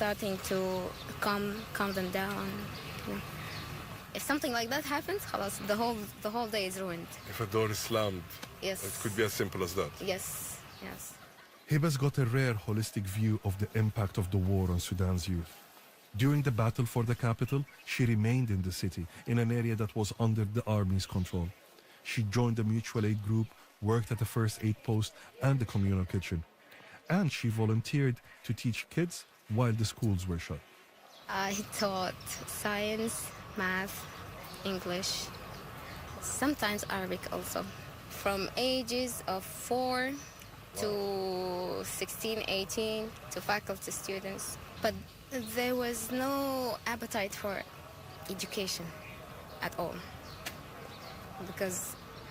starting to calm them down. You know. If something like that happens, خلاص, the whole day is ruined. If a door is slammed, Yes. it could be as simple as that. Yes. Hiba's got a rare holistic view of the impact of the war on Sudan's youth. During the battle for the capital, she remained in the city, in an area that was under the army's control. She joined a mutual aid group, worked at the first aid post and the communal kitchen. And she volunteered to teach kids while the schools were shut. I taught science, math, English, sometimes Arabic also. From ages of 4 to 16, 18, to faculty students. But there was no appetite for education at all, because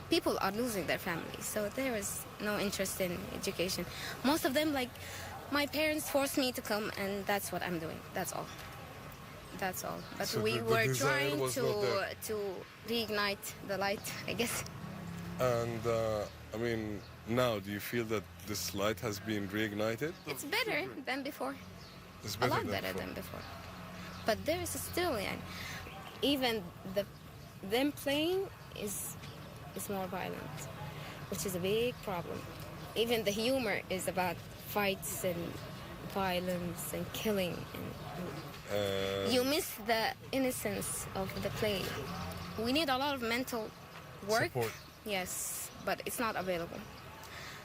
people are losing their families, so there is no interest in education. Most of them, like, my parents forced me to come, and that's what I'm doing. That's all. But So we the were desire trying was not there. to reignite the light, I guess. And I mean, now do you feel that this light has been reignited? It's better than before. It's A lot better than before. But there is still, even them playing is more violent, which is a big problem. Even the humor is about fights and violence and killing. You miss the innocence of the play. We need a lot of mental work. Support. Yes, but it's not available.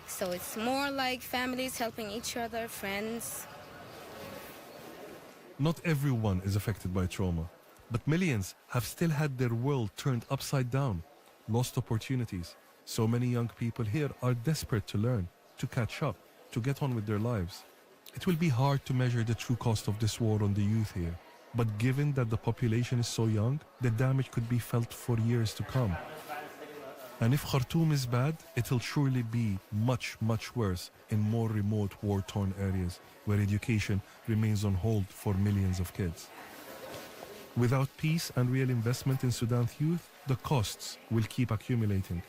So it's more like families helping each other, friends. Not everyone is affected by trauma, but millions have still had their world turned upside down, lost opportunities. So many young people here are desperate to learn, to catch up, to get on with their lives. It will be hard to measure the true cost of this war on the youth here, but given that the population is so young, the damage could be felt for years to come. And if Khartoum is bad, it'll surely be much, much worse in more remote war-torn areas where education remains on hold for millions of kids. Without peace and real investment in Sudan's youth, the costs will keep accumulating.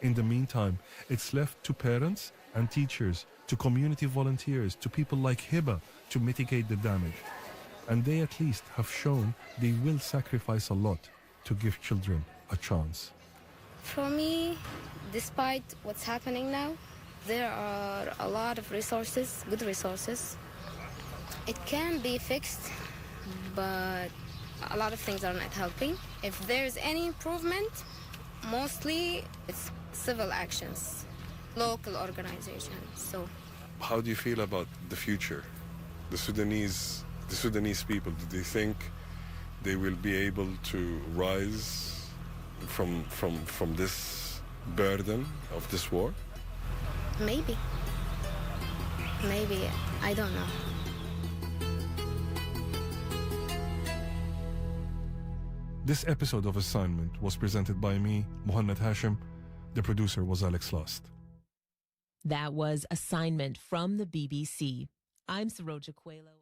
In the meantime, it's left to parents and teachers, to community volunteers, to people like Hiba to mitigate the damage. And they at least have shown they will sacrifice a lot to give children a chance. For me, despite what's happening now, there are a lot of resources, good resources. It can be fixed, but a lot of things are not helping. If there's any improvement, mostly it's civil actions, local organizations. So, how do you feel about the future? The Sudanese people, do they think they will be able to rise from this burden of this war? maybe, I don't know. This episode of Assignment was presented by me, Mohanad Hashim. The producer was Alex Lust. That was Assignment from the BBC. I'm Saroja Coelho.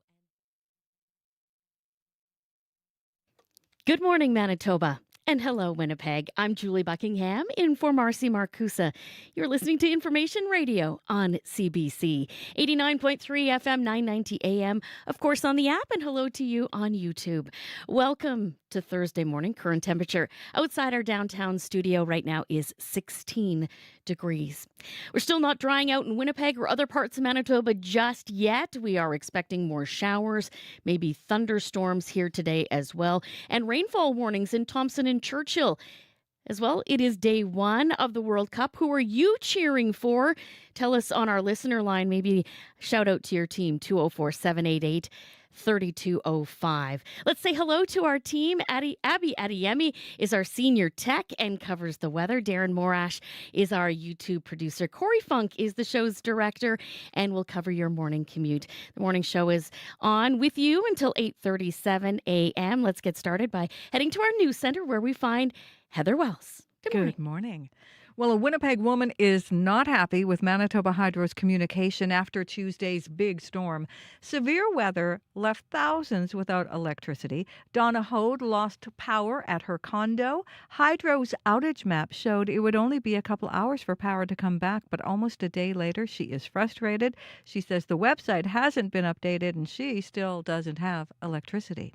Good morning, Manitoba. And hello, Winnipeg. I'm Julie Buckingham in for Marcy Marcusa. You're listening to Information Radio on CBC. 89.3 FM, 990 AM, of course, on the app, and hello to you on YouTube. Welcome to Thursday morning. Current temperature outside our downtown studio right now is 16 degrees. We're still not drying out in Winnipeg or other parts of Manitoba just yet. We are expecting more showers, maybe thunderstorms here today as well, and rainfall warnings in Thompson and Churchill. As well, it is day one of the World Cup. Who are you cheering for? Tell us on our listener line. Maybe shout out to your team, 204-788-3205. Let's say hello to our team. Abby Adeyemi is our senior tech and covers the weather. Darren Morash is our YouTube producer. Corey Funk is the show's director and will cover your morning commute. The morning show is on with you until 8:37 a.m. Let's get started by heading to our news center where we find Heather Wells. Good morning. Good morning. Well, a Winnipeg woman is not happy with Manitoba Hydro's communication after Tuesday's big storm. Severe weather left thousands without electricity. Donna Hode lost power at her condo. Hydro's outage map showed it would only be a couple hours for power to come back, but almost a day later, she is frustrated. She says the website hasn't been updated and she still doesn't have electricity.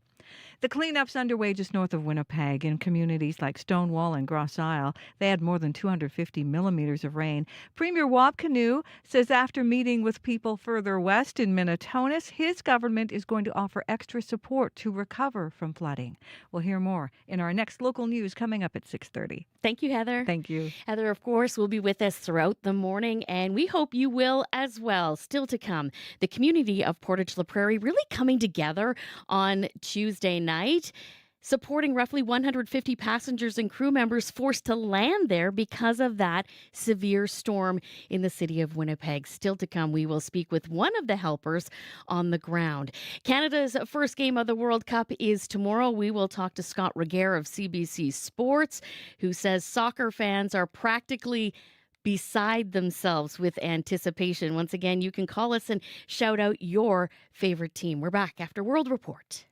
The cleanup's underway just north of Winnipeg in communities like Stonewall and Grosse Isle. They had more than 250 millimeters of rain. Premier Wapkanu says after meeting with people further west in Minitonas, his government is going to offer extra support to recover from flooding. We'll hear more in our next local news coming up at 6:30. Thank you, Heather. Thank you. Heather, of course, will be with us throughout the morning, and we hope you will as well. Still to come, the community of Portage La Prairie really coming together on Tuesday night, supporting roughly 150 passengers and crew members forced to land there because of that severe storm in the city of Winnipeg. Still to come, we will speak with one of the helpers on the ground. Canada's first game of the World Cup is tomorrow. We will talk to Scott Reguer of CBC Sports, who says soccer fans are practically beside themselves with anticipation. Once again, you can call us and shout out your favorite team. We're back after World Report.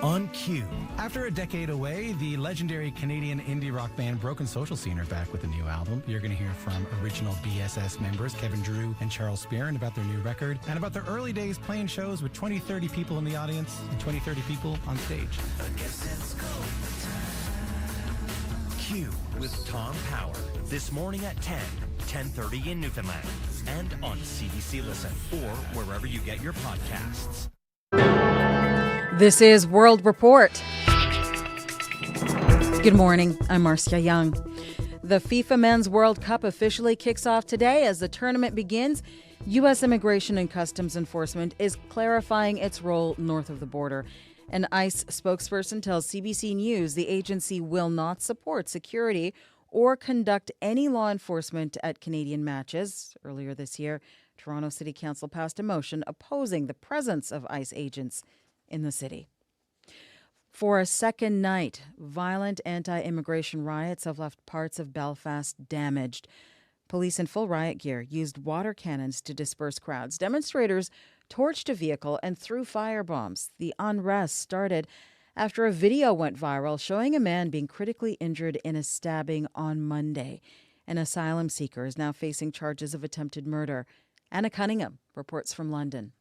On Q. After a decade away, the legendary Canadian indie rock band Broken Social Scene are back with a new album. You're going to hear from original BSS members Kevin Drew and Charles Spearin about their new record and about their early days playing shows with 20-30 people in the audience and 20-30 people on stage. Q with Tom Power. This morning at 10:30 in Newfoundland and on CBC Listen or wherever you get your podcasts. This is World Report. Good morning. I'm Marcia Young. The FIFA Men's World Cup officially kicks off today. As the tournament begins, U.S. Immigration and Customs Enforcement is clarifying its role north of the border. An ICE spokesperson tells CBC News the agency will not support security or conduct any law enforcement at Canadian matches. Earlier this year, Toronto City Council passed a motion opposing the presence of ICE agents in the city. For a second night, violent anti-immigration riots have left parts of Belfast damaged. Police in full riot gear used water cannons to disperse crowds. Demonstrators torched a vehicle and threw firebombs. The unrest started after a video went viral showing a man being critically injured in a stabbing on Monday. An asylum seeker is now facing charges of attempted murder. Anna Cunningham reports from London.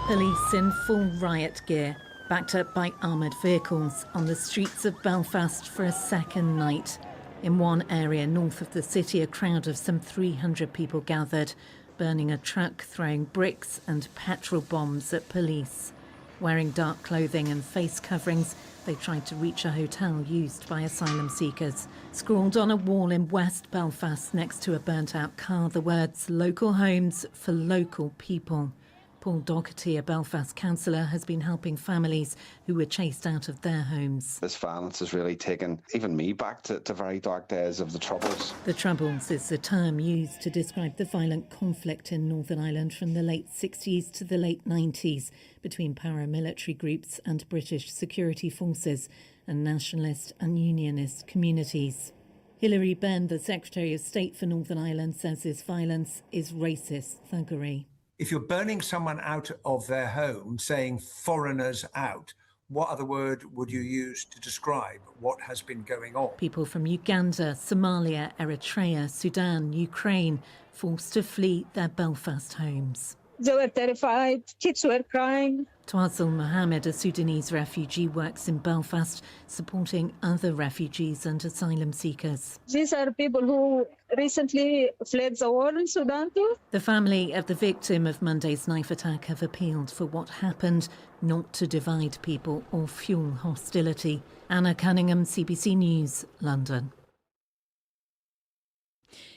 Police in full riot gear, backed up by armoured vehicles on the streets of Belfast for a second night. In one area north of the city, a crowd of some 300 people gathered, burning a truck, throwing bricks and petrol bombs at police. Wearing dark clothing and face coverings, they tried to reach a hotel used by asylum seekers. Scrawled on a wall in West Belfast next to a burnt-out car, the words, "Local homes for local people." Paul Doherty, a Belfast councillor, has been helping families who were chased out of their homes. This violence has really taken even me back to very dark days of the Troubles. The Troubles is the term used to describe the violent conflict in Northern Ireland from the late 60s to the late 90s between paramilitary groups and British security forces and nationalist and unionist communities. Hilary Benn, the Secretary of State for Northern Ireland, says this violence is racist thuggery. If you're burning someone out of their home, saying foreigners out, what other word would you use to describe what has been going on? People from Uganda, Somalia, Eritrea, Sudan, Ukraine, forced to flee their Belfast homes. They were terrified, kids were crying. Tawazul Mohammed, a Sudanese refugee, works in Belfast, supporting other refugees and asylum seekers. These are people who recently fled the war in Sudan too. The family of the victim of Monday's knife attack have appealed for what happened not to divide people or fuel hostility. Anna Cunningham, CBC News, London.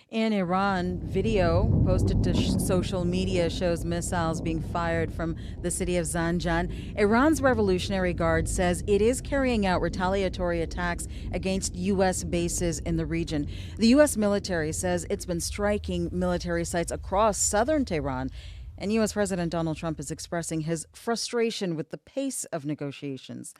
In Iran, video posted to social media shows missiles being fired from the city of Zanjan. Iran's Revolutionary Guard says it is carrying out retaliatory attacks against U.S. bases in the region. The U.S. military says it's been striking military sites across southern Tehran And U.S. President Donald Trump is expressing his frustration with the pace of negotiations.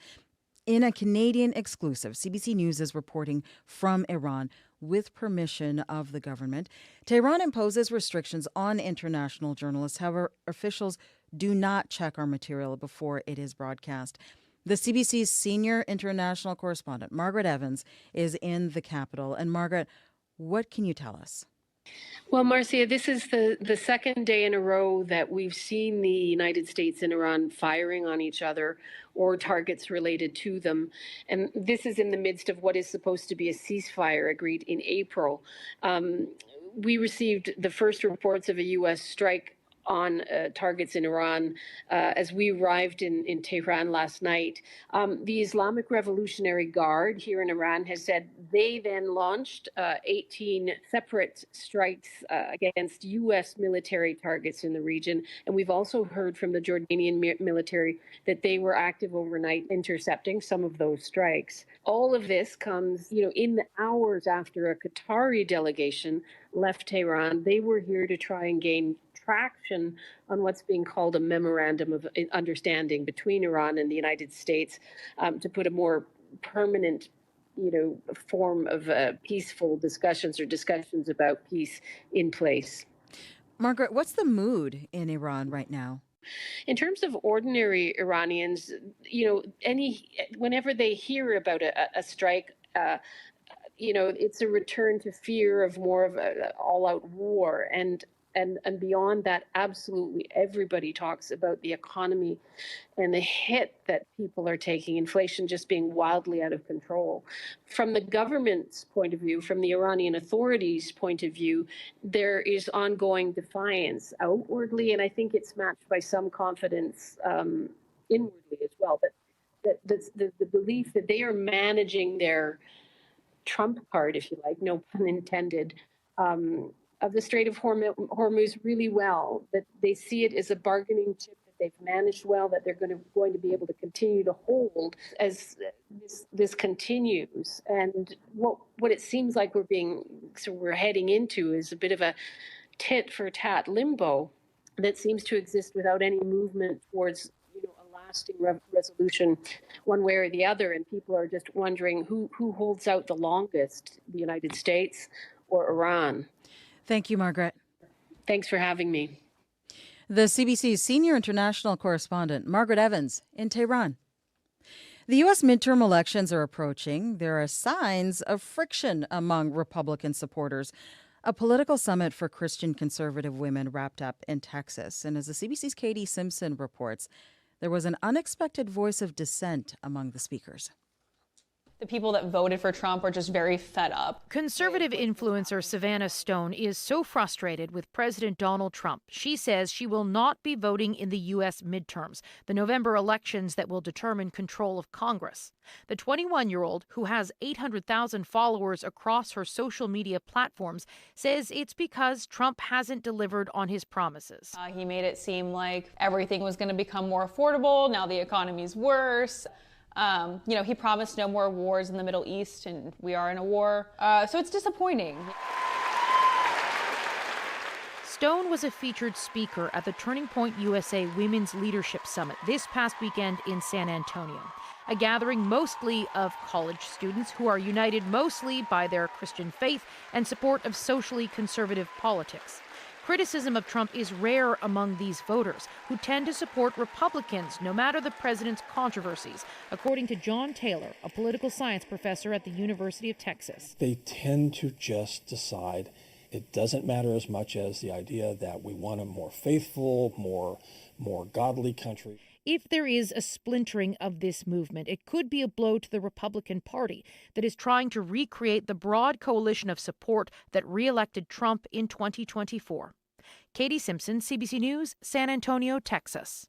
In a Canadian exclusive, CBC News is reporting from Iran with permission of the government. Tehran imposes restrictions on international journalists. However, officials do not check our material before it is broadcast. The CBC's senior international correspondent, Margaret Evans, is in the capital. And Margaret, what can you tell us? Well, Marcia, this is the second day in a row that we've seen the United States and Iran firing on each other or targets related to them. And this is in the midst of what is supposed to be a ceasefire agreed in April. We received the first reports of a U.S. strike on targets in Iran as we arrived in Tehran last night. The Islamic Revolutionary Guard here in Iran has said they then launched 18 separate strikes against U.S. military targets in the region. And we've also heard from the Jordanian military that they were active overnight intercepting some of those strikes. All of this comes, in the hours after a Qatari delegation left Tehran. They were here to try and gain traction on what's being called a memorandum of understanding between Iran and the United States to put a more permanent, form of peaceful discussions or discussions about peace in place. Margaret, what's the mood in Iran right now? In terms of ordinary Iranians, whenever they hear about a strike, it's a return to fear of more of an all-out war. And beyond that, absolutely everybody talks about the economy and the hit that people are taking, inflation just being wildly out of control. From the government's point of view, from the Iranian authorities' point of view, there is ongoing defiance outwardly, and I think it's matched by some confidence inwardly as well. But the belief that they are managing their trump card, if you like, no pun intended, of the Strait of Hormuz really well, that they see it as a bargaining chip that they've managed well, that they're going to be able to continue to hold as this continues. And what it seems like we're heading into is a bit of a tit for tat limbo that seems to exist without any movement towards a lasting resolution one way or the other. And people are just wondering who holds out the longest, the United States or Iran. Thank you, Margaret. Thanks for having me. The CBC's senior international correspondent, Margaret Evans, in Tehran. The U.S. midterm elections are approaching. There are signs of friction among Republican supporters. A political summit for Christian conservative women wrapped up in Texas. And as the CBC's Katie Simpson reports, there was an unexpected voice of dissent among the speakers. The people that voted for Trump are just very fed up. Conservative influencer Savannah Stone is so frustrated with President Donald Trump. She says she will not be voting in the U.S. midterms, the November elections that will determine control of Congress. The 21-year-old, who has 800,000 followers across her social media platforms, says it's because Trump hasn't delivered on his promises. He made it seem like everything was going to become more affordable. Now the economy's worse. He promised no more wars in the Middle East, and we are in a war. So it's disappointing. Stone was a featured speaker at the Turning Point USA Women's Leadership Summit this past weekend in San Antonio, a gathering mostly of college students who are united mostly by their Christian faith and support of socially conservative politics. Criticism of Trump is rare among these voters, who tend to support Republicans no matter the president's controversies, according to John Taylor, a political science professor at the University of Texas. They tend to just decide it doesn't matter as much as the idea that we want a more faithful, more godly country. If there is a splintering of this movement, it could be a blow to the Republican Party that is trying to recreate the broad coalition of support that re-elected Trump in 2024. Katie Simpson, CBC News, San Antonio, Texas.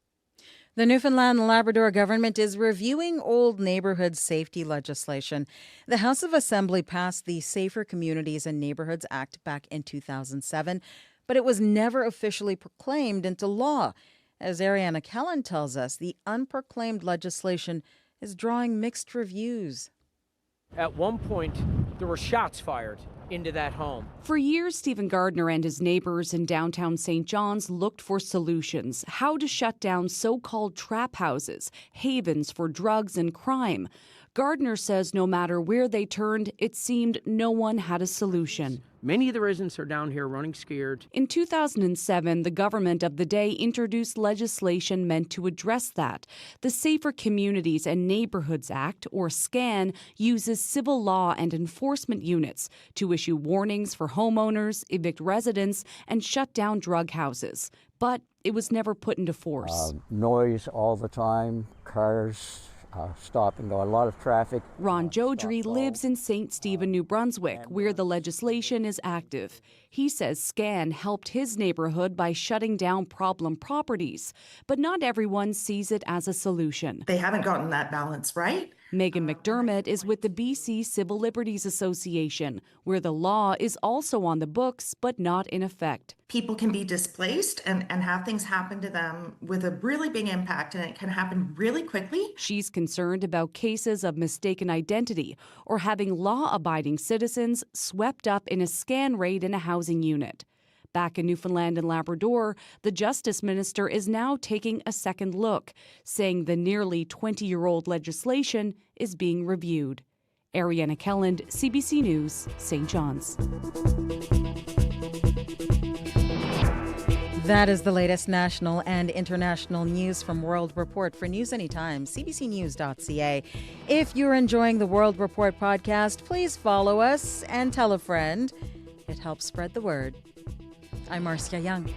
The Newfoundland and Labrador government is reviewing old neighborhood safety legislation. The House of Assembly passed the Safer Communities and Neighborhoods Act back in 2007, but it was never officially proclaimed into law. As Ariana Kellen tells us, the unproclaimed legislation is drawing mixed reviews. At one point, there were shots fired into that home. For years, Stephen Gardner and his neighbors in downtown St. John's looked for solutions, how to shut down so-called trap houses, havens for drugs and crime. Gardner says no matter where they turned, it seemed no one had a solution. Many of the residents are down here running scared. In 2007, the government of the day introduced legislation meant to address that. The Safer Communities and Neighborhoods Act, or SCAN, uses civil law and enforcement units to issue warnings for homeowners, evict residents, and shut down drug houses. But it was never put into force. Noise all the time, cars stop and go, a lot of traffic. Ron Jodry lives in St. Stephen, New Brunswick, where the legislation is active. He says SCAN helped his neighborhood by shutting down problem properties, but not everyone sees it as a solution. They haven't gotten that balance right. Megan McDermott is with the BC Civil Liberties Association, where the law is also on the books but not in effect. People can be displaced and have things happen to them with a really big impact, and it can happen really quickly. She's concerned about cases of mistaken identity or having law-abiding citizens swept up in a SCAN raid in a housing unit. Back in Newfoundland and Labrador, the Justice Minister is now taking a second look, saying the nearly 20-year-old legislation is being reviewed. Ariana Kelland, CBC News, St. John's. That is the latest national and international news from World Report. For news anytime, cbcnews.ca. If you're enjoying the World Report podcast, please follow us and tell a friend. It helps spread the word. I'm Marcia Young.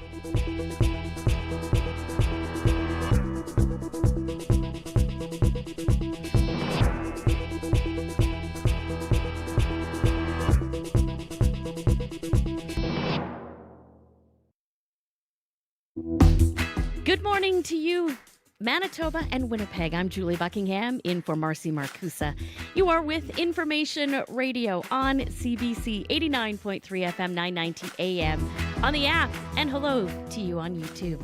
Good morning to you, Manitoba and Winnipeg. I'm Julie Buckingham, in for Marcy Marcusa. You are with Information Radio on CBC 89.3 FM, 990 AM, on the app, and hello to you on YouTube.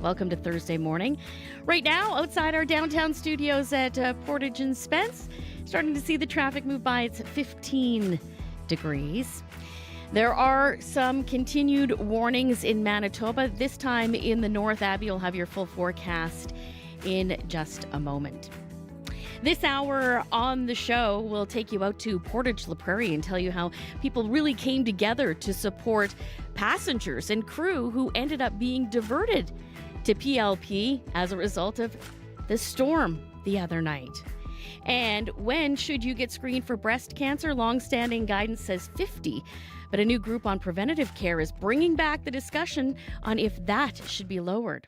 Welcome to Thursday morning. Right now, outside our downtown studios at Portage and Spence, starting to see the traffic move by. It's 15 degrees. There are some continued warnings in Manitoba. This time in the North. Abby will have your full forecast in just a moment. This hour on the show, we'll take you out to Portage La Prairie and tell you how people really came together to support passengers and crew who ended up being diverted to PLP as a result of the storm the other night. And when should you get screened for breast cancer? Longstanding guidance says 50. But a new group on preventative care is bringing back the discussion on if that should be lowered.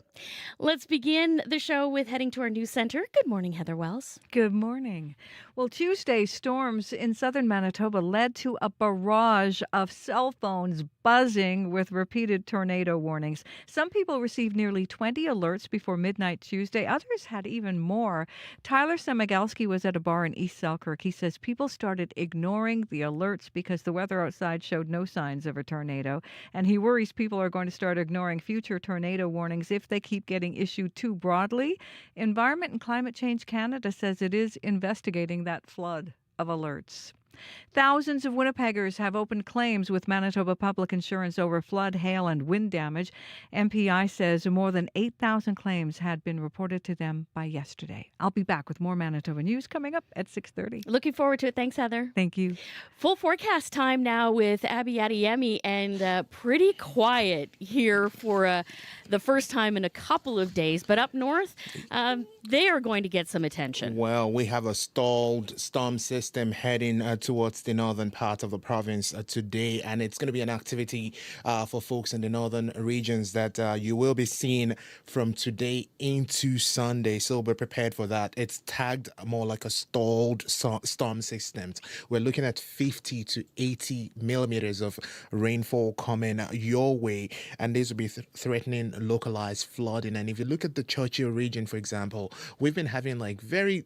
Let's begin the show with heading to our news center. Good morning, Heather Wells. Good morning. Well, Tuesday's storms in southern Manitoba led to a barrage of cell phones buzzing with repeated tornado warnings. Some people received nearly 20 alerts before midnight Tuesday. Others had even more. Tyler Semigalski was at a bar in East Selkirk. He says people started ignoring the alerts because the weather outside showed no signs of a tornado. And he worries people are going to start ignoring future tornado warnings if they keep getting issued too broadly. Environment and Climate Change Canada says it is investigating that flood of alerts. Thousands of Winnipeggers have opened claims with Manitoba Public Insurance over flood, hail, and wind damage. MPI says more than 8,000 claims had been reported to them by yesterday. I'll be back with more Manitoba news coming up at 6:30. Looking forward to it. Thanks, Heather. Thank you. Full forecast time now with Abby Adeyemi, and pretty quiet here for the first time in a couple of days. But up north, they are going to get some attention. Well, we have a stalled storm system heading towards the northern part of the province today, and it's going to be an activity for folks in the northern regions that you will be seeing from today into Sunday, so be prepared for that. It's tagged more like a stalled storm system. We're looking at 50 to 80 millimeters of rainfall coming your way, and this will be threatening localized flooding. And if you look at the Churchill region, for example, we've been having like very,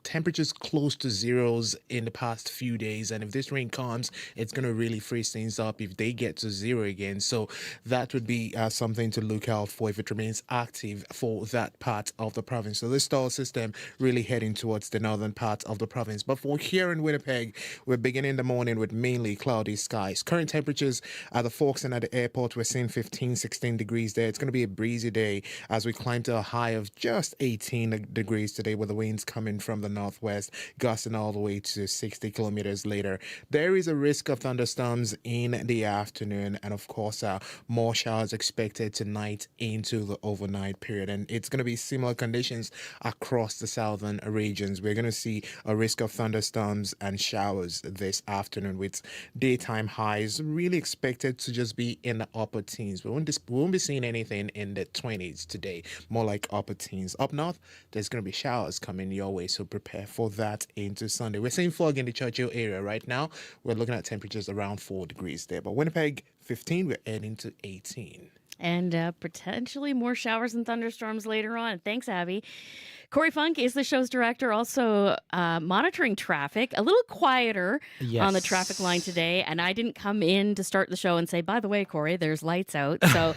temperatures close to zeros in the past few days. And if this rain comes, it's going to really freeze things up if they get to zero again. So that would be something to look out for if it remains active for that part of the province. So this stall system really heading towards the northern part of the province. But for here in Winnipeg, we're beginning the morning with mainly cloudy skies. Current temperatures at the Forks and at the airport, we're seeing 15, 16 degrees there. It's going to be a breezy day as we climb to a high of just 18 degrees today with the winds coming from the northwest, gusting all the way to 60 kilometers later. There is a risk of thunderstorms in the afternoon, and of course, more showers expected tonight into the overnight period. And it's going to be similar conditions across the southern regions. We're going to see a risk of thunderstorms and showers this afternoon, with daytime highs really expected to just be in the upper teens. We won't be seeing anything in the 20s today, more like upper teens. Up north, there's going to be showers coming your way, so prepare for that into Sunday. We're seeing fog in the Churchill area right now. We're looking at temperatures around 4 degrees there, but Winnipeg 15, we're heading to 18. And potentially more showers and thunderstorms later on. Thanks, Abby. Corey Funk is the show's director, also monitoring traffic. A little quieter on the traffic line today. And I didn't come in to start the show and say, by the way, Corey, there's lights out. So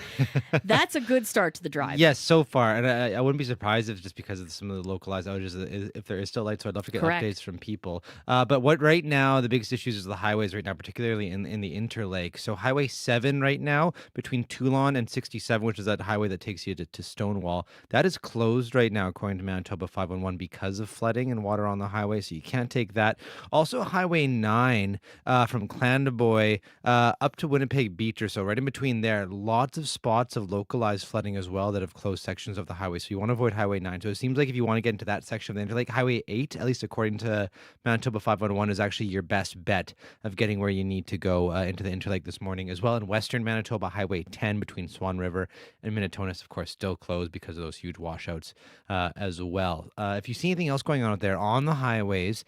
that's a good start to the drive. Yes, so far. And I wouldn't be surprised if just because of some of the localized outages, if there is still lights. So I'd love to get updates from people. But what right now, the biggest issues is the highways right now, particularly in the Interlake. So Highway 7 right now between Toulon and 67, which is that highway that takes you to Stonewall, that is closed right now, according to Manitoba 511, because of flooding and water on the highway, so you can't take that. Also, Highway 9 from Clandeboye up to Winnipeg Beach or so, right in between there, lots of spots of localized flooding as well that have closed sections of the highway, so you want to avoid Highway 9. So it seems like if you want to get into that section of the Interlake, Highway 8, at least according to Manitoba 511, is actually your best bet of getting where you need to go into the Interlake this morning. As well, in Western Manitoba, Highway 10 between Swan River and Minnetonka, of course, still closed because of those huge washouts as well. If you see anything else going on out there on the highways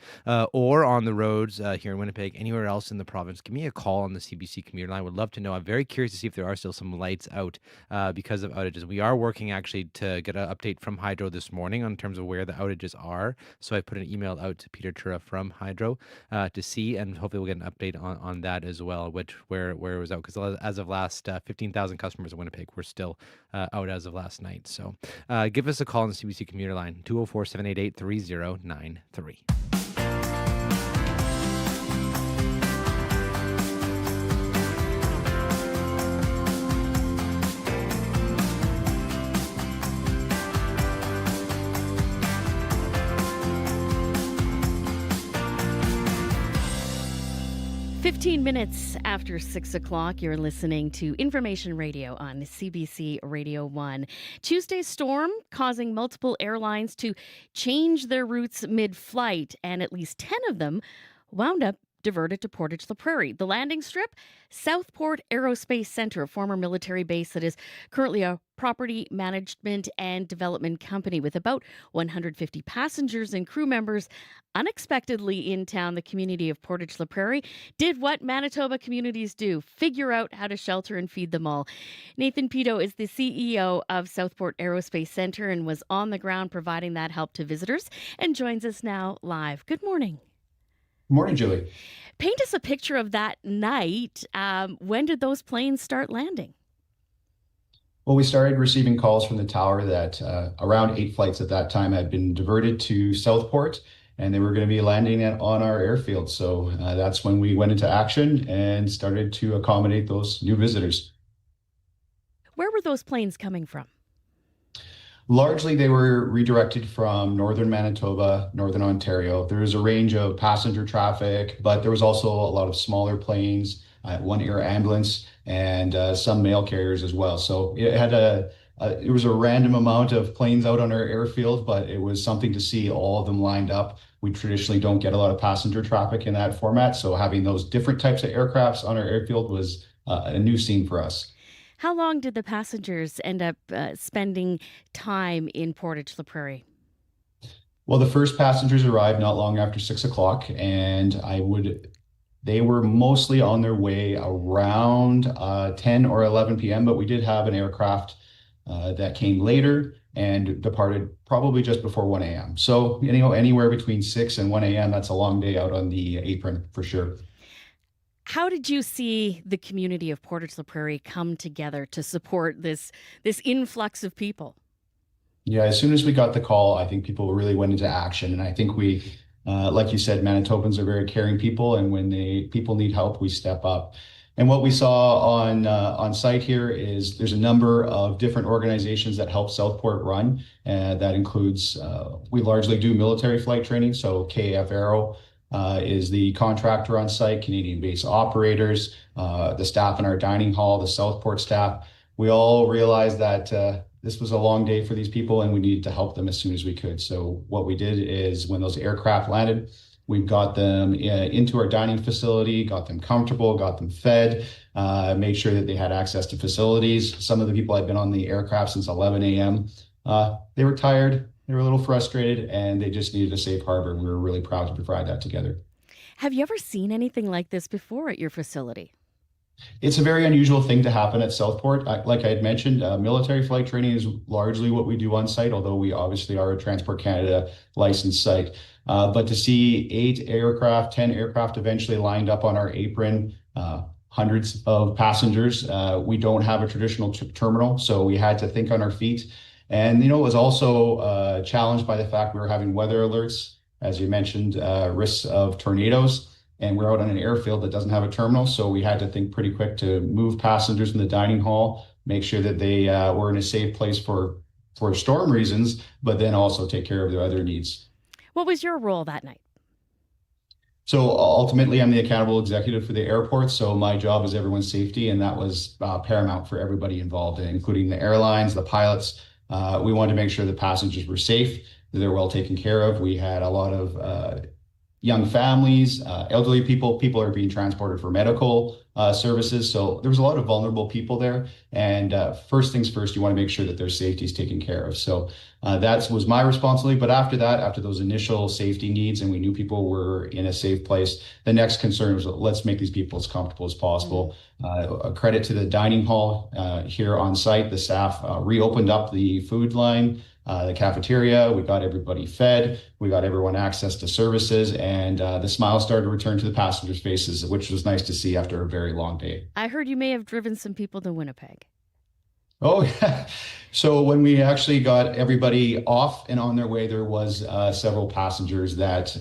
or on the roads here in Winnipeg, anywhere else in the province, give me a call on the CBC commuter line. Would love to know. I'm very curious to see if there are still some lights out because of outages. We are working actually to get an update from Hydro this morning on terms of where the outages are. So I put an email out to Peter Tura from Hydro to see, and hopefully we'll get an update on that as well, where it was out. Because as of last, 15,000 customers in Winnipeg were still out as of last night. So give us a call on the CBC commuter line, 204-788-3093. 15 minutes after 6 o'clock, you're listening to Information Radio on CBC Radio 1. Tuesday's storm causing multiple airlines to change their routes mid-flight, and at least 10 of them wound up diverted to Portage la Prairie. The landing strip, Southport Aerospace Center, a former military base that is currently a property management and development company with about 150 passengers and crew members. Unexpectedly in town, the community of Portage la Prairie did what Manitoba communities do, figure out how to shelter and feed them all. Nathan Pito is the CEO of Southport Aerospace Center and was on the ground providing that help to visitors and joins us now live. Good morning. Morning, Julie. Paint us a picture of that night. When did those planes start landing? Well, we started receiving calls from the tower that around 8 flights at that time had been diverted to Southport, and they were going to be landing on our airfield. So that's when we went into action and started to accommodate those new visitors. Where were those planes coming from? Largely, they were redirected from northern Manitoba, northern Ontario. There's a range of passenger traffic, but there was also a lot of smaller planes, one air ambulance, and some mail carriers as well. So it had it was a random amount of planes out on our airfield, but it was something to see all of them lined up. We traditionally don't get a lot of passenger traffic in that format, so having those different types of aircrafts on our airfield was a new scene for us. How long did the passengers end up spending time in Portage la Prairie? Well, the first passengers arrived not long after 6 o'clock, and they were mostly on their way around 10 or 11 p.m., but we did have an aircraft that came later and departed probably just before 1 a.m. So, anywhere between 6 and 1 a.m., that's a long day out on the apron for sure. How did you see the community of Portage la Prairie come together to support this influx of people? Yeah, as soon as we got the call, I think people really went into action. And I think we, like you said, Manitobans are very caring people. And when people need help, we step up. And what we saw on site here is there's a number of different organizations that help Southport run. That includes, we largely do military flight training. So KF Aero is the contractor on site, Canadian base operators, the staff in our dining hall, the Southport staff. We all realized that this was a long day for these people and we needed to help them as soon as we could. So what we did is when those aircraft landed, we got them into our dining facility, got them comfortable, got them fed, made sure that they had access to facilities. Some of the people had been on the aircraft since 11 a.m. They were tired, they were a little frustrated, and they just needed a safe harbor. And we were really proud to provide that together. Have you ever seen anything like this before at your facility? It's a very unusual thing to happen at Southport. Like I had mentioned, military flight training is largely what we do on site, although we obviously are a Transport Canada licensed site. But to see 8 aircraft, 10 aircraft eventually lined up on our apron, hundreds of passengers, we don't have a traditional terminal, so we had to think on our feet. And, it was also challenged by the fact we were having weather alerts, as you mentioned, risks of tornadoes. And we're out on an airfield that doesn't have a terminal, so we had to think pretty quick to move passengers in the dining hall, make sure that they were in a safe place for storm reasons, but then also take care of their other needs. What was your role that night? So ultimately, I'm the accountable executive for the airport, so my job is everyone's safety, and that was paramount for everybody involved, including the airlines, the pilots. We wanted to make sure the passengers were safe, that they're well taken care of. We had a lot of young families, elderly people are being transported for medical services. So there was a lot of vulnerable people there. And first things first, you want to make sure that their safety is taken care of. So that was my responsibility. But after that, after those initial safety needs and we knew people were in a safe place, the next concern was let's make these people as comfortable as possible. A credit to the dining hall here on site. The staff reopened up the food line. The cafeteria, we got everybody fed, we got everyone access to services, and the smile started to return to the passengers' faces, which was nice to see after a very long day. I heard you may have driven some people to Winnipeg. Oh, yeah. So when we actually got everybody off and on their way, there was several passengers that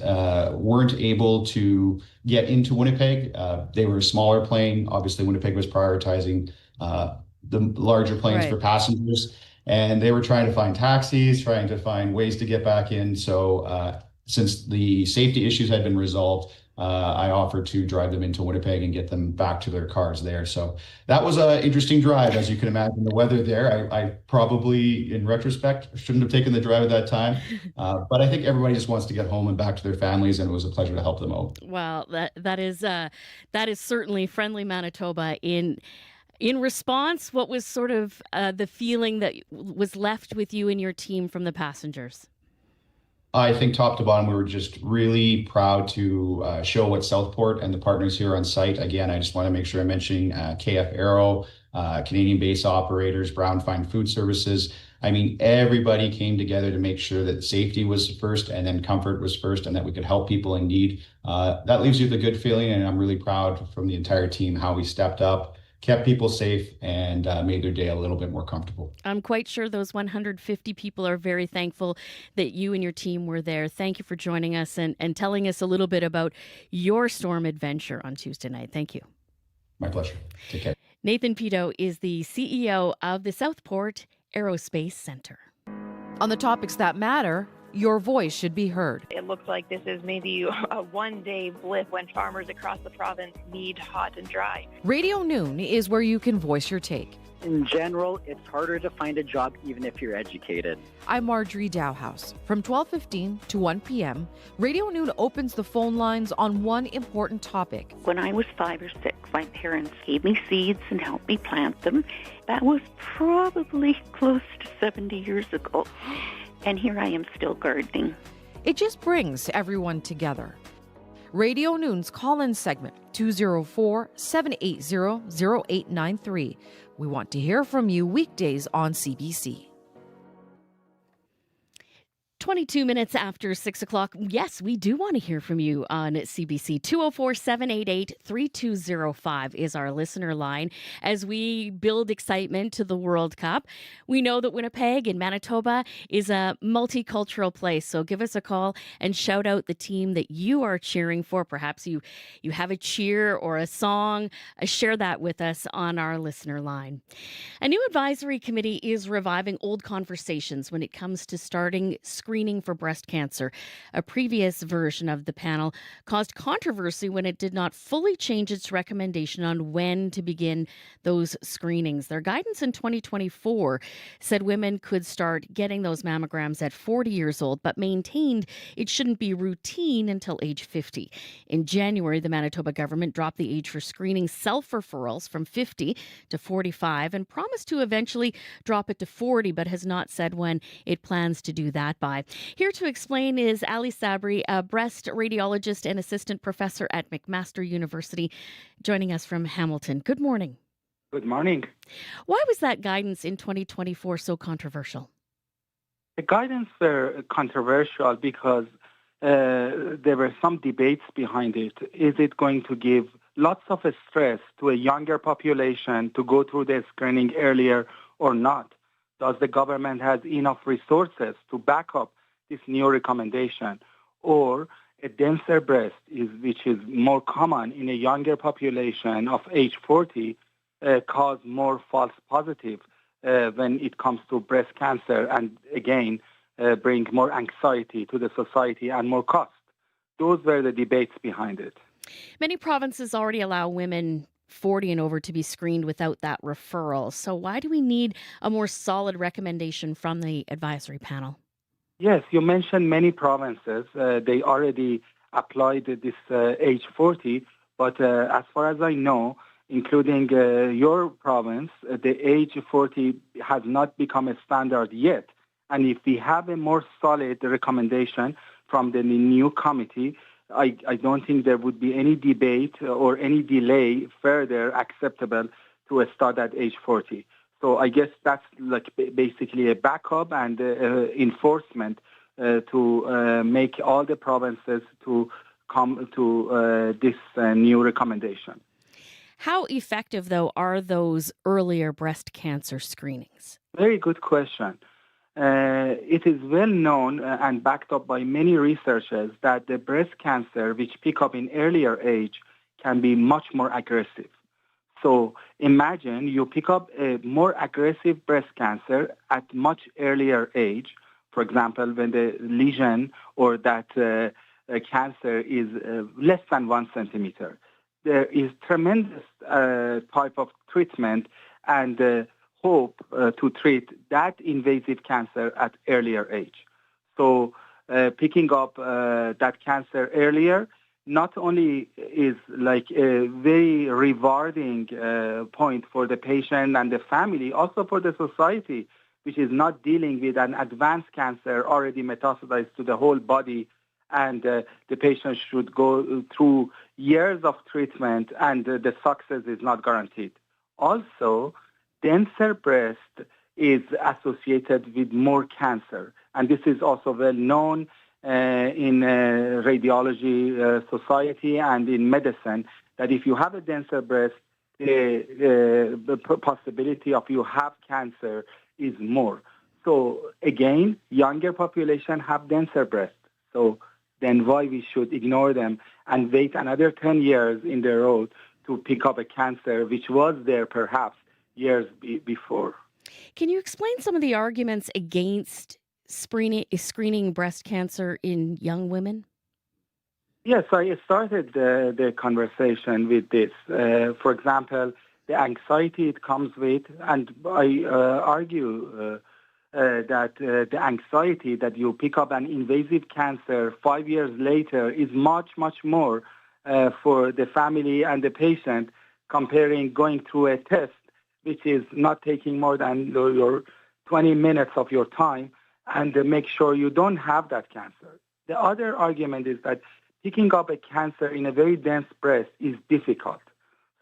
weren't able to get into Winnipeg. They were a smaller plane. Obviously, Winnipeg was prioritizing the larger planes for passengers. And they were trying to find taxis, trying to find ways to get back in. So since the safety issues had been resolved, I offered to drive them into Winnipeg and get them back to their cars there. So that was an interesting drive, as you can imagine. The weather there, I probably, in retrospect, shouldn't have taken the drive at that time. But I think everybody just wants to get home and back to their families, and it was a pleasure to help them out. Well, that is certainly friendly Manitoba. In response, what was sort of the feeling that was left with you and your team from the passengers? I think top to bottom, we were just really proud to show what Southport and the partners here on site. Again, I just want to make sure I'm mentioning KF Aero, Canadian base operators, Brown Fine Food Services. I mean, everybody came together to make sure that safety was first and then comfort was first and that we could help people in need. That leaves you with a good feeling, and I'm really proud from the entire team how we stepped up, kept people safe, and made their day a little bit more comfortable. I'm quite sure those 150 people are very thankful that you and your team were there. Thank you for joining us and telling us a little bit about your storm adventure on Tuesday night. Thank you. My pleasure. Take care. Nathan Pito is the CEO of the Southport Aerospace Center. On the topics that matter, your voice should be heard. It looks like this is maybe a one-day blip when farmers across the province need hot and dry. Radio Noon is where you can voice your take. In general, it's harder to find a job even if you're educated. I'm Marjorie Dowhouse. From 12:15 to 1 p.m., Radio Noon opens the phone lines on one important topic. When I was 5 or 6, my parents gave me seeds and helped me plant them. That was probably close to 70 years ago. And here I am still gardening. It just brings everyone together. Radio Noon's call-in segment, 204-780-0893. We want to hear from you weekdays on CBC. 22 minutes after 6 o'clock. Yes, we do want to hear from you on CBC. 204-788-3205 is our listener line. As we build excitement to the World Cup, we know that Winnipeg in Manitoba is a multicultural place. So give us a call and shout out the team that you are cheering for. Perhaps you have a cheer or a song. Share that with us on our listener line. A new advisory committee is reviving old conversations when it comes to starting screening for breast cancer. A previous version of the panel caused controversy when it did not fully change its recommendation on when to begin those screenings. Their guidance in 2024 said women could start getting those mammograms at 40 years old, but maintained it shouldn't be routine until age 50. In January, the Manitoba government dropped the age for screening self-referrals from 50 to 45 and promised to eventually drop it to 40, but has not said when it plans to do that by. Here to explain is Ali Sabri, a breast radiologist and assistant professor at McMaster University, joining us from Hamilton. Good morning. Good morning. Why was that guidance in 2024 so controversial? The guidance were controversial because there were some debates behind it. Is it going to give lots of stress to a younger population to go through the screening earlier or not? Does the government have enough resources to back up this new recommendation? Or a denser breast, which is more common in a younger population of age 40, cause more false positive when it comes to breast cancer, and again, bring more anxiety to the society and more cost. Those were the debates behind it. Many provinces already allow women 40 and over to be screened without that referral. So why do we need a more solid recommendation from the advisory panel? Yes, you mentioned many provinces. They already applied this age 40, but as far as I know, including your province, the age 40 has not become a standard yet. And if we have a more solid recommendation from the new committee, I don't think there would be any debate or any delay further acceptable to start at age 40. So I guess that's like basically a backup and enforcement to make all the provinces to come to this new recommendation. How effective, though, are those earlier breast cancer screenings? Very good question. It is well known and backed up by many researchers that the breast cancer, which pick up in earlier age, can be much more aggressive. So imagine you pick up a more aggressive breast cancer at much earlier age. For example, when the lesion or that cancer is less than 1 centimeter. There is tremendous type of treatment and hope to treat that invasive cancer at earlier age. So picking up that cancer earlier not only is like a very rewarding point for the patient and the family, also for the society, which is not dealing with an advanced cancer already metastasized to the whole body, and the patient should go through years of treatment and the success is not guaranteed. Also, denser breast is associated with more cancer. And this is also well known in radiology society and in medicine, that if you have a denser breast, the possibility of you have cancer is more. So again, younger population have denser breast. So then why we should ignore them and wait another 10 years in the road to pick up a cancer which was there perhaps years before. Can you explain some of the arguments against screening breast cancer in young women? Yes, I started the conversation with this. For example, the anxiety it comes with, and I argue that the anxiety that you pick up an invasive cancer 5 years later is much, much more for the family and the patient comparing going through a test which is not taking more than your 20 minutes of your time, and make sure you don't have that cancer. The other argument is that picking up a cancer in a very dense breast is difficult.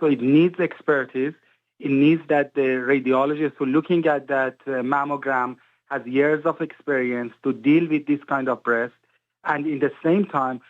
So it needs expertise, it needs that the radiologist who looking at that mammogram has years of experience to deal with this kind of breast, and in the same time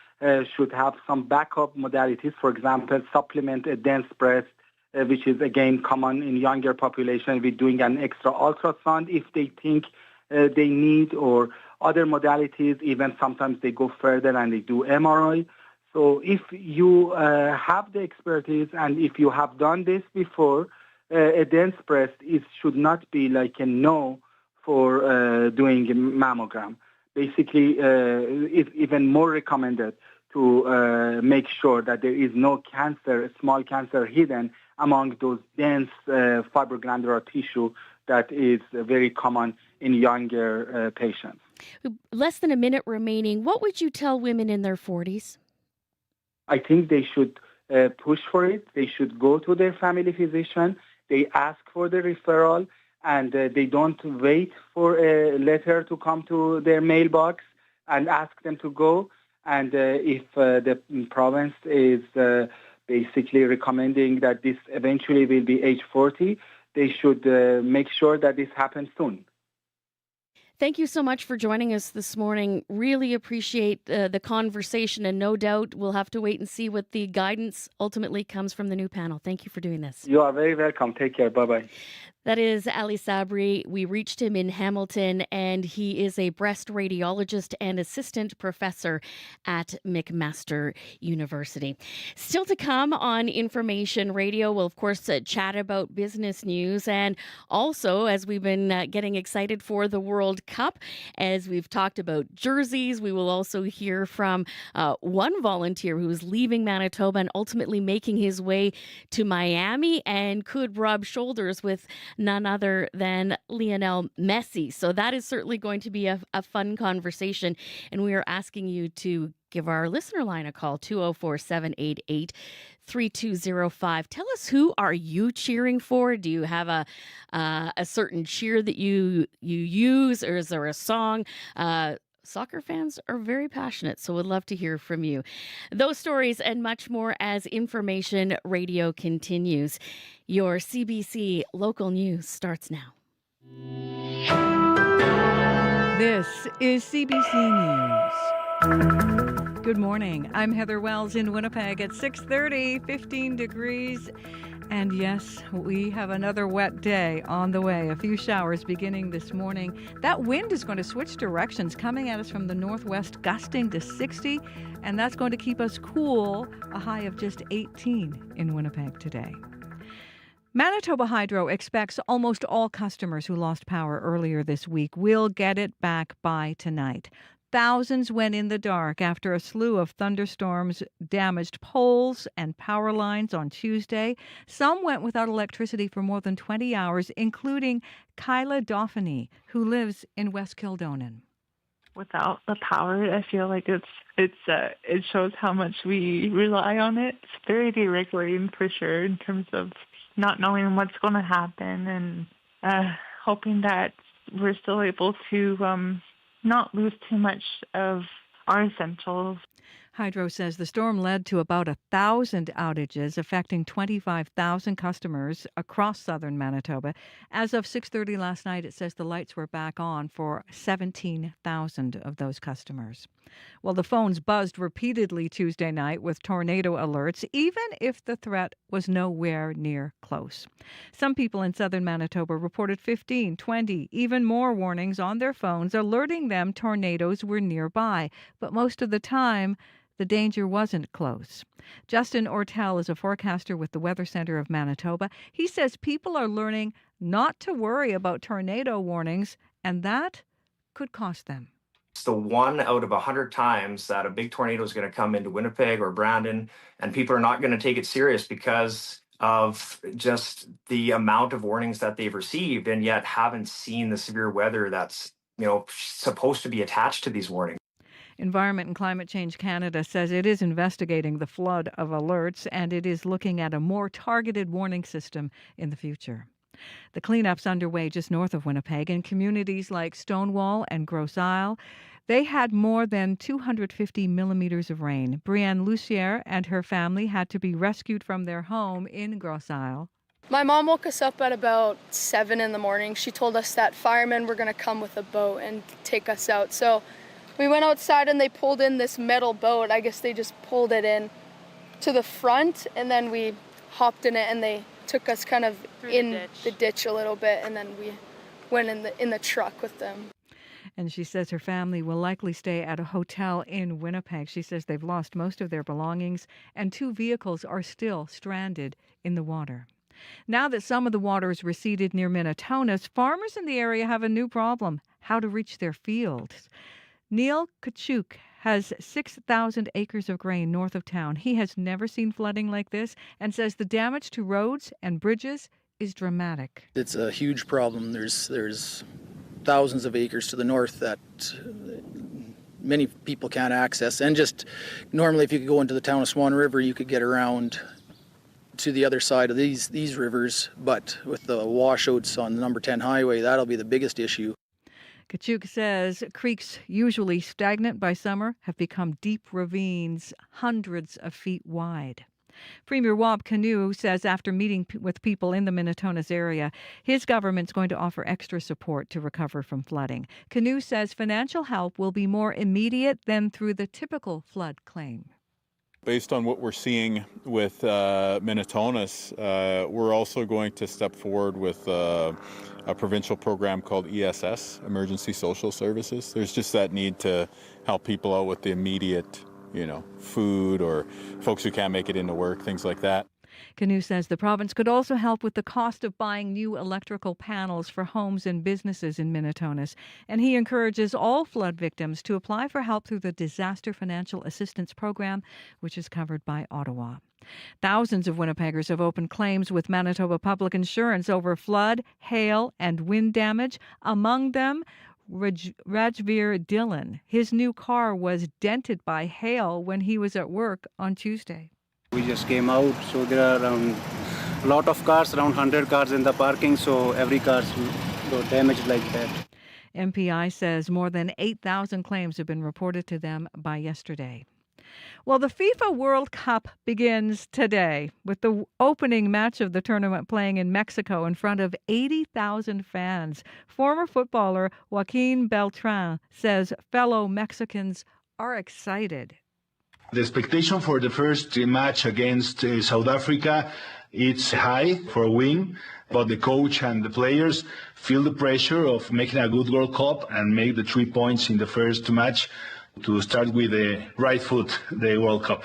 should have some backup modalities, for example, supplement a dense breast, which is again common in younger population, with doing an extra ultrasound if they think they need, or other modalities. Even sometimes they go further and they do MRI. So if you have the expertise and if you have done this before, a dense breast, it should not be like a no for doing a mammogram. Basically, it's even more recommended to make sure that there is no cancer, small cancer hidden among those dense fibroglandular tissue that is very common in younger patients. Less than a minute remaining. What would you tell women in their 40s? I think they should push for it. They should go to their family physician. They ask for the referral, and they don't wait for a letter to come to their mailbox and ask them to go. And if the province is basically recommending that this eventually will be age 40, they should make sure that this happens soon. Thank you so much for joining us this morning. Really appreciate the conversation, and no doubt we'll have to wait and see what the guidance ultimately comes from the new panel. Thank you for doing this. You are very welcome. Take care. Bye-bye. That is Ali Sabri. We reached him in Hamilton, and he is a breast radiologist and assistant professor at McMaster University. Still to come on Information Radio, we'll, of course, chat about business news, and also, as we've been getting excited for the World Cup, as we've talked about jerseys, we will also hear from one volunteer who is leaving Manitoba and ultimately making his way to Miami and could rub shoulders with none other than Lionel Messi. So that is certainly going to be a fun conversation. And we are asking you to give our listener line a call, 204-788-3205. Tell us, who are you cheering for? Do you have a certain cheer that you use, or is there a song? Soccer fans are very passionate, so would love to hear from you. Those stories and much more as Information Radio continues. Your CBC local news starts now. This is CBC News. Good morning. I'm Heather Wells in Winnipeg at 6:30, 15 degrees. And yes, we have another wet day on the way. A few showers beginning this morning. That wind is going to switch directions, coming at us from the northwest, gusting to 60. And that's going to keep us cool, a high of just 18 in Winnipeg today. Manitoba Hydro expects almost all customers who lost power earlier this week will get it back by tonight. Thousands went in the dark after a slew of thunderstorms damaged poles and power lines on Tuesday. Some went without electricity for more than 20 hours, including Kyla Dauphiny, who lives in West Kildonan. Without the power, I feel like it shows how much we rely on it. It's very deregulating for sure, in terms of not knowing what's going to happen, and hoping that we're still able to not lose too much of our essentials. Hydro says the storm led to about 1,000 outages, affecting 25,000 customers across southern Manitoba. As of 6:30 last night, it says the lights were back on for 17,000 of those customers. Well, the phones buzzed repeatedly Tuesday night with tornado alerts, even if the threat was nowhere near close. Some people in southern Manitoba reported 15, 20, even more warnings on their phones, alerting them tornadoes were nearby. But most of the time, the danger wasn't close. Justin Ortel is a forecaster with the Weather Centre of Manitoba. He says people are learning not to worry about tornado warnings, and that could cost them. It's the 1 out of 100 times that a big tornado is going to come into Winnipeg or Brandon, and people are not going to take it serious because of just the amount of warnings that they've received, and yet haven't seen the severe weather that's, supposed to be attached to these warnings. Environment and Climate Change Canada says it is investigating the flood of alerts, and it is looking at a more targeted warning system in the future. The cleanup's underway just north of Winnipeg in communities like Stonewall and Grosse Isle. They had more than 250 millimeters of rain. Brianne Lucier and her family had to be rescued from their home in Grosse Isle. My mom woke us up at about 7 in the morning. She told us that firemen were going to come with a boat and take us out. So we went outside and they pulled in this metal boat. I guess they just pulled it in to the front, and then we hopped in it and they took us kind of in the ditch a little bit, and then we went in the truck with them. And she says her family will likely stay at a hotel in Winnipeg. She says they've lost most of their belongings and 2 vehicles are still stranded in the water. Now that some of the water is receded near Minnetonka, farmers in the area have a new problem: how to reach their fields. Neil Kachuk has 6,000 acres of grain north of town. He has never seen flooding like this and says the damage to roads and bridges is dramatic. It's a huge problem. There's thousands of acres to the north that many people can't access. And just normally if you could go into the town of Swan River, you could get around to the other side of these rivers. But with the washouts on the number 10 highway, that'll be the biggest issue. Kachuk says creeks usually stagnant by summer have become deep ravines hundreds of feet wide. Premier Wab Kinew says after meeting with people in the Minnetonka area, his government's going to offer extra support to recover from flooding. Kinew says financial help will be more immediate than through the typical flood claim. Based on what we're seeing with Minnetonka's, we're also going to step forward with a provincial program called ESS, Emergency Social Services. There's just that need to help people out with the immediate food, or folks who can't make it into work, things like that. Kinew says the province could also help with the cost of buying new electrical panels for homes and businesses in Minnetonka, and he encourages all flood victims to apply for help through the Disaster Financial Assistance Program, which is covered by Ottawa. Thousands of Winnipeggers have opened claims with Manitoba Public Insurance over flood, hail, and wind damage. Among them, Rajveer Dillon. His new car was dented by hail when he was at work on Tuesday. We just came out, so there are around a lot of cars, around 100 cars in the parking, so every car got damaged like that. MPI says more than 8,000 claims have been reported to them by yesterday. Well, the FIFA World Cup begins today with the opening match of the tournament playing in Mexico in front of 80,000 fans. Former footballer Joaquin Beltran says fellow Mexicans are excited. The expectation for the first match against South Africa, it's high for a win, but the coach and the players feel the pressure of making a good World Cup and make the 3 points in the first match to start with the right foot, the World Cup.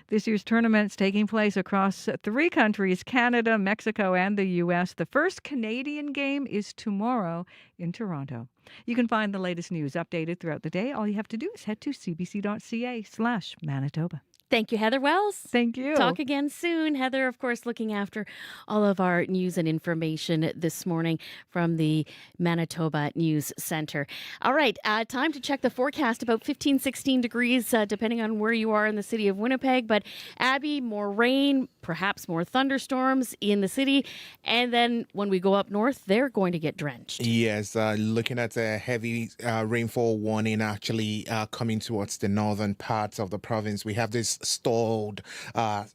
This year's tournament's taking place across 3 countries, Canada, Mexico, and the U.S. The first Canadian game is tomorrow in Toronto. You can find the latest news updated throughout the day. All you have to do is head to cbc.ca/Manitoba. Thank you, Heather Wells. Thank you. Talk again soon. Heather, of course, looking after all of our news and information this morning from the Manitoba News Center. All right, time to check the forecast. About 15, 16 degrees, depending on where you are in the city of Winnipeg. But Abby, more rain, perhaps more thunderstorms in the city. And then when we go up north, they're going to get drenched. Yes, looking at a heavy rainfall warning actually coming towards the northern parts of the province. We have this stalled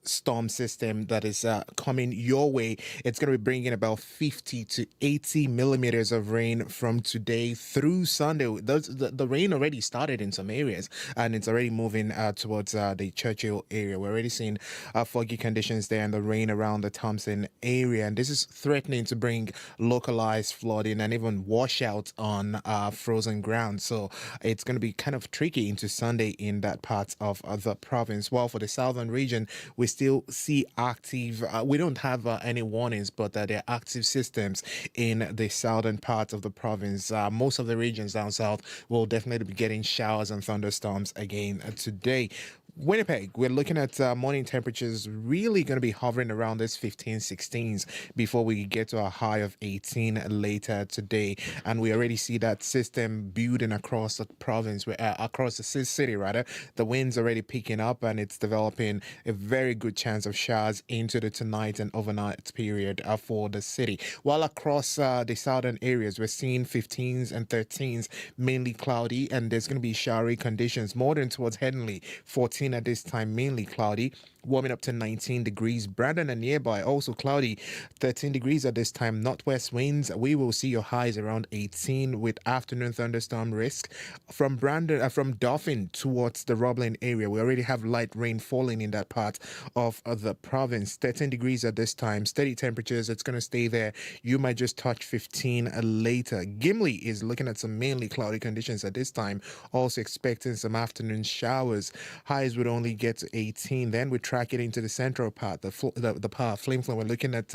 storm system that is coming your way. It's going to be bringing about 50 to 80 millimeters of rain from today through Sunday. The rain already started in some areas, and it's already moving towards the Churchill area. We're already seeing foggy conditions there and the rain around the Thompson area, and this is threatening to bring localized flooding and even washouts on frozen ground. So it's going to be kind of tricky into Sunday in that part of the province. While for the southern region, we still see active, we don't have any warnings, but there are active systems in the southern part of the province. Most of the regions down south will definitely be getting showers and thunderstorms again today. Winnipeg, we're looking at morning temperatures really going to be hovering around this 15, 16s before we get to a high of 18 later today. And we already see that system building across the province, across the city rather. The wind's already picking up and it's developing a very good chance of showers into the tonight and overnight period for the city. While across the southern areas, we're seeing 15s and 13s, mainly cloudy, and there's going to be showery conditions more than towards Headingley. 14 at this time, mainly cloudy. Warming up to 19 degrees. Brandon and nearby, also cloudy. 13 degrees at this time. Northwest winds, we will see your highs around 18 with afternoon thunderstorm risk. From Dauphin towards the Roblin area, we already have light rain falling in that part of the province. 13 degrees at this time. Steady temperatures, it's going to stay there. You might just touch 15 later. Gimli is looking at some mainly cloudy conditions at this time. Also expecting some afternoon showers. Highs would only get to 18. Then we track it into the central part, the part, Flimflam. We're looking at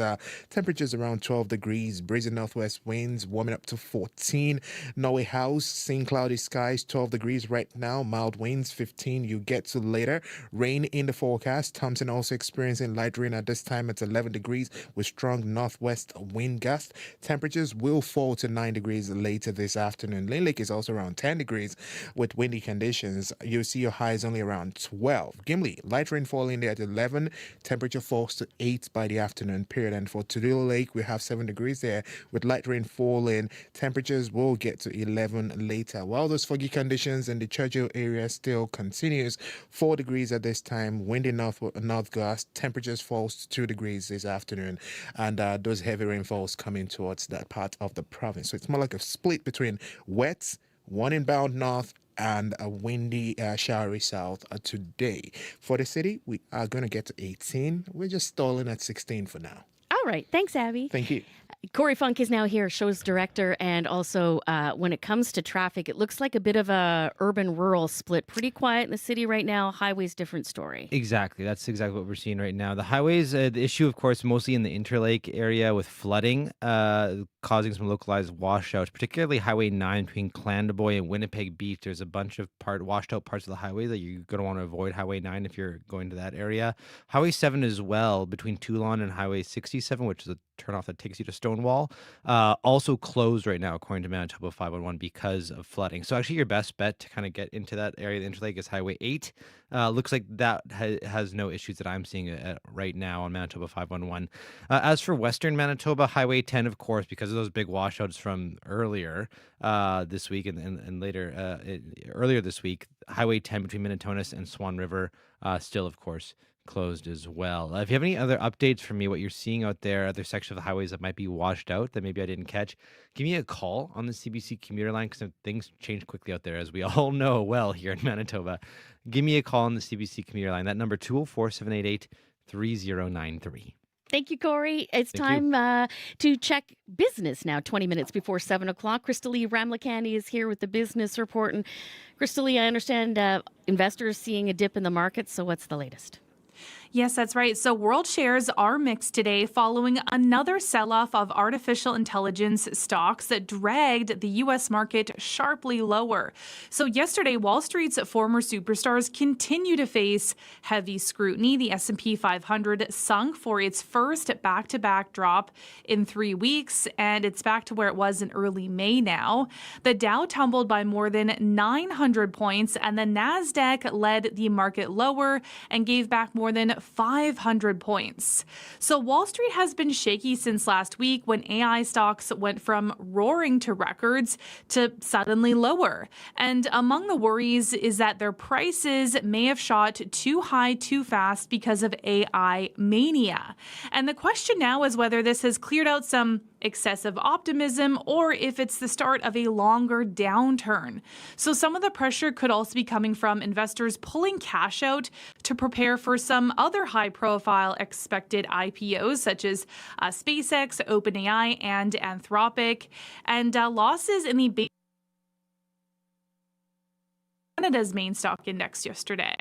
temperatures around 12 degrees, breezy northwest winds warming up to 14. Norway House, seeing cloudy skies, 12 degrees right now, mild winds, 15 you get to later. Rain in the forecast. Thompson also experiencing light rain at this time at 11 degrees with strong northwest wind gusts. Temperatures will fall to 9 degrees later this afternoon. Lynn Lake is also around 10 degrees with windy conditions. You'll see your highs only around 12. Gimli, light rain falling there at 11. Temperature falls to 8 by the afternoon period. And for Tudela Lake, we have 7 degrees there with light rain falling. Temperatures will get to 11 later. While those foggy conditions in the Churchill area still continues, 4 degrees at this time, windy north gust. Temperatures falls to 2 degrees this afternoon. And those heavy rainfalls coming towards that part of the province. So it's more like a split between wet, one inbound north, and a windy, showery south today. For the city, we are going to get to 18. We're just stalling at 16 for now. All right. Thanks, Abby. Thank you. Corey Funk is now here, show's director, and also when it comes to traffic, it looks like a bit of a urban-rural split. Pretty quiet in the city right now. Highways, different story. Exactly. That's exactly what we're seeing right now. The highways, the issue, of course, mostly in the Interlake area with flooding, causing some localized washouts, particularly Highway 9 between Clandeboye and Winnipeg Beach. There's a bunch of washed out parts of the highway that you're going to want to avoid Highway 9 if you're going to that area. Highway 7 as well, between Toulon and Highway 67, which is a turnoff that takes you to Stonewall, also closed right now, according to Manitoba 511, because of flooding. So actually your best bet to kind of get into that area, the Interlake, is Highway 8. Looks like that has no issues that I'm seeing right now on Manitoba 511. As for Western Manitoba, Highway 10, of course, because of those big washouts from earlier this week and later, earlier this week, Highway 10 between Minnetonka and Swan River still, of course, closed as well. If you have any other updates for me, what you're seeing out there, other sections of the highways that might be washed out that maybe I didn't catch, give me a call on the CBC commuter line, because things change quickly out there, as we all know well here in Manitoba. Give me a call on the CBC commuter line. That number, 204-788-3093. Thank you, Corey. It's time to check business now, 20 minutes before 7 o'clock. Crystalie Ramlakani is here with the business report. And Crystalie, I understand investors seeing a dip in the market, so what's the latest? Yes, that's right. So world shares are mixed today following another sell-off of artificial intelligence stocks that dragged the U.S. market sharply lower. So yesterday, Wall Street's former superstars continue to face heavy scrutiny. The S&P 500 sunk for its first back-to-back drop in 3 weeks, and it's back to where it was in early May now. The Dow tumbled by more than 900 points, and the NASDAQ led the market lower and gave back more than 500 points. So Wall Street has been shaky since last week when AI stocks went from roaring to records to suddenly lower. And among the worries is that their prices may have shot too high too fast because of AI mania. And the question now is whether this has cleared out some excessive optimism or if it's the start of a longer downturn. So some of the pressure could also be coming from investors pulling cash out to prepare for some other high-profile expected IPOs, such as SpaceX, OpenAI, and Anthropic, and losses in the Canada's main stock index yesterday.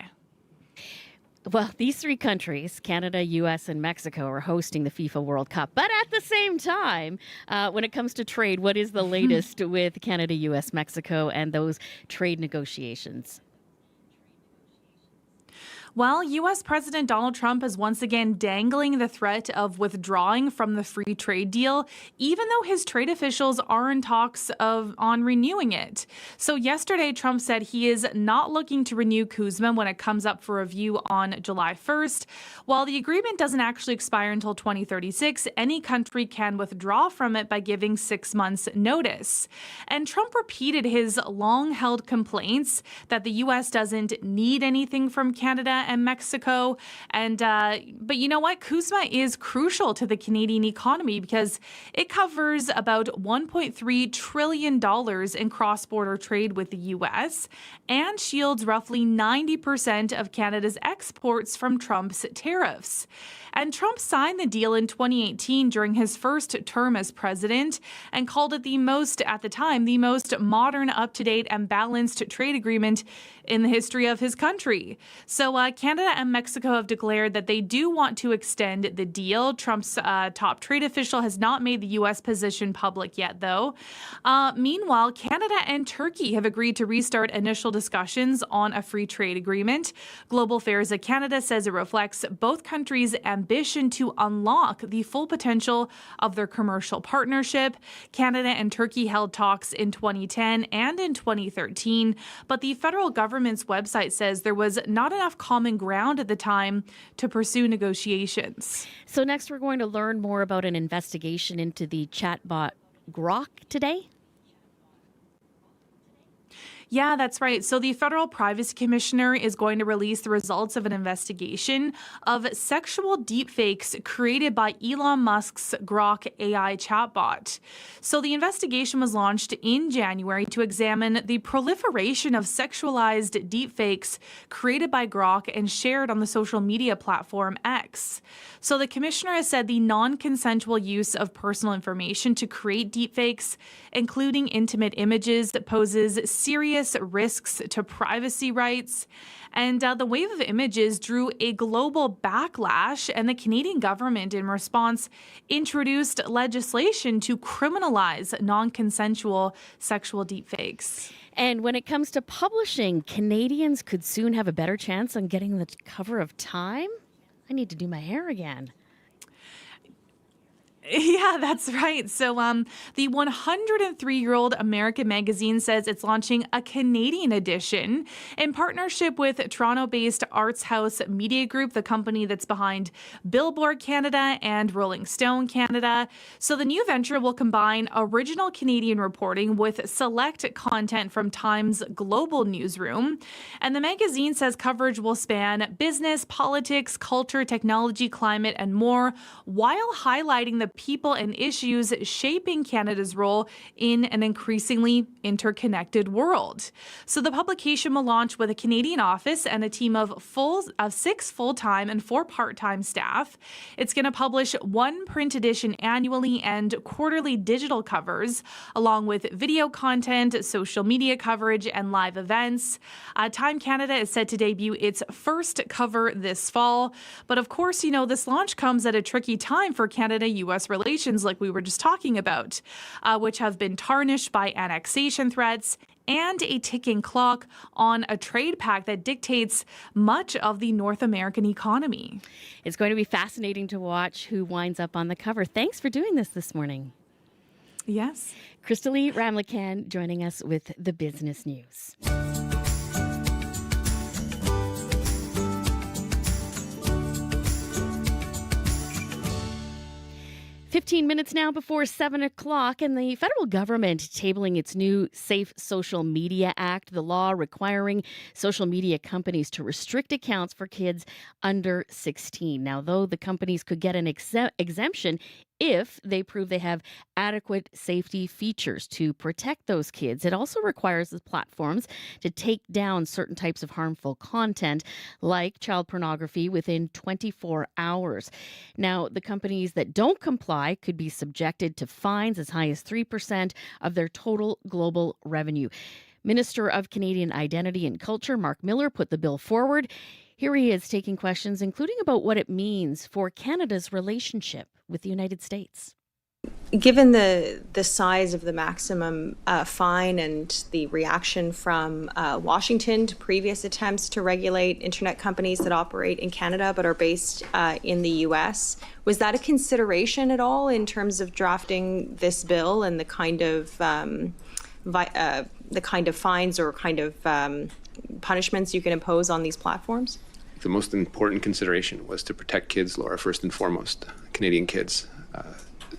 Well, these three countries, Canada, U.S., and Mexico, are hosting the FIFA World Cup. But at the same time, when it comes to trade, what is the latest with Canada, U.S., Mexico, and those trade negotiations? Well, U.S. President Donald Trump is once again dangling the threat of withdrawing from the free trade deal, even though his trade officials are in talks on renewing it. So yesterday, Trump said he is not looking to renew CUSMA when it comes up for review on July 1st. While the agreement doesn't actually expire until 2036, any country can withdraw from it by giving 6 months notice. And Trump repeated his long-held complaints that the U.S. doesn't need anything from Canada and Mexico. But you know what? CUSMA is crucial to the Canadian economy because it covers about $1.3 trillion in cross-border trade with the U.S. and shields roughly 90% of Canada's exports from Trump's tariffs. And Trump signed the deal in 2018 during his first term as president and called it at the time, the most modern, up-to-date, and balanced trade agreement in the history of his country. So Canada and Mexico have declared that they do want to extend the deal. Trump's top trade official has not made the U.S. position public yet, though. Meanwhile, Canada and Turkey have agreed to restart initial discussions on a free trade agreement. Global Affairs of Canada says it reflects both countries' ambition to unlock the full potential of their commercial partnership. Canada and Turkey held talks in 2010 and in 2013, but the federal government's website says there was not enough common ground at the time to pursue negotiations. So next we're going to learn more about an investigation into the chatbot Grok today. Yeah, that's right. So the Federal Privacy Commissioner is going to release the results of an investigation of sexual deepfakes created by Elon Musk's Grok AI chatbot. So the investigation was launched in January to examine the proliferation of sexualized deepfakes created by Grok and shared on the social media platform X. So the commissioner has said the non-consensual use of personal information to create deepfakes, including intimate images, that poses serious risks to privacy rights. And the wave of images drew a global backlash, and the Canadian government, in response, introduced legislation to criminalize non-consensual sexual deepfakes. And when it comes to publishing, Canadians could soon have a better chance on getting the cover of Time. I need to do my hair again. Yeah, that's right. So the 103-year-old American magazine says it's launching a Canadian edition in partnership with Toronto-based Arts House Media Group, the company that's behind Billboard Canada and Rolling Stone Canada. So the new venture will combine original Canadian reporting with select content from Time's global newsroom. And the magazine says coverage will span business, politics, culture, technology, climate, and more, while highlighting the people and issues shaping Canada's role in an increasingly interconnected world. So the publication will launch with a Canadian office and a team of 6 full-time and 4 part-time staff. It's going to publish 1 print edition annually and quarterly digital covers, along with video content, social media coverage, and live events. Time Canada is set to debut its first cover this fall. But of course, this launch comes at a tricky time for Canada-U.S. relations, like we were just talking about, which have been tarnished by annexation threats and a ticking clock on a trade pact that dictates much of the North American economy. It's going to be fascinating to watch who winds up on the cover. Thanks for doing this morning. Yes. Crystalie Ramlakan joining us with the business news. 15 minutes now before 7 o'clock, and the federal government tabling its new Safe Social Media Act, the law requiring social media companies to restrict accounts for kids under 16. Now, though the companies could get an exemption if they prove they have adequate safety features to protect those kids, it also requires the platforms to take down certain types of harmful content like child pornography within 24 hours. Now, the companies that don't comply could be subjected to fines as high as 3% of their total global revenue. Minister of Canadian Identity and Culture, Mark Miller, put the bill forward. Here he is taking questions, including about what it means for Canada's relationship with the United States. Given the size of the maximum fine and the reaction from Washington to previous attempts to regulate internet companies that operate in Canada but are based in the U.S., was that a consideration at all in terms of drafting this bill and the kind of fines or kind of punishments you can impose on these platforms? The most important consideration was to protect kids, Laura, first and foremost, Canadian kids.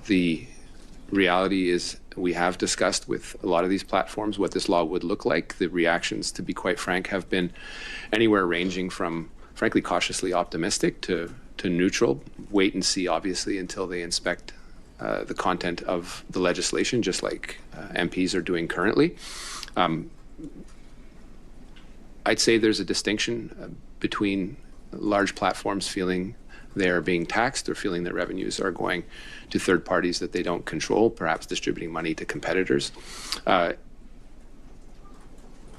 The reality is we have discussed with a lot of these platforms what this law would look like. The reactions, to be quite frank, have been anywhere ranging from, frankly, cautiously optimistic to neutral. Wait and see, obviously, until they inspect the content of the legislation, just like MPs are doing currently. I'd say there's a distinction between large platforms feeling they're being taxed or feeling their revenues are going to third parties that they don't control, perhaps distributing money to competitors, and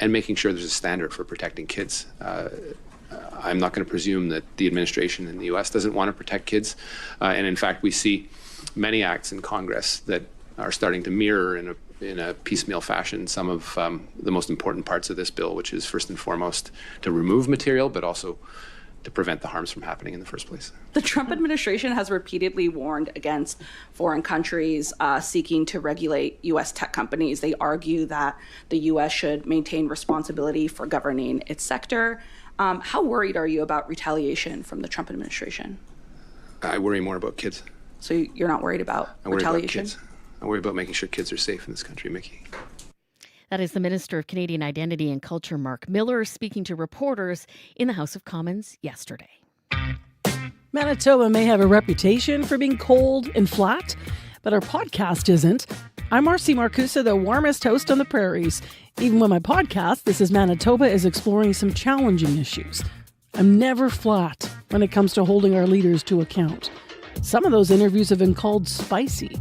making sure there's a standard for protecting kids. I'm not going to presume that the administration in the U.S. doesn't want to protect kids. And in fact, we see many acts in Congress that are starting to mirror in a piecemeal fashion some of the most important parts of this bill, which is first and foremost to remove material, but also to prevent the harms from happening in the first place. The Trump administration has repeatedly warned against foreign countries seeking to regulate U.S. tech companies. They argue that the U.S. should maintain responsibility for governing its sector. How worried are you about retaliation from the Trump administration? I worry more about kids. So you're not worried about retaliation? About kids. I worry about making sure kids are safe in this country, Mickey. That is the Minister of Canadian Identity and Culture, Mark Miller, speaking to reporters in the House of Commons yesterday. Manitoba may have a reputation for being cold and flat, but our podcast isn't. I'm Marcy Marcusa, the warmest host on the prairies. Even when my podcast, This is Manitoba, is exploring some challenging issues. I'm never flat when it comes to holding our leaders to account. Some of those interviews have been called spicy.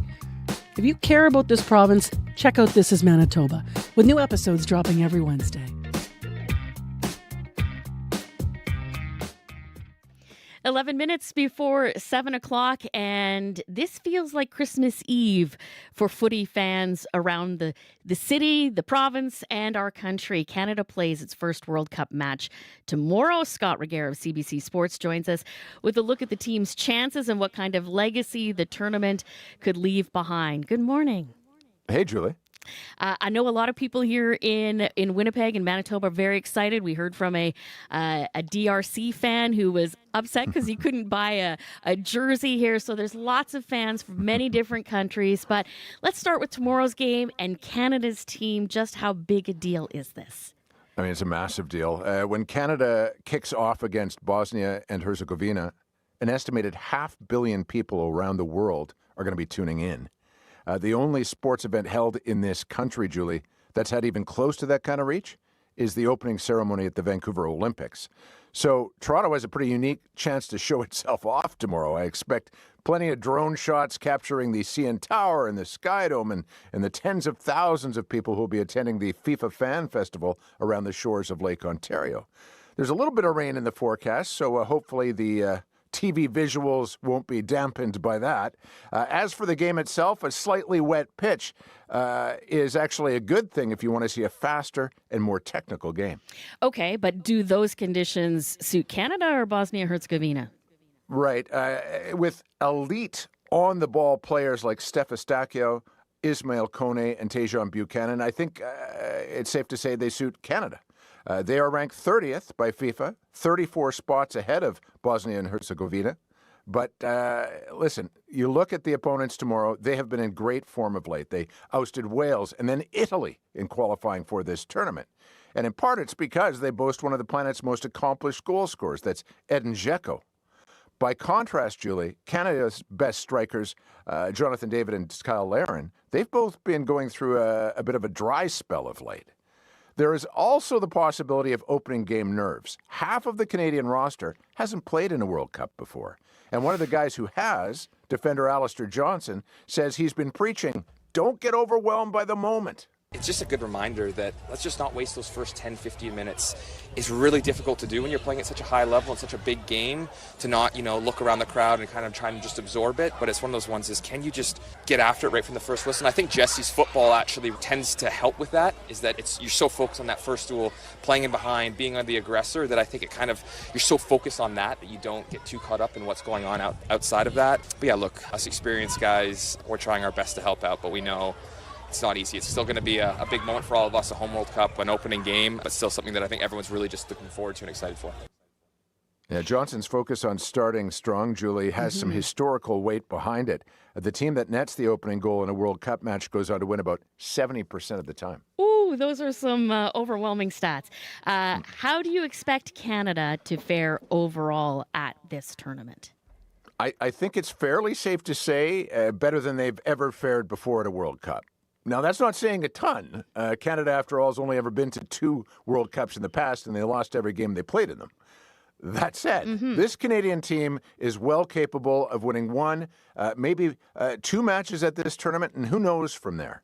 If you care about this province, check out This is Manitoba, with new episodes dropping every Wednesday. 11 minutes before 7 o'clock, and this feels like Christmas Eve for footy fans around the city, the province, and our country. Canada plays its first World Cup match tomorrow. Scott Reguer of CBC Sports joins us with a look at the team's chances and what kind of legacy the tournament could leave behind. Good morning. Hey, Julie. I know a lot of people here in Winnipeg and Manitoba are very excited. We heard from a DRC fan who was upset because he couldn't buy a jersey here. So there's lots of fans from many different countries. But let's start with tomorrow's game and Canada's team. Just how big a deal is this? I mean, it's a massive deal. When Canada kicks off against Bosnia and Herzegovina, an estimated 500 million people around the world are going to be tuning in. The only sports event held in this country, Julie, that's had even close to that kind of reach is the opening ceremony at the Vancouver Olympics. So Toronto has a pretty unique chance to show itself off tomorrow. I expect plenty of drone shots capturing the CN Tower and the Sky Dome and the tens of thousands of people who will be attending the FIFA Fan Festival around the shores of Lake Ontario. There's a little bit of rain in the forecast, so hopefully the TV visuals won't be dampened by that. As for the game itself, a slightly wet pitch is actually a good thing if you want to see a faster and more technical game. Okay, but do those conditions suit Canada or Bosnia-Herzegovina? Right. With elite on-the-ball players like Steph Eustáquio, Ismail Kone, and Tejan Buchanan, I think it's safe to say they suit Canada. They are ranked 30th by FIFA, 34 spots ahead of Bosnia and Herzegovina. But listen, you look at the opponents tomorrow, they have been in great form of late. They ousted Wales and then Italy in qualifying for this tournament. And in part, it's because they boast one of the planet's most accomplished goal scorers. That's Edin Dzeko. By contrast, Julie, Canada's best strikers, Jonathan David and Kyle Larin, they've both been going through a bit of a dry spell of late. There is also the possibility of opening game nerves. Half of the Canadian roster hasn't played in a World Cup before. And one of the guys who has, defender Alistair Johnson, says he's been preaching, don't get overwhelmed by the moment. It's just a good reminder that let's just not waste those first 10, 15 minutes. It's really difficult to do when you're playing at such a high level and such a big game to not, look around the crowd and kind of try and just absorb it. But it's one of those ones is, can you just get after it right from the first whistle? And I think Jesse's football actually tends to help with that, is that you're so focused on that first duel, playing in behind, being on the aggressor, that I think you're so focused on that you don't get too caught up in what's going on outside of that. But yeah, look, us experienced guys, we're trying our best to help out, but we know it's not easy. It's still going to be a big moment for all of us, a home World Cup, an opening game, but still something that I think everyone's really just looking forward to and excited for. Yeah, Johnson's focus on starting strong, Julie, has some historical weight behind it. The team that nets the opening goal in a World Cup match goes on to win about 70% of the time. Ooh, those are some overwhelming stats. How do you expect Canada to fare overall at this tournament? I think it's fairly safe to say better than they've ever fared before at a World Cup. Now, that's not saying a ton. Canada, after all, has only ever been to 2 World Cups in the past, and they lost every game they played in them. That said, this Canadian team is well capable of winning 1, maybe 2 matches at this tournament, and who knows from there.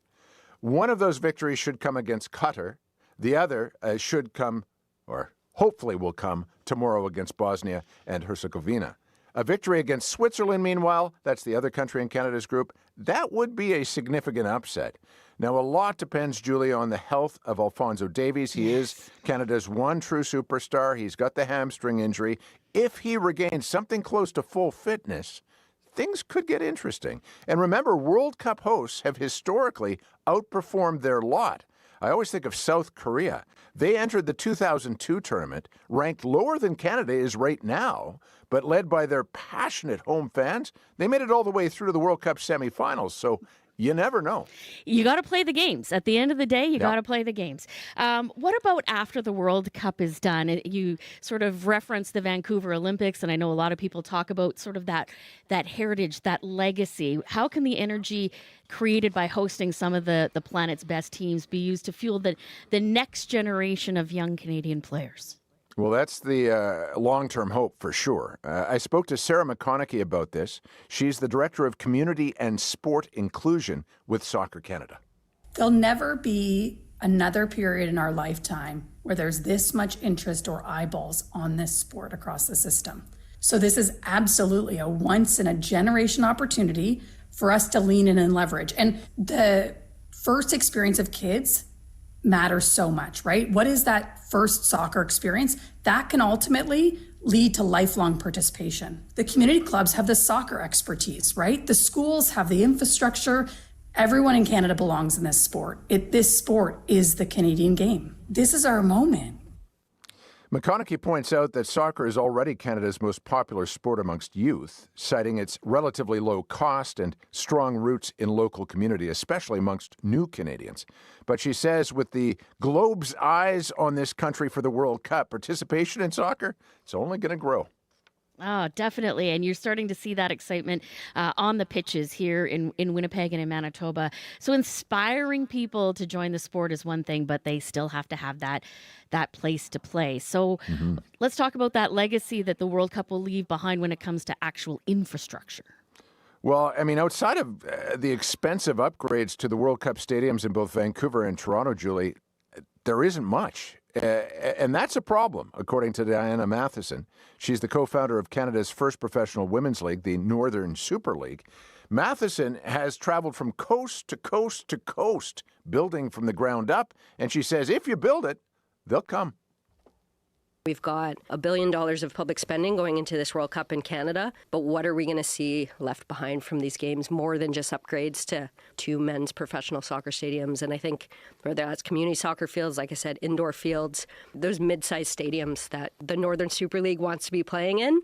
One of those victories should come against Qatar. The other should come, or hopefully will come, tomorrow against Bosnia and Herzegovina. A victory against Switzerland, meanwhile, that's the other country in Canada's group, that would be a significant upset. Now, a lot depends, Julia, on the health of Alphonso Davies. He is Canada's one true superstar. He's got the hamstring injury. If he regains something close to full fitness, things could get interesting. And remember, World Cup hosts have historically outperformed their lot. I always think of South Korea. They entered the 2002 tournament, ranked lower than Canada is right now, but led by their passionate home fans. They made it all the way through to the World Cup semifinals, so you never know. You got to play the games. At the end of the day, you got to play the games. What about after the World Cup is done? You sort of referenced the Vancouver Olympics, and I know a lot of people talk about sort of that heritage, that legacy. How can the energy created by hosting some of the planet's best teams be used to fuel the next generation of young Canadian players? Well, that's the long-term hope for sure. I spoke to Sarah McConaughey about this. She's the Director of Community and Sport Inclusion with Soccer Canada. There'll never be another period in our lifetime where there's this much interest or eyeballs on this sport across the system. So this is absolutely a once-in-a-generation opportunity for us to lean in and leverage. And the first experience of kids matters so much, right? What is that first soccer experience? That can ultimately lead to lifelong participation. The community clubs have the soccer expertise, right? The schools have the infrastructure. Everyone in Canada belongs in this sport. This sport is the Canadian game. This is our moment. McConaughey points out that soccer is already Canada's most popular sport amongst youth, citing its relatively low cost and strong roots in local community, especially amongst new Canadians. But she says with the globe's eyes on this country for the World Cup, participation in soccer, it's only going to grow. Oh, definitely. And you're starting to see that excitement on the pitches here in Winnipeg and in Manitoba. So inspiring people to join the sport is one thing, but they still have to have that place to play. So let's talk about that legacy that the World Cup will leave behind when it comes to actual infrastructure. Well, I mean, outside of the expensive upgrades to the World Cup stadiums in both Vancouver and Toronto, Julie, there isn't much. And that's a problem, according to Diana Matheson. She's the co-founder of Canada's first professional women's league, the Northern Super League. Matheson has traveled from coast to coast to coast, building from the ground up. And she says, if you build it, they'll come. We've got $1 billion of public spending going into this World Cup in Canada, but what are we going to see left behind from these games more than just upgrades to 2 men's professional soccer stadiums? And I think whether that's community soccer fields, like I said, indoor fields, those mid-sized stadiums that the Northern Super League wants to be playing in,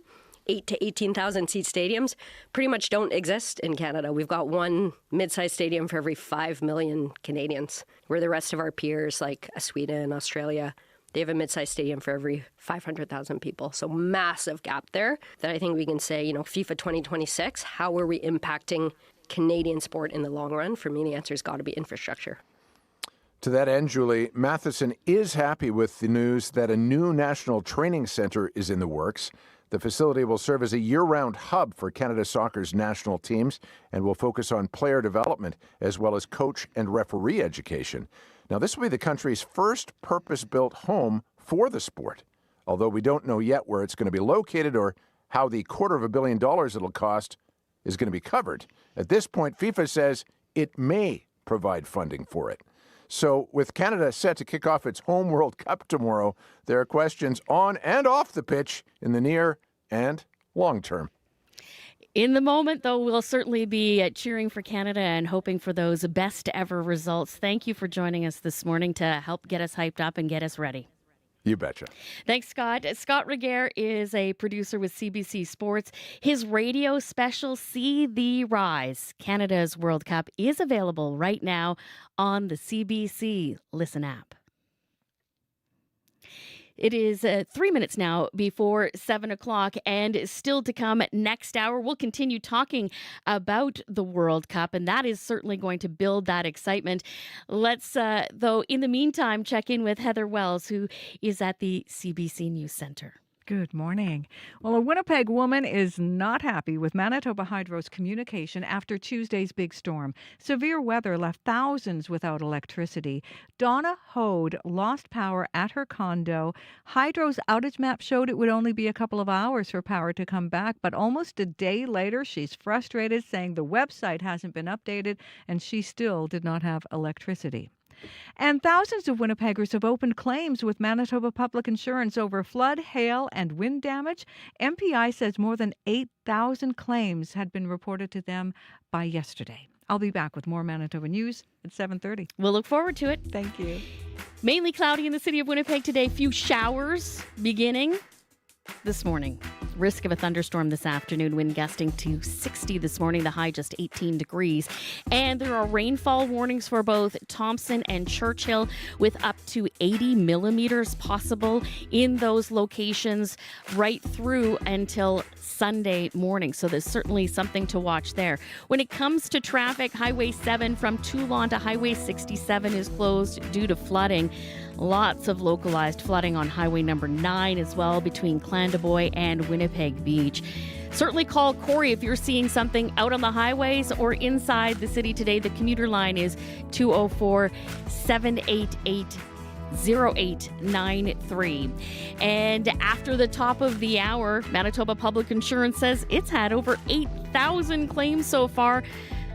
8 to 18,000 seat stadiums, pretty much don't exist in Canada. We've got one mid-sized stadium for every 5 million Canadians, where the rest of our peers like Sweden, Australia, they have a mid-sized stadium for every 500,000 people. So massive gap there that I think we can say, FIFA 2026, how are we impacting Canadian sport in the long run? For me, the answer has got to be infrastructure. To that end, Julie, Matheson is happy with the news that a new national training center is in the works. The facility will serve as a year-round hub for Canada Soccer's national teams and will focus on player development as well as coach and referee education. Now, this will be the country's first purpose-built home for the sport, although we don't know yet where it's going to be located or how the $250 million it'll cost is going to be covered. At this point, FIFA says it may provide funding for it. So with Canada set to kick off its home World Cup tomorrow, there are questions on and off the pitch in the near and long term. In the moment, though, we'll certainly be cheering for Canada and hoping for those best ever results. Thank you for joining us this morning to help get us hyped up and get us ready. You betcha. Thanks, Scott. Scott Regehr is a producer with CBC Sports. His radio special, See the Rise, Canada's World Cup, is available right now on the CBC Listen app. It is 3 minutes now before 7 o'clock, and still to come next hour, we'll continue talking about the World Cup, and that is certainly going to build that excitement. Let's, though, in the meantime, check in with Heather Wells, who is at the CBC News Centre. Good morning. Well, a Winnipeg woman is not happy with Manitoba Hydro's communication after Tuesday's big storm. Severe weather left thousands without electricity. Donna Hode lost power at her condo. Hydro's outage map showed it would only be a couple of hours for power to come back, but almost a day later, she's frustrated, saying the website hasn't been updated and she still did not have electricity. And thousands of Winnipeggers have opened claims with Manitoba Public Insurance over flood, hail, and wind damage. MPI says more than 8,000 claims had been reported to them by yesterday. I'll be back with more Manitoba news at 7:30. We'll look forward to it. Thank you. Mainly cloudy in the city of Winnipeg today. Few showers beginning this morning. Risk of a thunderstorm this afternoon, wind gusting to 60 this morning, the high just 18 degrees. And there are rainfall warnings for both Thompson and Churchill with up to 80 millimeters possible in those locations right through until Sunday morning. So there's certainly something to watch there. When it comes to traffic, Highway 7 from Toulon to Highway 67 is closed due to flooding. Lots of localized flooding on Highway number 9 as well between Clandeboye and Winnipeg Beach. Certainly call Corey if you're seeing something out on the highways or inside the city today. The commuter line is 204-788-0893. And after the top of the hour, Manitoba Public Insurance says it's had over 8,000 claims so far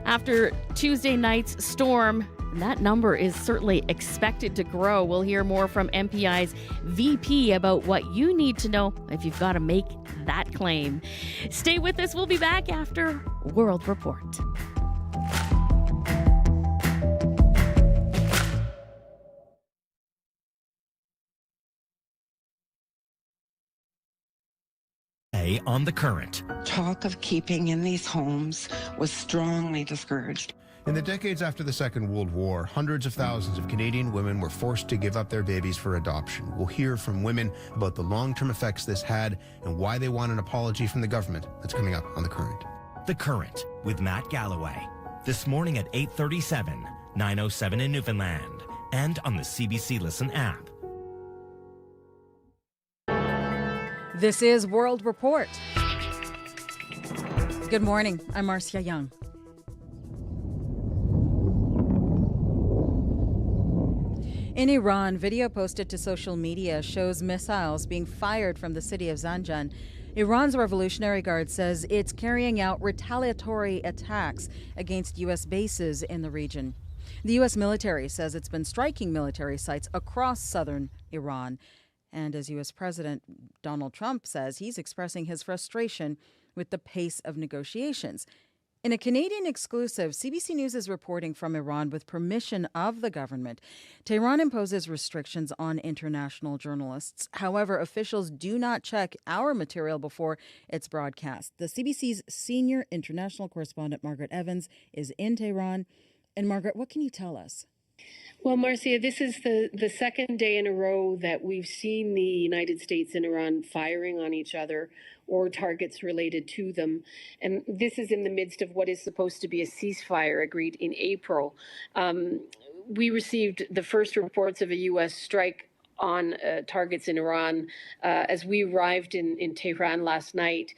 after Tuesday night's storm. And that number is certainly expected to grow. We'll hear more from MPI's VP about what you need to know if you've got to make that claim. Stay with us. We'll be back after World Report. On The Current. Talk of keeping in these homes was strongly discouraged. In the decades after the Second World War, hundreds of thousands of Canadian women were forced to give up their babies for adoption. We'll hear from women about the long-term effects this had and why they want an apology from the government. That's coming up on The Current. The Current with Matt Galloway. This morning at 8:37, 9:07 in Newfoundland, and on the CBC Listen app. This is World Report. Good morning. I'm Marcia Young. In Iran, video posted to social media shows missiles being fired from the city of Zanjan. Iran's Revolutionary Guard says it's carrying out retaliatory attacks against U.S. bases in the region. The U.S. military says it's been striking military sites across southern Iran. And as U.S. President Donald Trump says, he's expressing his frustration with the pace of negotiations. In a Canadian exclusive, CBC News is reporting from Iran with permission of the government. Tehran imposes restrictions on international journalists. However, officials do not check our material before it's broadcast. The CBC's senior international correspondent, Margaret Evans, is in Tehran. And Margaret, what can you tell us? Well, Marcia, this is the second day in a row that we've seen the United States and Iran firing on each other or targets related to them. And this is in the midst of what is supposed to be a ceasefire agreed in April. We received the first reports of a U.S. strike on targets in Iran. As we arrived in Tehran last night,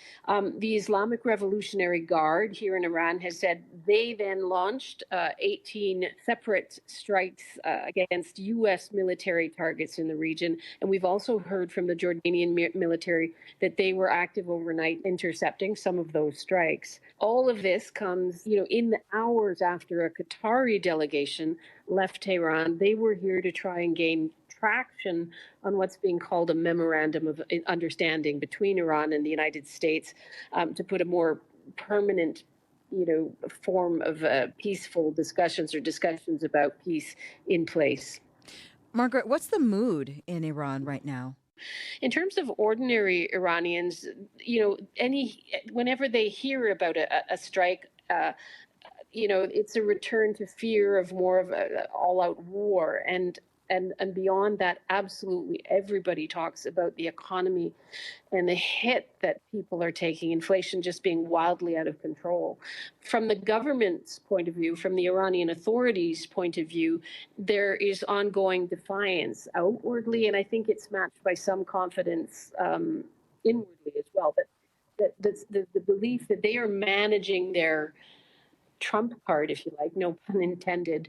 the Islamic Revolutionary Guard here in Iran has said they then launched 18 separate strikes against U.S. military targets in the region. And we've also heard from the Jordanian military that they were active overnight intercepting some of those strikes. All of this comes, in the hours after a Qatari delegation left Tehran. They were here to try and gain traction on what's being called a memorandum of understanding between Iran and the United States to put a more permanent, form of peaceful discussions or discussions about peace in place. Margaret, what's the mood in Iran right now? In terms of ordinary Iranians, whenever they hear about a strike, it's a return to fear of more of an all-out war. And beyond that, absolutely everybody talks about the economy and the hit that people are taking, inflation just being wildly out of control. From the government's point of view, from the Iranian authorities' point of view, there is ongoing defiance outwardly, and I think it's matched by some confidence inwardly as well. But the belief that they are managing their trump card, if you like, no pun intended,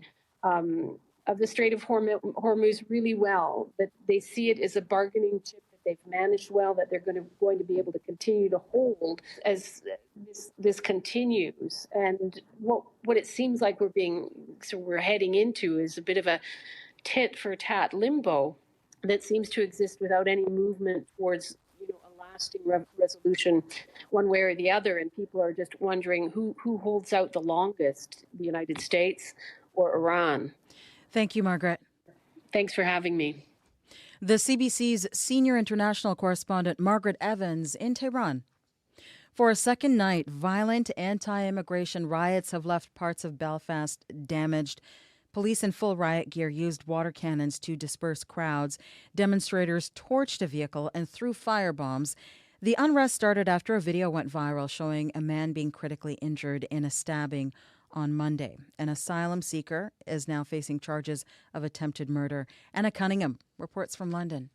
of the Strait of Hormuz really well, that they see it as a bargaining chip that they've managed well, that they're going to be able to continue to hold as this continues. And what it seems like we're heading into is a bit of a tit for tat limbo that seems to exist without any movement towards a lasting resolution one way or the other. And people are just wondering who holds out the longest, the United States or Iran. Thank you, Margaret. Thanks for having me. The CBC's senior international correspondent, Margaret Evans, in Tehran. For a second night, violent anti-immigration riots have left parts of Belfast damaged. Police in full riot gear used water cannons to disperse crowds. Demonstrators torched a vehicle and threw firebombs. The unrest started after a video went viral showing a man being critically injured in a stabbing on Monday. An asylum seeker is now facing charges of attempted murder. Anna Cunningham reports from London.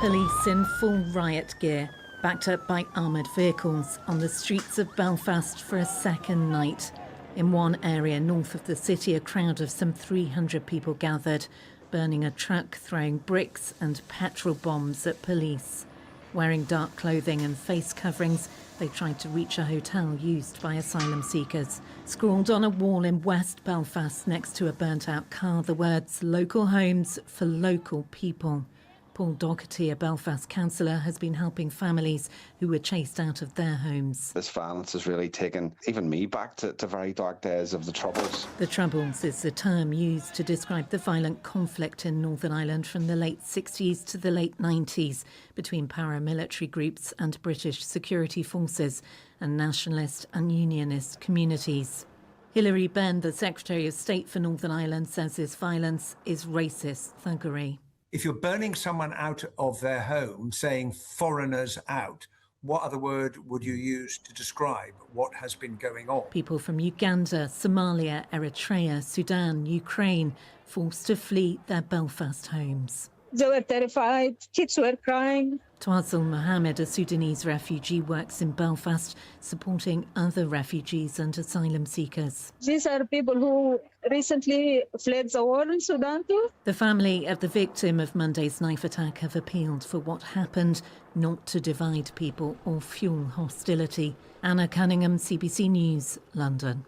Police in full riot gear, backed up by armoured vehicles, on the streets of Belfast for a second night. In one area north of the city, a crowd of some 300 people gathered, burning a truck, throwing bricks and petrol bombs at police. Wearing dark clothing and face coverings, they tried to reach a hotel used by asylum seekers. Scrawled on a wall in West Belfast next to a burnt-out car, the words, "Local homes for local people." Paul Doherty, a Belfast councillor, has been helping families who were chased out of their homes. This violence has really taken even me back to very dark days of the Troubles. The Troubles is the term used to describe the violent conflict in Northern Ireland from the late 60s to the late 90s between paramilitary groups and British security forces and nationalist and unionist communities. Hilary Benn, the Secretary of State for Northern Ireland, says this violence is racist thuggery. If you're burning someone out of their home, saying foreigners out, what other word would you use to describe what has been going on? People from Uganda, Somalia, Eritrea, Sudan, Ukraine, forced to flee their Belfast homes. They were terrified, kids were crying. Twazel Mohammed, a Sudanese refugee, works in Belfast, supporting other refugees and asylum seekers. These are people who recently fled the war in Sudan too. The family of the victim of Monday's knife attack have appealed for what happened not to divide people or fuel hostility. Anna Cunningham, CBC News, London.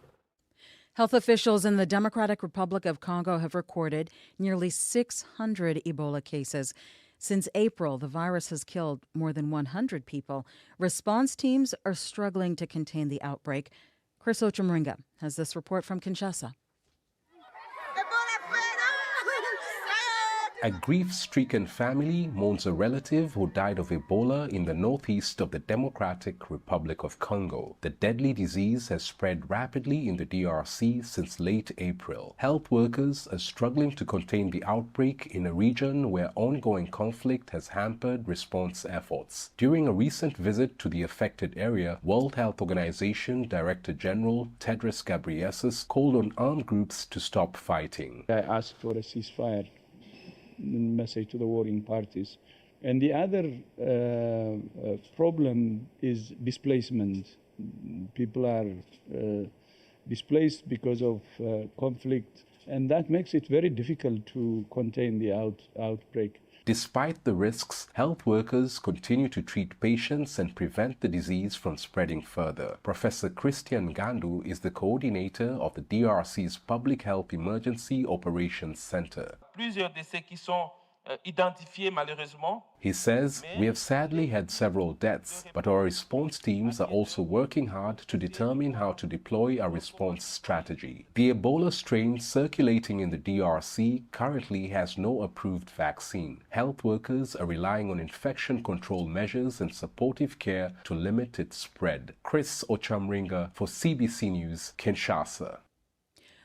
Health officials in the Democratic Republic of Congo have recorded nearly 600 Ebola cases. Since April, the virus has killed more than 100 people. Response teams are struggling to contain the outbreak. Chris Ochemringa has this report from Kinshasa. A grief-stricken family mourns a relative who died of Ebola in the northeast of the Democratic Republic of Congo. The deadly disease has spread rapidly in the DRC since late April. Health workers are struggling to contain the outbreak in a region where ongoing conflict has hampered response efforts. During a recent visit to the affected area, World Health Organization Director General Tedros Ghebreyesus called on armed groups to stop fighting. I asked for a ceasefire message to the warring parties. And the other problem is displacement. People are displaced because of conflict, and that makes it very difficult to contain the outbreak. Despite the risks, health workers continue to treat patients and prevent the disease from spreading further. Professor Christian Gandu is the coordinator of the DRC's Public Health Emergency Operations Center. He says, "We have sadly had several deaths, but our response teams are also working hard to determine how to deploy a response strategy. The Ebola strain circulating in the DRC currently has no approved vaccine. Health workers are relying on infection control measures and supportive care to limit its spread." Chris Ochamringa for CBC News, Kinshasa.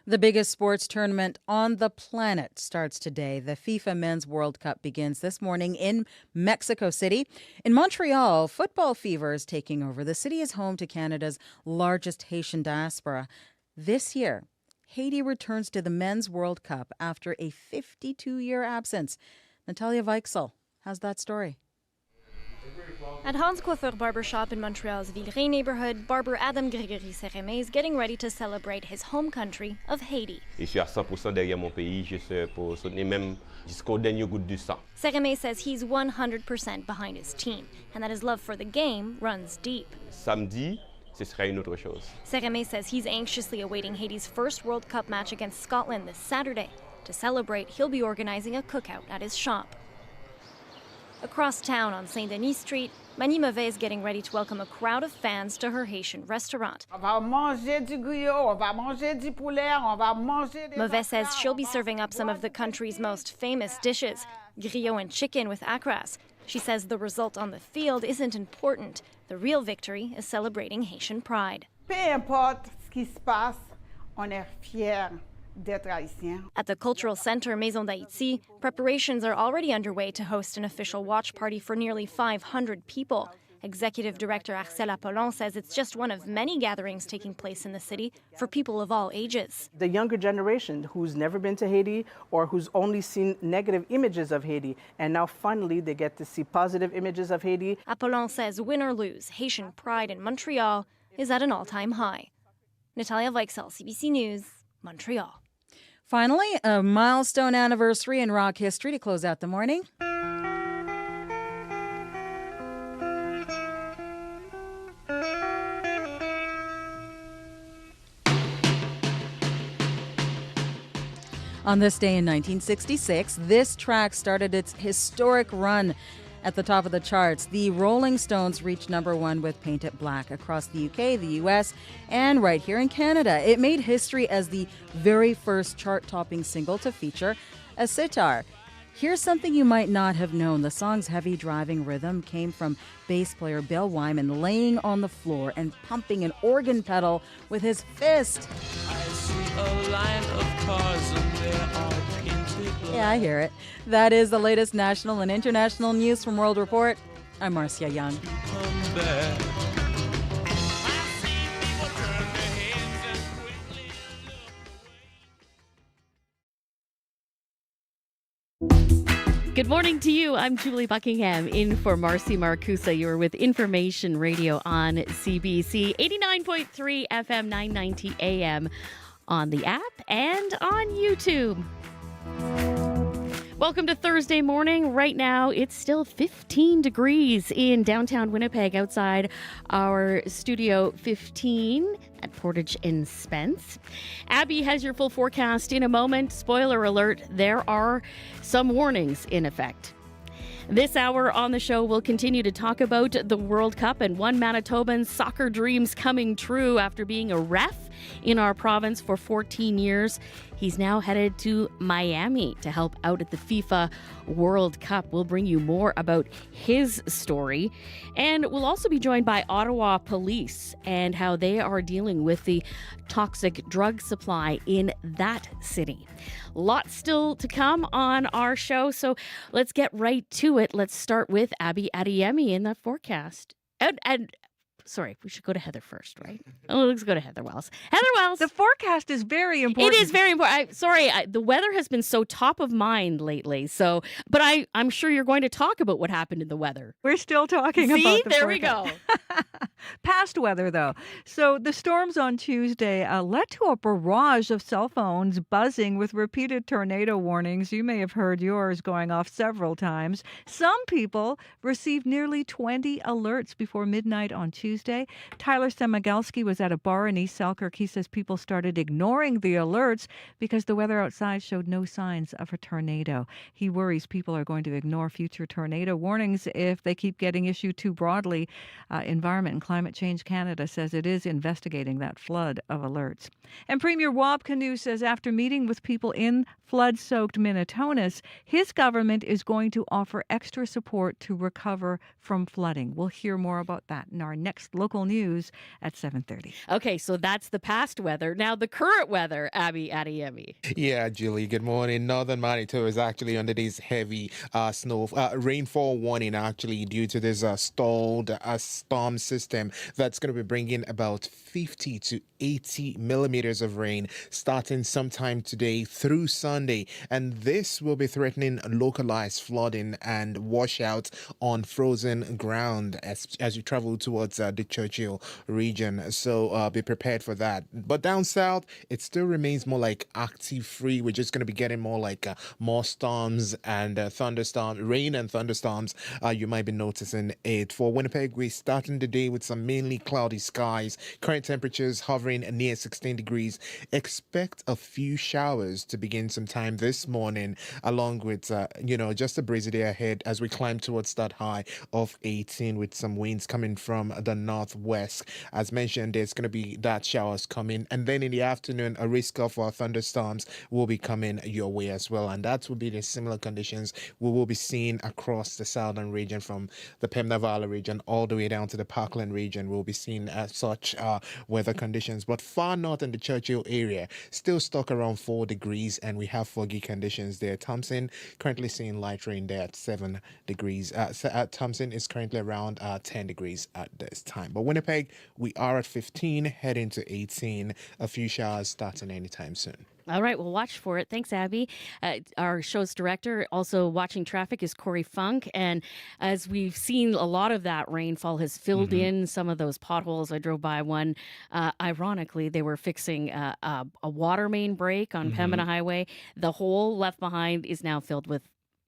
The biggest sports tournament on the planet starts today. The FIFA Men's World Cup begins this morning in Mexico City. In Montreal, football fever is taking over. The city is home to Canada's largest Haitian diaspora. This year, Haiti returns to the Men's World Cup after a 52-year absence. Natalia Weichsel has that story. At Hans Coiffeur Barbershop in Montreal's Villeray neighborhood, barber Adam Grégory Seremé is getting ready to celebrate his home country of Haiti. Je suis à 100% derrière mon pays, je suis pour soutenir même jusqu'au dernier goutte du sang. Seremé says he's 100% behind his team and that his love for the game runs deep. Samedi, ce sera une autre chose. Seremé says he's anxiously awaiting Haiti's first World Cup match against Scotland this Saturday. To celebrate, he'll be organizing a cookout at his shop. Across town on Saint Denis Street, Mani Mauvais is getting ready to welcome a crowd of fans to her Haitian restaurant. Mauvais says she'll be serving up some of the country's most famous dishes, griot and chicken with acras. She says the result on the field isn't important. The real victory is celebrating Haitian pride. Peu importe ce qui se passe, on est fiers. At the cultural center Maison d'Haïti, preparations are already underway to host an official watch party for nearly 500 people. Executive Director Arcel Apollon says it's just one of many gatherings taking place in the city for people of all ages. The younger generation who's never been to Haiti or who's only seen negative images of Haiti, and now finally they get to see positive images of Haiti. Apollon says win or lose, Haitian pride in Montreal is at an all-time high. Natalia Weichsel, CBC News, Montreal. Finally, a milestone anniversary in rock history to close out the morning. On this day in 1966, this track started its historic run at the top of the charts. The Rolling Stones reached #1 with Paint It Black across the UK, the US, and right here in Canada. It made history as the very first chart-topping single to feature a sitar. Here's something you might not have known. The song's heavy driving rhythm came from bass player Bill Wyman laying on the floor and pumping an organ pedal with his fist. I see a line of cars and there are painted black. Yeah, I hear it. That is the latest national and international news from World Report. I'm Marcia Young. Good morning to you. I'm Julie Buckingham in for Marcy Marcusa. You're with Information Radio on CBC 89.3 FM 990 AM on the app and on YouTube. Welcome to Thursday morning. Right now, it's still 15 degrees in downtown Winnipeg outside our Studio 15 at Portage and Spence. Abby has your full forecast in a moment. Spoiler alert, there are some warnings in effect. This hour on the show, we'll continue to talk about the World Cup and one Manitoban's soccer dreams coming true after being a ref in our province for 14 years. He's now headed to Miami to help out at the FIFA World Cup. We'll bring you more about his story. And we'll also be joined by Ottawa Police and how they are dealing with the toxic drug supply in that city. Lots still to come on our show, so let's get right to it. Let's start with Abby Adeyemi in the forecast. And sorry, we should go to Heather first, right? Oh, let's go to Heather Wells. Heather Wells. The forecast is very important. It is very important. The weather has been so top of mind lately. So, but I'm sure you're going to talk about what happened in the weather. We're still talking about the there forecast. we go. Past weather, though. So the storms on Tuesday led to a barrage of cell phones buzzing with repeated tornado warnings. You may have heard yours going off several times. Some people received nearly 20 alerts before midnight on Tuesday. Tyler Semagelski was at a bar in East Selkirk. He says people started ignoring the alerts because the weather outside showed no signs of a tornado. He worries people are going to ignore future tornado warnings if they keep getting issued too broadly. Environment and Climate Change Canada says it is investigating that flood of alerts. And Premier Rob Canoe says after meeting with people in flood-soaked Minnetonka, his government is going to offer extra support to recover from flooding. We'll hear more about that in our next local news at 7:30. Okay, so that's the past weather. Now the current weather, Abby Adeyemi. Yeah, Julie, good morning. Northern Manitoba is actually under this heavy rainfall warning, actually, due to this stalled storm system that's going to be bringing about 50 to 80 millimeters of rain starting sometime today through Sunday. And this will be threatening localized flooding and washouts on frozen ground as you travel towards the Churchill region. So be prepared for that. But down south, it still remains more like active free. We're just going to be getting more like more storms and thunderstorms, rain and thunderstorms. You might be noticing it. For Winnipeg, we're starting the day with some mainly cloudy skies. Current temperatures hovering near 16 degrees. Expect a few showers to begin sometime this morning, along with, just a breezy day ahead as we climb towards that high of 18 with some winds coming from the northwest. As mentioned, there's going to be that showers coming. And then in the afternoon, a risk of thunderstorms will be coming your way as well. And that will be the similar conditions we will be seeing across the southern region from the Pembina Valley region all the way down to the Parkland region. We'll be seeing such weather conditions. But far north in the Churchill area, still stuck around 4 degrees, and we have foggy conditions there. Thompson currently seeing light rain there at 7 degrees. Thompson is currently around 10 degrees at this time. But Winnipeg, we are at 15, heading to 18. A few showers starting anytime soon. All right, we'll watch for it. Thanks, Abby. Our show's director, also watching traffic, is Corey Funk. And as we've seen, a lot of that rainfall has filled in some of those potholes. I drove by one. Ironically, they were fixing a water main break on Pembina Highway. The hole left behind is now filled with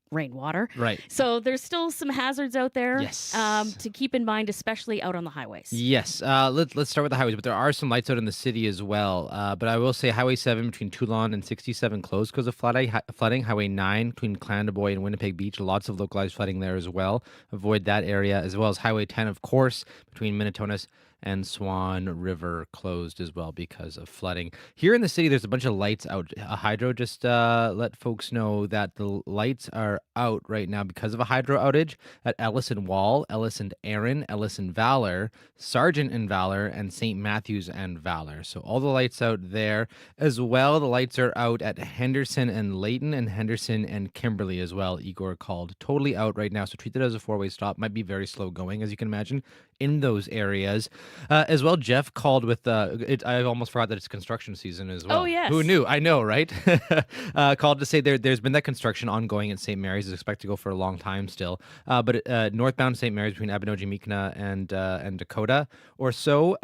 rainwater. Right. So there's still some hazards out there Yes. to keep in mind, especially out on the highways. Yes. Let's start with the highways, but there are some lights out in the city as well. But I will say Highway 7 between Toulon and 67 closed because of flooding. Highway 9 between Clandeboye and Winnipeg Beach, lots of localized flooding there as well. Avoid that area, as well as Highway 10, of course, between Minnetonka and Swan River closed as well because of flooding. Here in the city, there's a bunch of lights out. Hydro just let folks know that the lights are out right now because of a hydro outage at Ellis and Wall, Ellis and Erin, Ellis and Valor, Sargent and Valor, and St. Matthews and Valor. So all the lights out there as well. The lights are out at Henderson and Layton and Henderson and Kimberley as well. Igor called totally out right now. So treat it as a four-way stop. Might be very slow going, as you can imagine, in those areas. As well, Jeff called with, I almost forgot that it's construction season as well. Oh, yes. Who knew? I know, right? Called to say there's been that construction ongoing at St. Mary's. It's expected to go for a long time still. But northbound St. Mary's between Abinogi-Meekna and Dakota or so,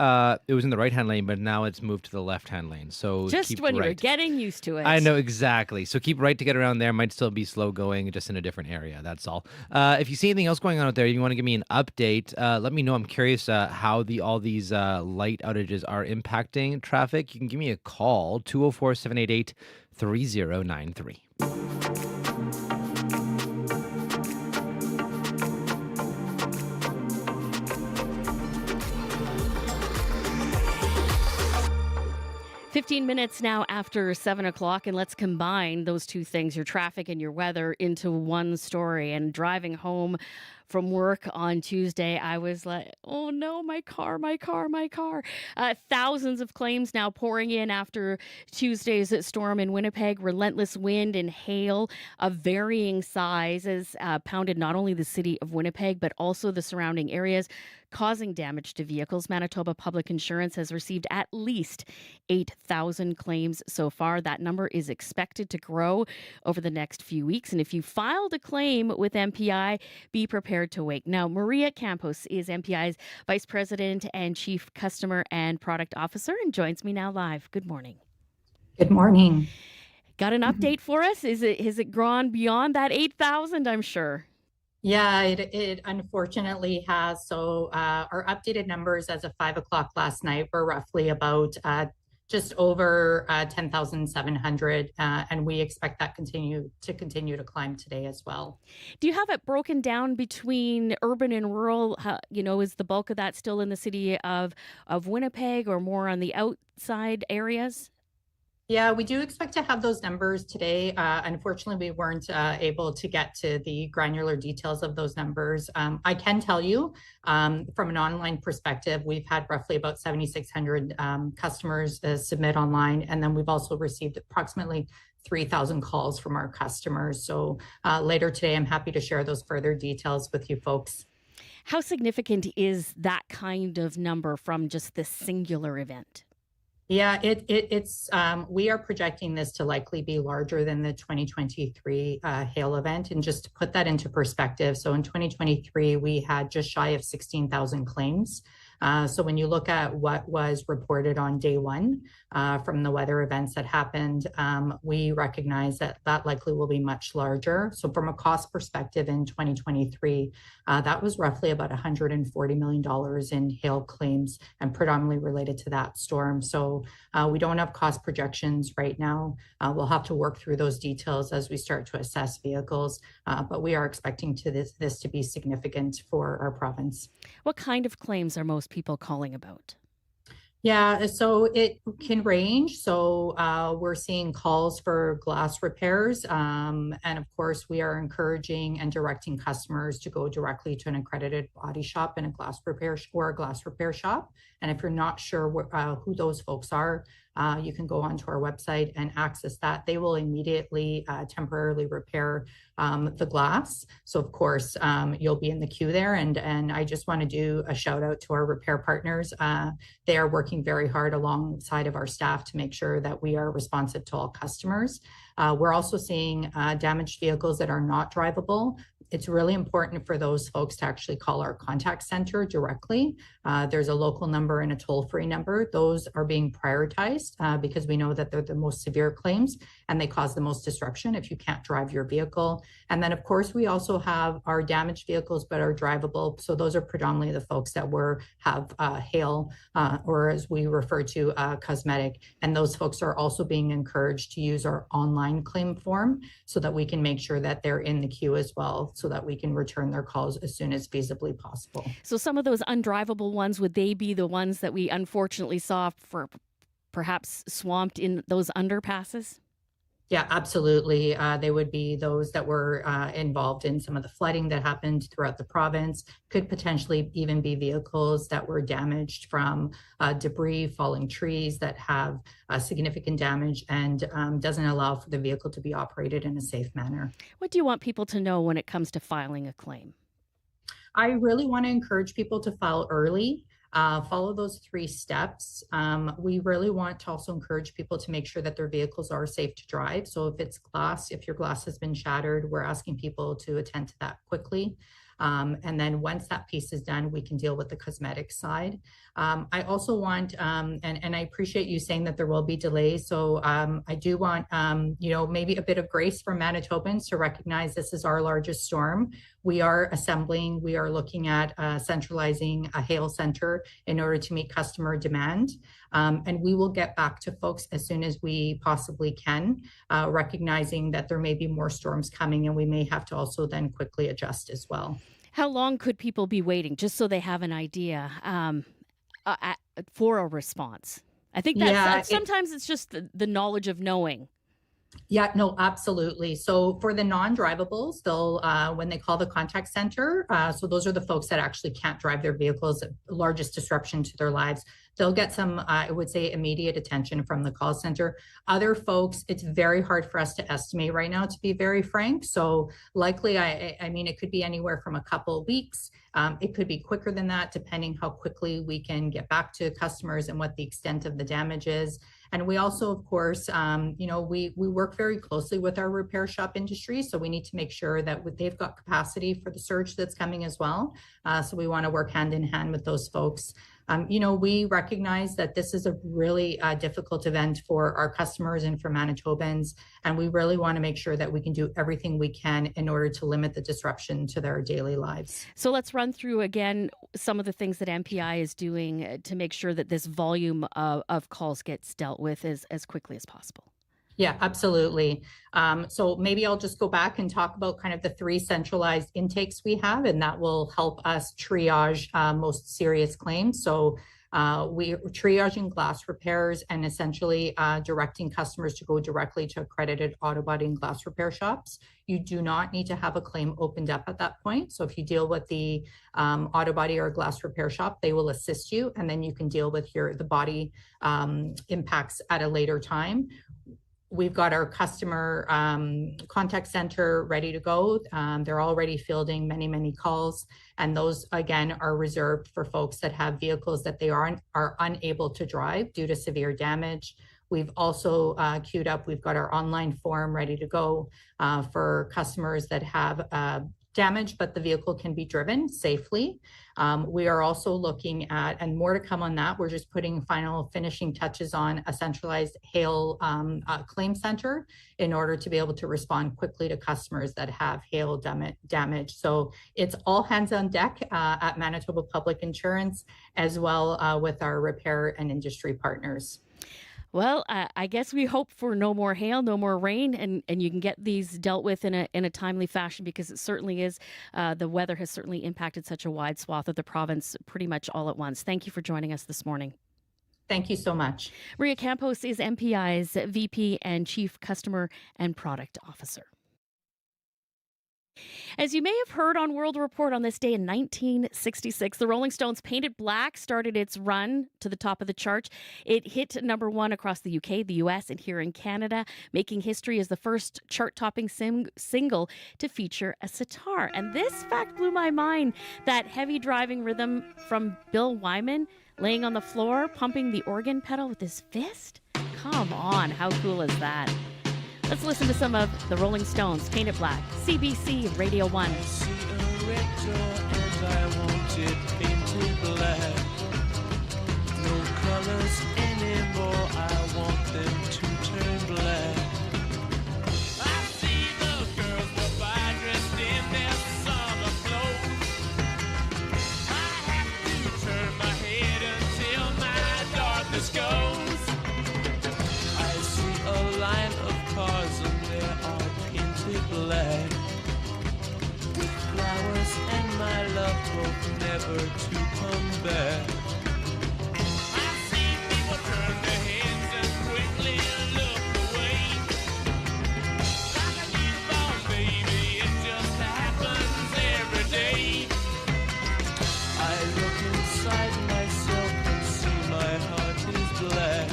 it was in the right-hand lane, but now it's moved to the left-hand lane. So just keep when right. you're getting used to it. I know, exactly. So keep right to get around there. Might still be slow going, just in a different area. That's all. If you see anything else going on out there, you want to give me an update, let me know. I'm curious how all these light outages are impacting traffic. You can give me a call, 204-788-3093. Fifteen minutes now after 7 o'clock, and let's combine those two things, your traffic and your weather, into one story. And driving home from work on Tuesday, I was like, oh no, my car, my car, my car. Thousands of claims now pouring in after Tuesday's storm in Winnipeg. Relentless wind and hail of varying sizes pounded not only the city of Winnipeg, but also the surrounding areas, causing damage to vehicles. Manitoba Public Insurance has received at least 8,000 claims so far. That number is expected to grow over the next few weeks. And if you filed a claim with MPI, be prepared to wait. Now, Maria Campos is MPI's Vice President and Chief Customer and Product Officer and joins me now live. Good morning. Good morning. Got an update for us? Has it gone beyond that 8,000, I'm sure? Yeah, it unfortunately has. So our updated numbers as of 5 o'clock last night were roughly about just over 10,700, and we expect that continue to climb today as well. Do you have it broken down between urban and rural? Is the bulk of that still in the city of Winnipeg or more on the outside areas? Yeah, we do expect to have those numbers today. Unfortunately, we weren't able to get to the granular details of those numbers. I can tell you from an online perspective, we've had roughly about 7,600 customers submit online. And then we've also received approximately 3,000 calls from our customers. So later today, I'm happy to share those further details with you folks. How significant is that kind of number from just this singular event? Yeah, it's we are projecting this to likely be larger than the 2023 hail event. And just to put that into perspective, so in 2023, we had just shy of 16,000 claims. So when you look at what was reported on day one from the weather events that happened, we recognize that likely will be much larger. So from a cost perspective in 2023, that was roughly about $140 million in hail claims and predominantly related to that storm. So we don't have cost projections right now. We'll have to work through those details as we start to assess vehicles, but we are expecting this to be significant for our province. What kind of claims are most people calling about? Yeah, so it can range. So we're seeing calls for glass repairs. And of course, we are encouraging and directing customers to go directly to an accredited body shop and a glass repair shop. And if you're not sure who those folks are, you can go onto our website and access that. They will immediately temporarily repair the glass. So of course, you'll be in the queue there. And I just want to do a shout out to our repair partners. They are working very hard alongside of our staff to make sure that we are responsive to all customers. We're also seeing damaged vehicles that are not drivable. It's really important for those folks to actually call our contact center directly. There's a local number and a toll-free number. Those are being prioritized because we know that they're the most severe claims and they cause the most disruption if you can't drive your vehicle. And then, of course, we also have our damaged vehicles but are drivable. So those are predominantly the folks that have hail or as we refer to cosmetic. And those folks are also being encouraged to use our online claim form so that we can make sure that they're in the queue as well, so that we can return their calls as soon as feasibly possible. So some of those undrivable ones, would they be the ones that we unfortunately saw for perhaps swamped in those underpasses? Yeah, absolutely. They would be those that were involved in some of the flooding that happened throughout the province. Could potentially even be vehicles that were damaged from debris, falling trees that have significant damage and doesn't allow for the vehicle to be operated in a safe manner. What do you want people to know when it comes to filing a claim? I really want to encourage people to file early. Follow those 3 steps. We really want to also encourage people to make sure that their vehicles are safe to drive. So if your glass has been shattered, we're asking people to attend to that quickly. And then once that piece is done, we can deal with the cosmetic side. I also want, and I appreciate you saying that there will be delays. So I do want, maybe a bit of grace for Manitobans to recognize this is our largest storm. We are looking at centralizing a hail center in order to meet customer demand. And we will get back to folks as soon as we possibly can, recognizing that there may be more storms coming and we may have to also then quickly adjust as well. How long could people be waiting, just so they have an idea for a response? I think that sometimes it's just the knowledge of knowing. Yeah, no, absolutely. So for the non-drivables, they'll, when they call the contact center, so those are the folks that actually can't drive their vehicles, largest disruption to their lives. They'll get some, I would say, immediate attention from the call center. Other folks, it's very hard for us to estimate right now, to be very frank. So likely, I mean, it could be anywhere from a couple of weeks. It could be quicker than that, depending how quickly we can get back to customers and what the extent of the damage is. And we also, of course, we work very closely with our repair shop industry. So we need to make sure that they've got capacity for the surge that's coming as well. So we want to work hand in hand with those folks. We recognize that this is a really difficult event for our customers and for Manitobans, and we really want to make sure that we can do everything we can in order to limit the disruption to their daily lives. So let's run through again some of the things that MPI is doing to make sure that this volume of calls gets dealt with as quickly as possible. Yeah, absolutely. So maybe I'll just go back and talk about kind of the 3 centralized intakes we have, and that will help us triage most serious claims. So we're triaging glass repairs and essentially directing customers to go directly to accredited auto body and glass repair shops. You do not need to have a claim opened up at that point. So if you deal with the auto body or glass repair shop, they will assist you, and then you can deal with the body impacts at a later time. We've got our customer contact center ready to go. They're already fielding many, many calls. And those, again, are reserved for folks that have vehicles that they are unable to drive due to severe damage. We've also queued up, we've got our online form ready to go for customers that have damage, but the vehicle can be driven safely. We are also looking at, and more to come on that, we're just putting final finishing touches on a centralized hail claim center in order to be able to respond quickly to customers that have hail damage. So it's all hands on deck at Manitoba Public Insurance, as well with our repair and industry partners. Well, I guess we hope for no more hail, no more rain, and you can get these dealt with in a timely fashion, because it certainly is. The weather has certainly impacted such a wide swath of the province pretty much all at once. Thank you for joining us this morning. Thank you so much. Maria Campos is MPI's VP and Chief Customer and Product Officer. As you may have heard on World Report, on this day in 1966, the Rolling Stones' Paint It Black started its run to the top of the charts. It hit number 1 across the UK, the US, and here in Canada, making history as the first chart-topping single to feature a sitar. And this fact blew my mind, that heavy driving rhythm from Bill Wyman, laying on the floor, pumping the organ pedal with his fist. Come on, how cool is that? Let's listen to some of the Rolling Stones, Paint It Black, CBC Radio 1. I see a red door and I want it painted black. No colors anymore, I want them to turn black. I see the girls go by dressed in their summer clothes. I have to turn my head until my darkness goes. I see a line of cars and they are painted black, with flowers and my love hope never to come back. I see people turn their heads and quickly look away. Like a newborn baby, it just happens every day. I look inside myself and see my heart is black.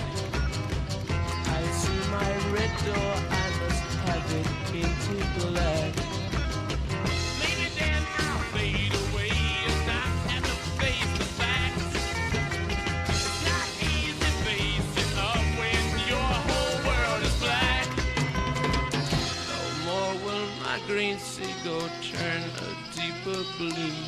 I see my red door, I must have it painted black. Maybe then I'll fade away and not have to face the facts. It's not easy facing up when your whole world is black. No more will my green seagull turn a deeper blue.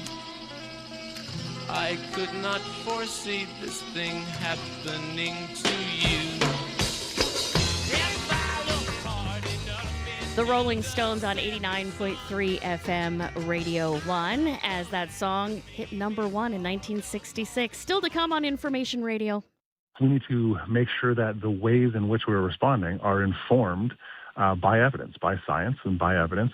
I could not foresee this thing happening to you. The Rolling Stones on 89.3 FM Radio 1, as that song hit number 1 in 1966. Still to come on Information Radio. We need to make sure that the ways in which we're responding are informed by evidence, by science and by evidence.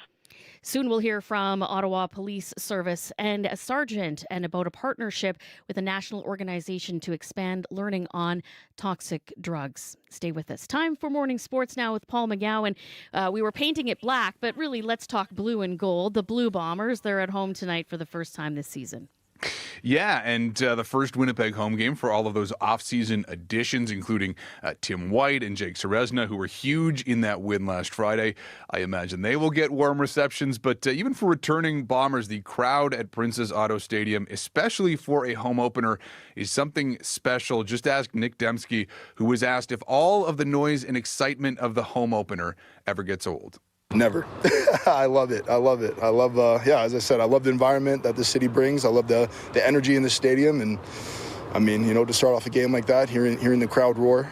Soon we'll hear from Ottawa Police Service and a sergeant and about a partnership with a national organization to expand learning on toxic drugs. Stay with us. Time for morning sports now with Paul McGowan. We were painting it black, but really let's talk blue and gold. The Blue Bombers, they're at home tonight for the first time this season. Yeah, and the first Winnipeg home game for all of those off-season additions, including Tim White and Jake Serezna, who were huge in that win last Friday. I imagine they will get warm receptions, but even for returning Bombers, the crowd at Princess Auto Stadium, especially for a home opener, is something special. Just ask Nick Dembski, who was asked if all of the noise and excitement of the home opener ever gets old. Never. I love it. I love, as I said, I love the environment that the city brings. I love the energy in the stadium. And I mean, to start off a game like that, hearing the crowd roar,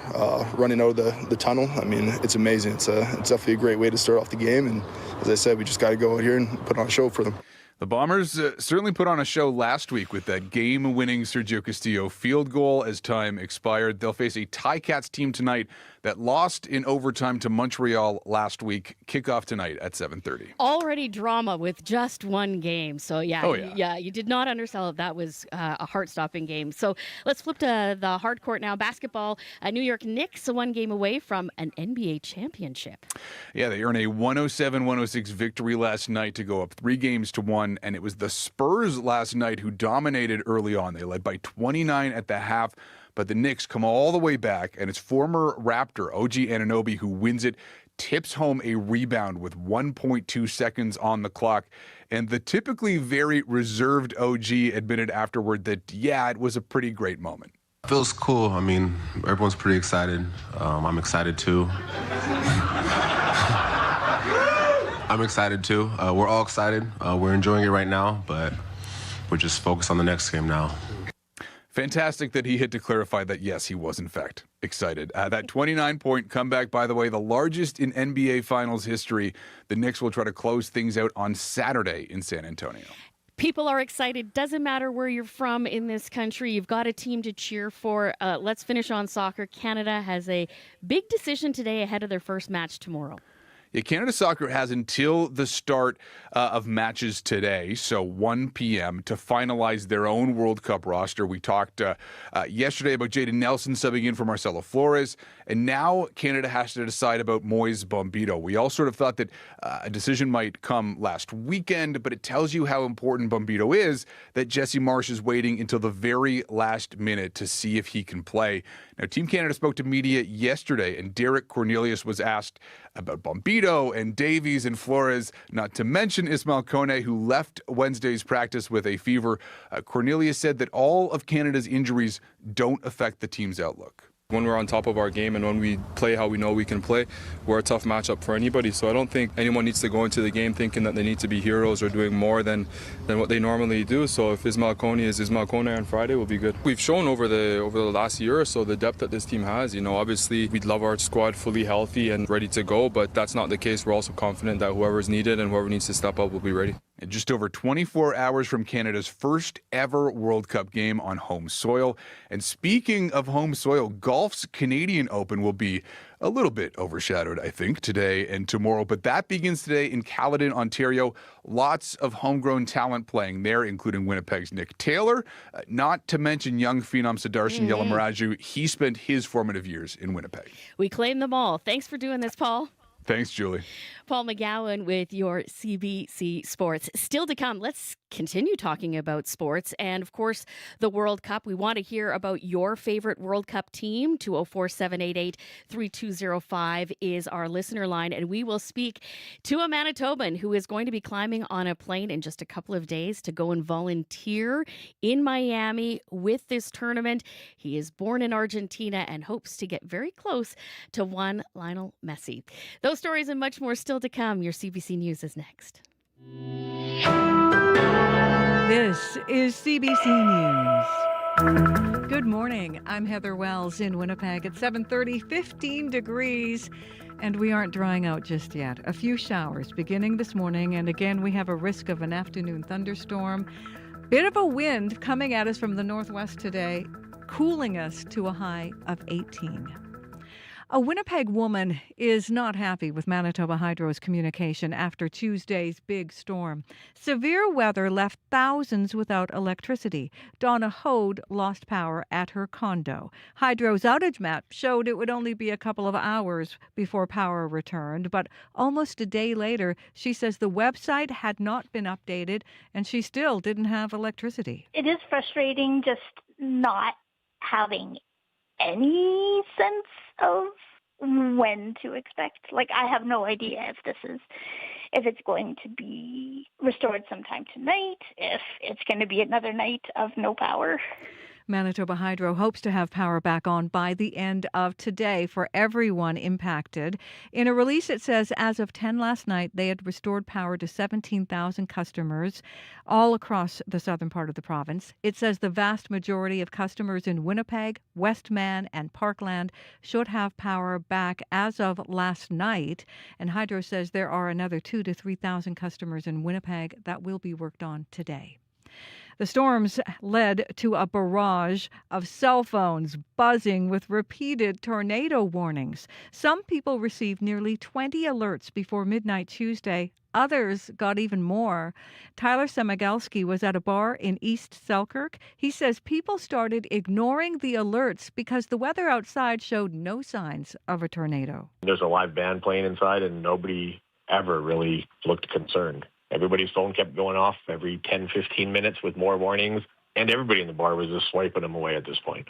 running out of the tunnel, I mean, it's amazing. It's definitely a great way to start off the game. And as I said, we just got to go out here and put on a show for them. The Bombers certainly put on a show last week with that game-winning Sergio Castillo field goal as time expired. They'll face a Ticats team tonight that lost in overtime to Montreal last week. Kickoff tonight at 7:30. Already drama with just one game. So, yeah, you did not undersell it. That was a heart-stopping game. So let's flip to the hard court now. Basketball, New York Knicks, one game away from an NBA championship. Yeah, they earned a 107-106 victory last night to go up 3-1, and it was the Spurs last night who dominated early on. They led by 29 at the half. But the Knicks come all the way back, and it's former Raptor OG Anunoby who wins it, tips home a rebound with 1.2 seconds on the clock. And the typically very reserved OG admitted afterward that, yeah, it was a pretty great moment. Feels cool. I mean, everyone's pretty excited. I'm excited too. I'm excited too. We're all excited. We're enjoying it right now, but we're just focused on the next game now. Fantastic that he had to clarify that, yes, he was, in fact, excited. That 29-point comeback, by the way, the largest in NBA Finals history. The Knicks will try to close things out on Saturday in San Antonio. People are excited. Doesn't matter where you're from in this country. You've got a team to cheer for. Let's finish on soccer. Canada has a big decision today ahead of their first match tomorrow. Yeah, Canada Soccer has until the start of matches today, so 1 p.m., to finalize their own World Cup roster. We talked yesterday about Jayden Nelson subbing in for Marcelo Flores, and now Canada has to decide about Moise Bombito. We all sort of thought that a decision might come last weekend, but it tells you how important Bombito is that Jesse Marsch is waiting until the very last minute to see if he can play. Now, Team Canada spoke to media yesterday, and Derek Cornelius was asked about Bombito and Davies and Flores, not to mention Ismail Kone, who left Wednesday's practice with a fever. Cornelius said that all of Canada's injuries don't affect the team's outlook. When we're on top of our game and when we play how we know we can play, we're a tough matchup for anybody. So I don't think anyone needs to go into the game thinking that they need to be heroes or doing more than what they normally do. So if Ismail Kone is Ismail Kone on Friday, we'll be good. We've shown over the last year or so the depth that this team has. Obviously we'd love our squad fully healthy and ready to go, but that's not the case. We're also confident that whoever's needed and whoever needs to step up will be ready. And just over 24 hours from Canada's first ever World Cup game on home soil. And speaking of home soil, golf's Canadian Open will be a little bit overshadowed, I think, today and tomorrow. But that begins today in Caledon, Ontario. Lots of homegrown talent playing there, including Winnipeg's Nick Taylor, not to mention young phenom Sudarshan Yalamaraju. He spent his formative years in Winnipeg. We claim them all. Thanks for doing this, Paul. Thanks, Julie. Paul McGowan with your CBC Sports. Still to come, let's continue talking about sports and, of course, the World Cup. We want to hear about your favorite World Cup team. 204-788-3205 is our listener line, and we will speak to a Manitoban who is going to be climbing on a plane in just a couple of days to go and volunteer in Miami with this tournament. He is born in Argentina and hopes to get very close to one Lionel Messi. Those stories and much more still to come. Your CBC News is next. This is CBC News. Good morning. I'm Heather Wells in Winnipeg at 7:30, 15 degrees, and we aren't drying out just yet. A few showers beginning this morning, and again, we have a risk of an afternoon thunderstorm. Bit of a wind coming at us from the northwest today, cooling us to a high of 18. A Winnipeg woman is not happy with Manitoba Hydro's communication after Tuesday's big storm. Severe weather left thousands without electricity. Donna Hode lost power at her condo. Hydro's outage map showed it would only be a couple of hours before power returned, but almost a day later, she says the website had not been updated and she still didn't have electricity. It is frustrating just not having any sense of when to expect. Like, I have no idea if it's going to be restored sometime tonight, if it's going to be another night of no power. Manitoba Hydro hopes to have power back on by the end of today for everyone impacted. In a release, it says as of 10 last night, they had restored power to 17,000 customers all across the southern part of the province. It says the vast majority of customers in Winnipeg, Westman, and Parkland should have power back as of last night. And Hydro says there are another 2,000 to 3,000 customers in Winnipeg that will be worked on today. The storms led to a barrage of cell phones buzzing with repeated tornado warnings. Some people received nearly 20 alerts before midnight Tuesday. Others got even more. Tyler Semigalski was at a bar in East Selkirk. He says people started ignoring the alerts because the weather outside showed no signs of a tornado. There's a live band playing inside and nobody ever really looked concerned. Everybody's phone kept going off every 10, 15 minutes with more warnings, and everybody in the bar was just swiping them away at this point.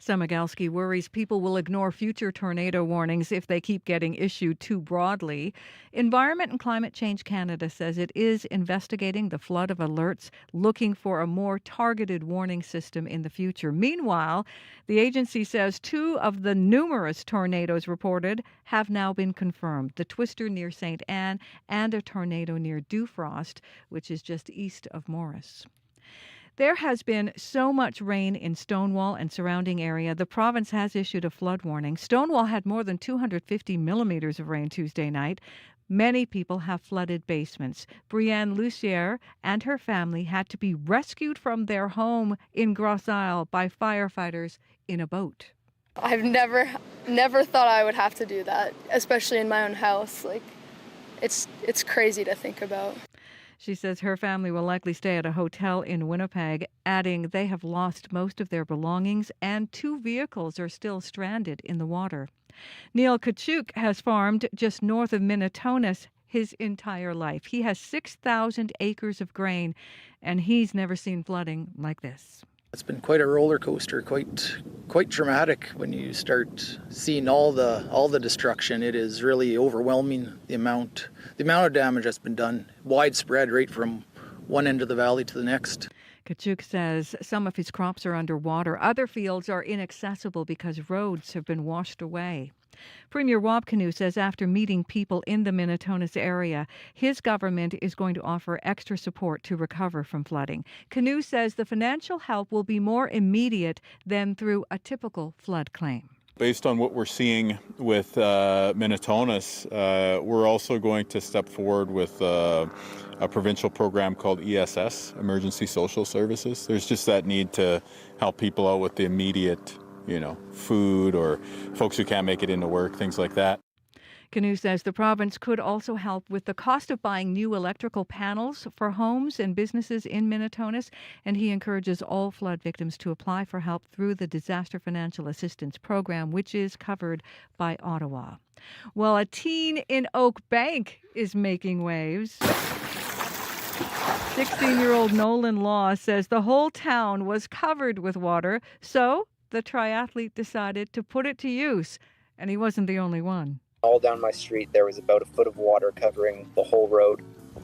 Semigalski worries people will ignore future tornado warnings if they keep getting issued too broadly. Environment and Climate Change Canada says it is investigating the flood of alerts, looking for a more targeted warning system in the future. Meanwhile, the agency says 2 of the numerous tornadoes reported have now been confirmed. The twister near St. Anne and a tornado near Dufrost, which is just east of Morris. There has been so much rain in Stonewall and surrounding area, the province has issued a flood warning. Stonewall had more than 250 millimeters of rain Tuesday night. Many people have flooded basements. Brianne Lucier and her family had to be rescued from their home in Gros Isle by firefighters in a boat. I've never thought I would have to do that, especially in my own house. Like, it's crazy to think about. She says her family will likely stay at a hotel in Winnipeg, adding they have lost most of their belongings and 2 vehicles are still stranded in the water. Neil Kachuk has farmed just north of Minnetonka his entire life. He has 6,000 acres of grain, and he's never seen flooding like this. It's been quite a roller coaster, quite dramatic when you start seeing all the destruction. It is really overwhelming, the amount of damage that's been done, widespread right from one end of the valley to the next. Kachuk says some of his crops are underwater. Other fields are inaccessible because roads have been washed away. Premier Rob Canoe says after meeting people in the Minnetonka area, his government is going to offer extra support to recover from flooding. Canoe says the financial help will be more immediate than through a typical flood claim. Based on what we're seeing with Minnetonka's, we're also going to step forward with a provincial program called ESS, Emergency Social Services. There's just that need to help people out with the immediate food or folks who can't make it into work, things like that. Canoe says the province could also help with the cost of buying new electrical panels for homes and businesses in Minnetonka, and he encourages all flood victims to apply for help through the Disaster Financial Assistance Program, which is covered by Ottawa. Well, a teen in Oak Bank is making waves. 16-year-old Nolan Law says the whole town was covered with water, so the triathlete decided to put it to use, and he wasn't the only one. All down my street, there was about a foot of water covering the whole road.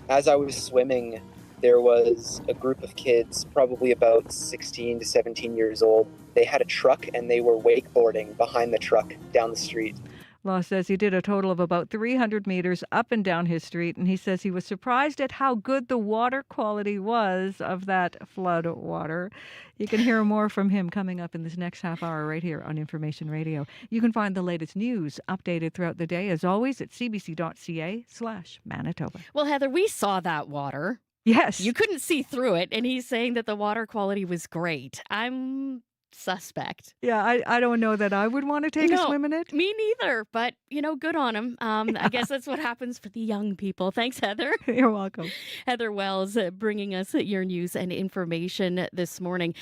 As I was swimming, there was a group of kids, probably about 16 to 17 years old. They had a truck and they were wakeboarding behind the truck down the street. Law says he did a total of about 300 meters up and down his street, and he says he was surprised at how good the water quality was of that flood water. You can hear more from him coming up in this next half hour right here on Information Radio. You can find the latest news updated throughout the day, as always, at cbc.ca/Manitoba. Well, Heather, we saw that water. Yes. You couldn't see through it, and he's saying that the water quality was great. I'm suspect. Yeah, I don't know that I would want to take a swim in it. Me neither, but, good on him. I guess that's what happens for the young people. Thanks, Heather. You're welcome. Heather Wells bringing us your news and information this morning.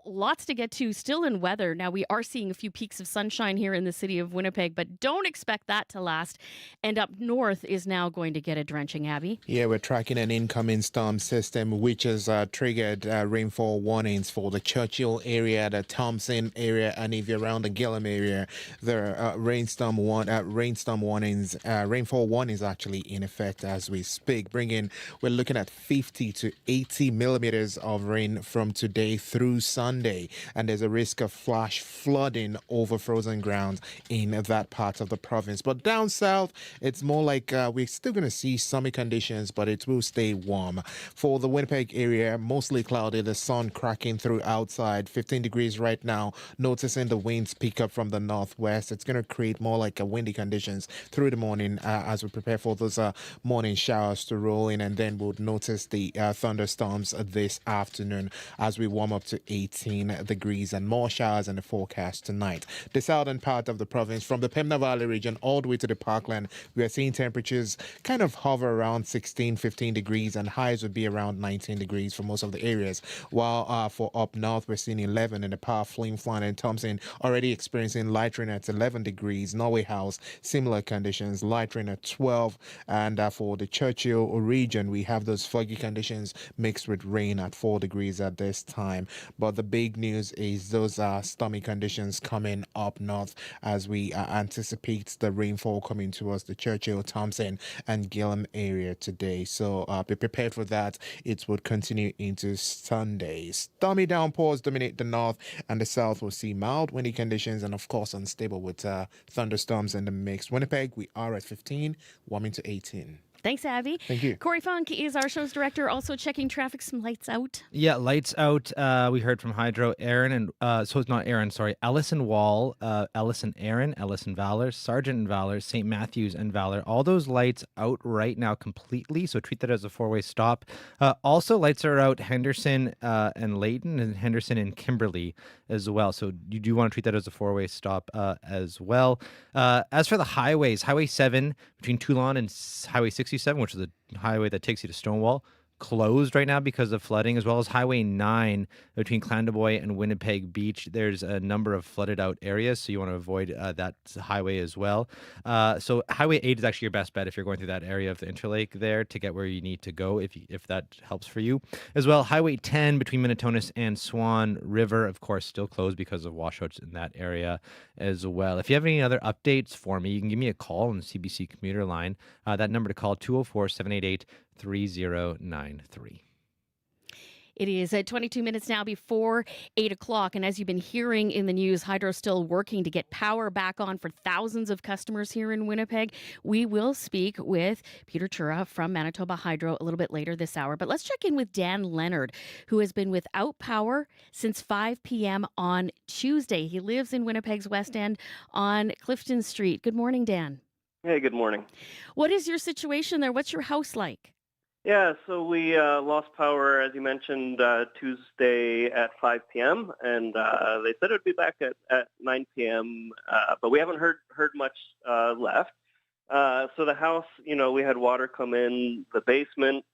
Lots to get to still in weather. Now, we are seeing a few peaks of sunshine here in the city of Winnipeg, but don't expect that to last. And up north is now going to get a drenching, Abby. Yeah, we're tracking an incoming storm system which has triggered rainfall warnings for the Churchill area, the Thompson area, and if you're around the Gillam area, there are rainfall warnings actually in effect as we speak. We're looking at 50 to 80 millimeters of rain from today through Sunday, and there's a risk of flash flooding over frozen ground in that part of the province. But down south, it's more like we're still going to see sunny conditions, but it will stay warm. For the Winnipeg area, mostly cloudy, the sun cracking through outside, 15 degrees right now. Noticing the winds pick up from the northwest. It's going to create more like a windy conditions through the morning as we prepare for those morning showers to roll in, and then we'll notice the thunderstorms this afternoon as we warm up to 18 degrees and more showers in the forecast tonight. The southern part of the province, from the Pembina Valley region all the way to the Parkland, we are seeing temperatures kind of hover around 16, 15 degrees, and highs would be around 19 degrees for most of the areas. While for up north, we're seeing 11 in the Power, Flin Flon, and Thompson already experiencing light rain at 11 degrees. Norway House, similar conditions, light rain at 12. And for the Churchill region, we have those foggy conditions mixed with rain at 4 degrees at this time. But the big news is those stormy conditions coming up north as we anticipate the rainfall coming towards the Churchill, Thompson, and Gillam area today. So be prepared for that. It would continue into Sunday. Stormy downpours dominate the north, and the south will see mild windy conditions and, of course, unstable with thunderstorms in the mix. Winnipeg, we are at 15, warming to 18. Thanks, Abby. Thank you. Corey Funk is our show's director, also checking traffic. Some lights out. Yeah, lights out. We heard from Hydro, Aaron, and so it's not Aaron, sorry. Ellison Wall, Ellison Aaron, Ellison Valor, Sargent and Valor, St. Matthews and Valor. All those lights out right now completely, so treat that as a four-way stop. Also, lights are out Henderson and Layton, and Henderson and Kimberley as well. So you do want to treat that as a four-way stop as well. As for the highways, Highway 7 between Toulon and Highway 67, which is the highway that takes you to Stonewall, closed right now because of flooding, as well as Highway 9 between Clandeboye and Winnipeg Beach. There's a number of flooded out areas, so you want to avoid that highway as well. So Highway 8 is actually your best bet if you're going through that area of the Interlake there to get where you need to go, if that helps for you. As well, Highway 10 between Minnetonka and Swan River, of course, still closed because of washouts in that area as well. If you have any other updates for me, you can give me a call on the CBC commuter line. That number to call, 204-788-3093. It is at 22 minutes now before 8 o'clock. And as you've been hearing in the news, Hydro's still working to get power back on for thousands of customers here in Winnipeg. We will speak with Peter Chura from Manitoba Hydro a little bit later this hour. But let's check in with Dan Leonard, who has been without power since 5 p.m. on Tuesday. He lives in Winnipeg's West End on Clifton Street. Good morning, Dan. Hey, good morning. What is your situation there? What's your house like? Yeah, so we lost power, as you mentioned, Tuesday at 5 p.m., and they said it would be back at 9 p.m., but we haven't heard much left. So the house, we had water come in the basement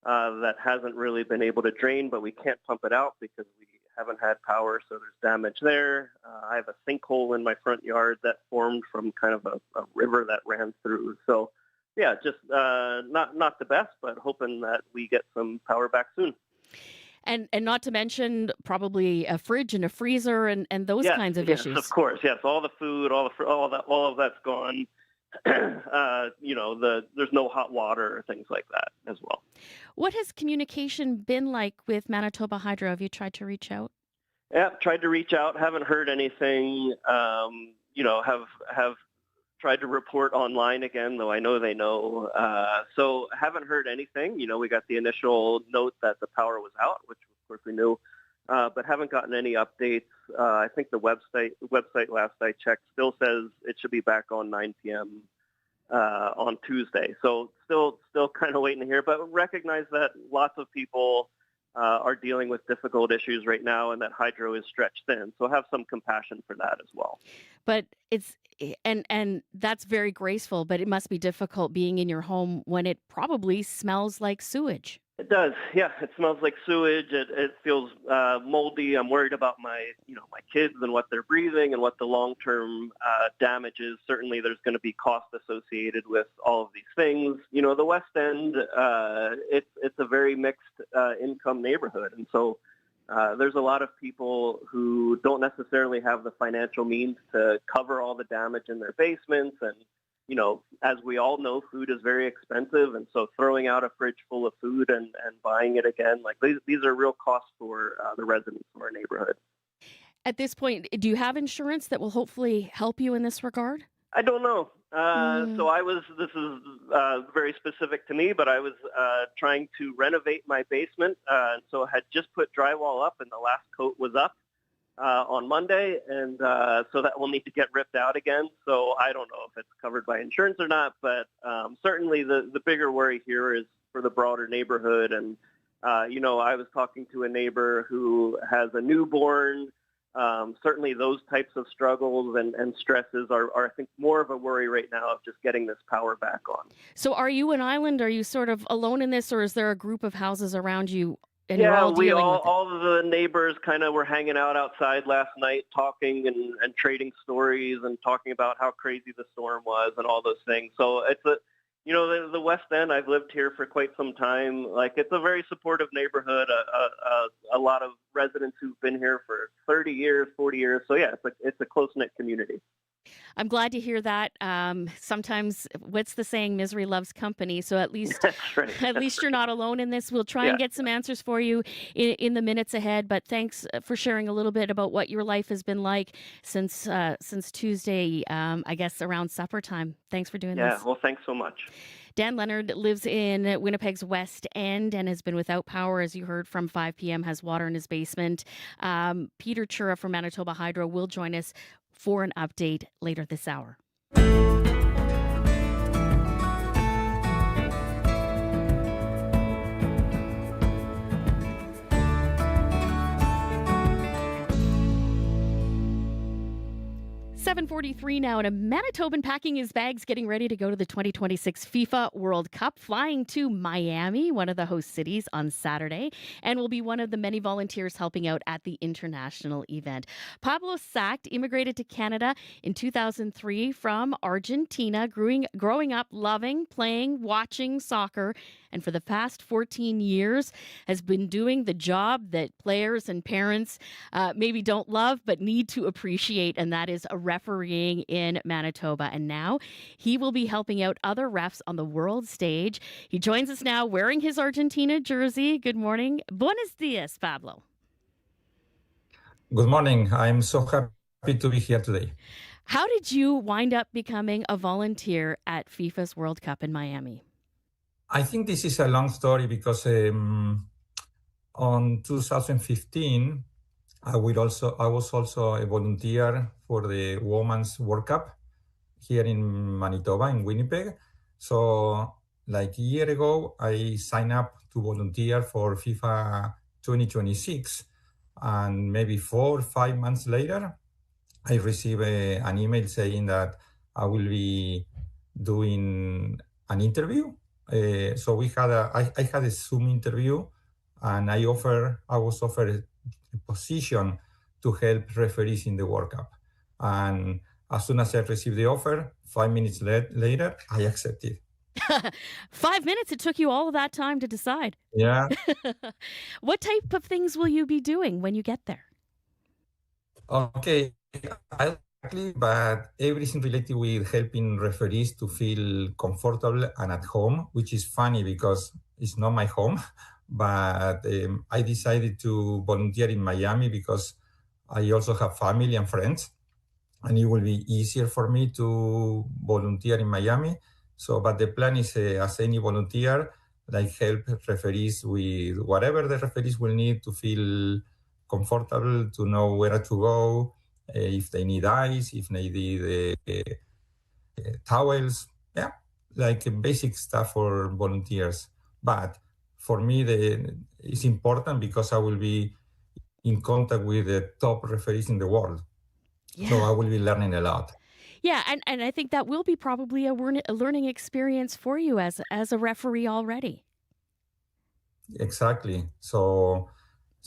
that hasn't really been able to drain, but we can't pump it out because we haven't had power, so there's damage there. I have a sinkhole in my front yard that formed from kind of a river that ran through. So yeah, just not the best, but hoping that we get some power back soon. And not to mention probably a fridge and a freezer and those kinds of issues. Of course, yes. All the food, all of that's gone. There's no hot water or things like that as well. What has communication been like with Manitoba Hydro? Have you tried to reach out? Yeah, tried to reach out. Haven't heard anything. Have tried to report online again, though I know they know. So haven't heard anything. We got the initial note that the power was out, which of course we knew, but haven't gotten any updates. I think the website last I checked still says it should be back on 9 p.m. On Tuesday. So still kind of waiting to hear, but recognize that lots of people are dealing with difficult issues right now and that hydro is stretched thin. So have some compassion for that as well. But it's and that's very graceful, but it must be difficult being in your home when it probably smells like sewage. It does, yeah. It smells like sewage. It feels moldy. I'm worried about my kids and what they're breathing and what the long-term damage is. Certainly, there's going to be cost associated with all of these things. The West End, it's a very mixed income neighborhood, and so there's a lot of people who don't necessarily have the financial means to cover all the damage in their basements. And as we all know, food is very expensive. And so throwing out a fridge full of food and buying it again, like these are real costs for the residents of our neighborhood. At this point, do you have insurance that will hopefully help you in this regard? I don't know. So this is very specific to me, but I was trying to renovate my basement. And so I had just put drywall up and the last coat was up on Monday, and so that will need to get ripped out again. So I don't know if it's covered by insurance or not, but certainly the bigger worry here is for the broader neighborhood. And, I was talking to a neighbor who has a newborn. Certainly those types of struggles and stresses are, I think, more of a worry right now of just getting this power back on. So are you an island? Are you sort of alone in this, or is there a group of houses around you? And yeah, all of the neighbors kind of were hanging out outside last night talking and trading stories and talking about how crazy the storm was and all those things. So it's the West End, I've lived here for quite some time. Like, it's a very supportive neighborhood, a lot of residents who've been here for 30 years, 40 years. So yeah, it's a close-knit community. I'm glad to hear that. Sometimes, what's the saying? Misery loves company. So at least, That's right. at least you're not alone in this. We'll try and get some answers for you in the minutes ahead. But thanks for sharing a little bit about what your life has been like since Tuesday. I guess around supper time. Thanks for doing this. Yeah. Well, thanks so much. Dan Leonard lives in Winnipeg's West End and has been without power, as you heard, from 5 p.m., has water in his basement. Peter Chura from Manitoba Hydro will join us for an update later this hour. 7:43 now, and a Manitoban packing his bags, getting ready to go to the 2026 FIFA World Cup, flying to Miami, one of the host cities, on Saturday, and will be one of the many volunteers helping out at the international event. Pablo Sact immigrated to Canada in 2003 from Argentina, growing up loving, playing, watching soccer, and for the past 14 years has been doing the job that players and parents maybe don't love but need to appreciate, and that is refereeing in Manitoba. And now he will be helping out other refs on the world stage. He joins us now wearing his Argentina jersey. Good morning. Buenos dias, Pablo. Good morning. I'm so happy to be here today. How did you wind up becoming a volunteer at FIFA's World Cup in Miami? I think this is a long story because on 2015, I was also a volunteer for the Women's World Cup here in Manitoba, in Winnipeg. So like a year ago, I signed up to volunteer for FIFA 2026. And maybe 4 or 5 months later, I received an email saying that I will be doing an interview. So I had a Zoom interview, and I was offered a position to help referees in the World Cup. And as soon as I received the offer, 5 minutes later, I accepted. 5 minutes? It took you all of that time to decide. Yeah. What type of things will you be doing when you get there? Okay. But everything related with helping referees to feel comfortable and at home, which is funny because it's not my home. But I decided to volunteer in Miami because I also have family and friends, and it will be easier for me to volunteer in Miami. So, but the plan is, as any volunteer, like help referees with whatever the referees will need to feel comfortable, to know where to go, if they need ice, if they need towels, like basic stuff for volunteers. But for me, it's important because I will be in contact with the top referees in the world. Yeah. So I will be learning a lot. Yeah, and I think that will be probably a learning experience for you as a referee already. Exactly. So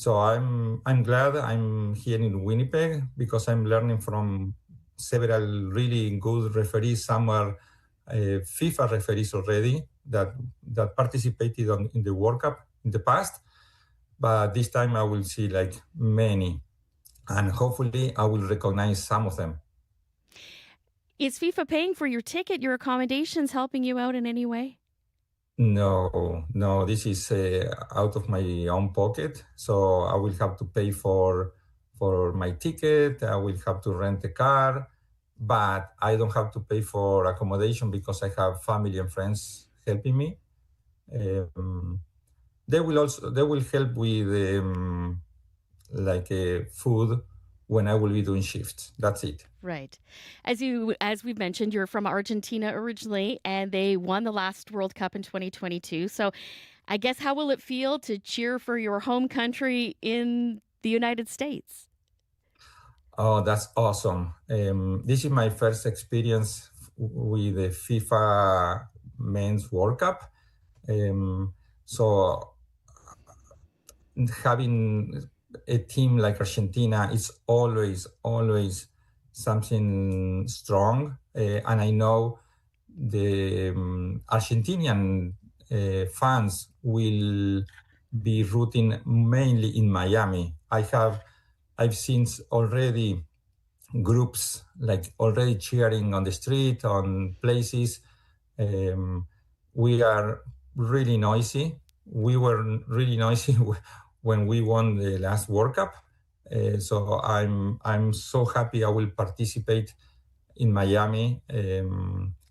I'm glad I'm here in Winnipeg because I'm learning from several really good referees. Some are FIFA referees already that participated in the World Cup in the past, but this time I will see like many, and hopefully I will recognize some of them. Is FIFA paying for your ticket, your accommodations, helping you out in any way? No, this is out of my own pocket. So I will have to pay for my ticket. I will have to rent a car, but I don't have to pay for accommodation because I have family and friends helping me. They will help with food when I will be doing shifts. That's it. Right. As we've mentioned, you're from Argentina originally, and they won the last World Cup in 2022. So I guess how will it feel to cheer for your home country in the United States? Oh, that's awesome. This is my first experience with the FIFA Men's World Cup. So having a team like Argentina is always something strong. And I know the Argentinian fans will be rooting mainly in Miami. I've seen already groups like already cheering on the street, on places. We are really noisy. We were really noisy when we won the last World Cup. So I'm so happy I will participate in Miami,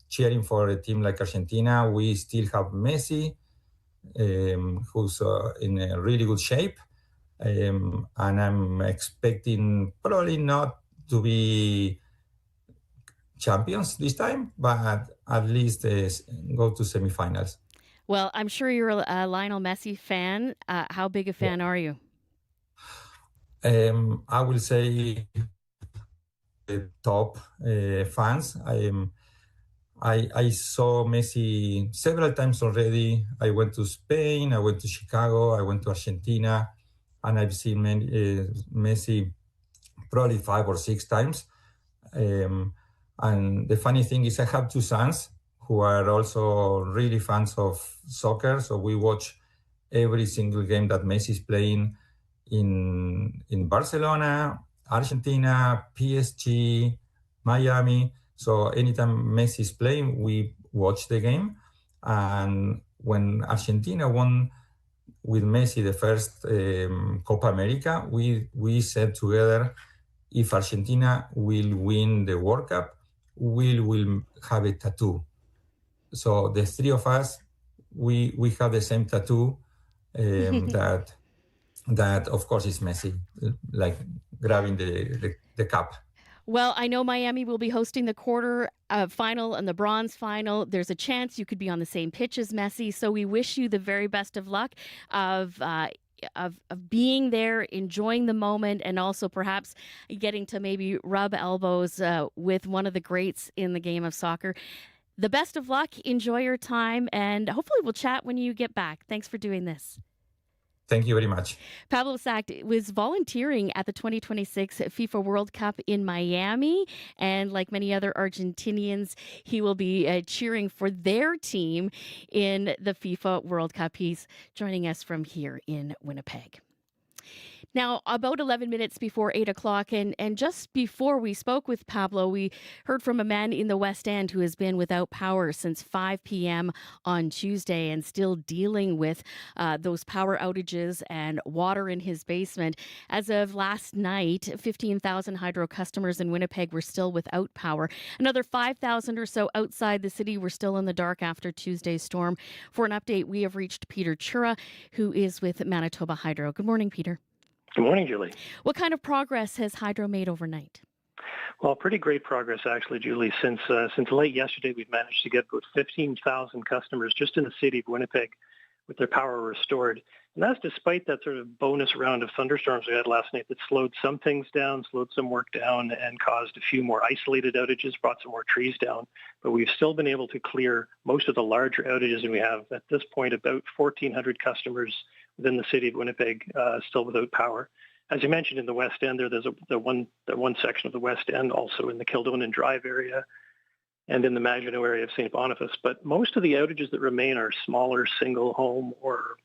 cheering for a team like Argentina. We still have Messi, who's in a really good shape. And I'm expecting probably not to be champions this time, but at least go to semifinals. Well, I'm sure you're a Lionel Messi fan. How big a fan are you? I will say the top fans. I saw Messi several times already. I went to Spain, I went to Chicago, I went to Argentina, and I've seen Messi probably 5 or 6 times. And the funny thing is I have 2 sons who are also really fans of soccer. So we watch every single game that Messi is playing in Barcelona, Argentina, PSG, Miami. So anytime Messi is playing, we watch the game. And when Argentina won with Messi the first Copa America, we said together, if Argentina will win the World Cup, we will have a tattoo. So the 3 of us, we have the same tattoo that of course is Messi, like grabbing the cup. Well, I know Miami will be hosting the quarter final and the bronze final. There's a chance you could be on the same pitch as Messi. So we wish you the very best of luck of being there, enjoying the moment, and also perhaps getting to maybe rub elbows with one of the greats in the game of soccer. The best of luck. Enjoy your time, and hopefully we'll chat when you get back. Thanks for doing this. Thank you very much. Pablo Sacht was volunteering at the 2026 FIFA World Cup in Miami. And like many other Argentinians, he will be cheering for their team in the FIFA World Cup. He's joining us from here in Winnipeg. Now, about 11 minutes before 8 o'clock, and just before we spoke with Pablo, we heard from a man in the West End who has been without power since 5 p.m. on Tuesday and still dealing with those power outages and water in his basement. As of last night, 15,000 hydro customers in Winnipeg were still without power. Another 5,000 or so outside the city were still in the dark after Tuesday's storm. For an update, we have reached Peter Chura, who is with Manitoba Hydro. Good morning, Peter. Good morning, Julie. What kind of progress has Hydro made overnight? Well, pretty great progress, actually, Julie. Since late yesterday, we've managed to get about 15,000 customers just in the city of Winnipeg with their power restored. And that's despite that sort of bonus round of thunderstorms we had last night that slowed some things down, slowed some work down, and caused a few more isolated outages, brought some more trees down. But we've still been able to clear most of the larger outages, and we have, at this point, about 1,400 customers within the city of Winnipeg still without power. As you mentioned, in the West End, there's the one section of the West End, also in the Kildonan Drive area, and in the Maginot area of St. Boniface. But most of the outages that remain are smaller single home or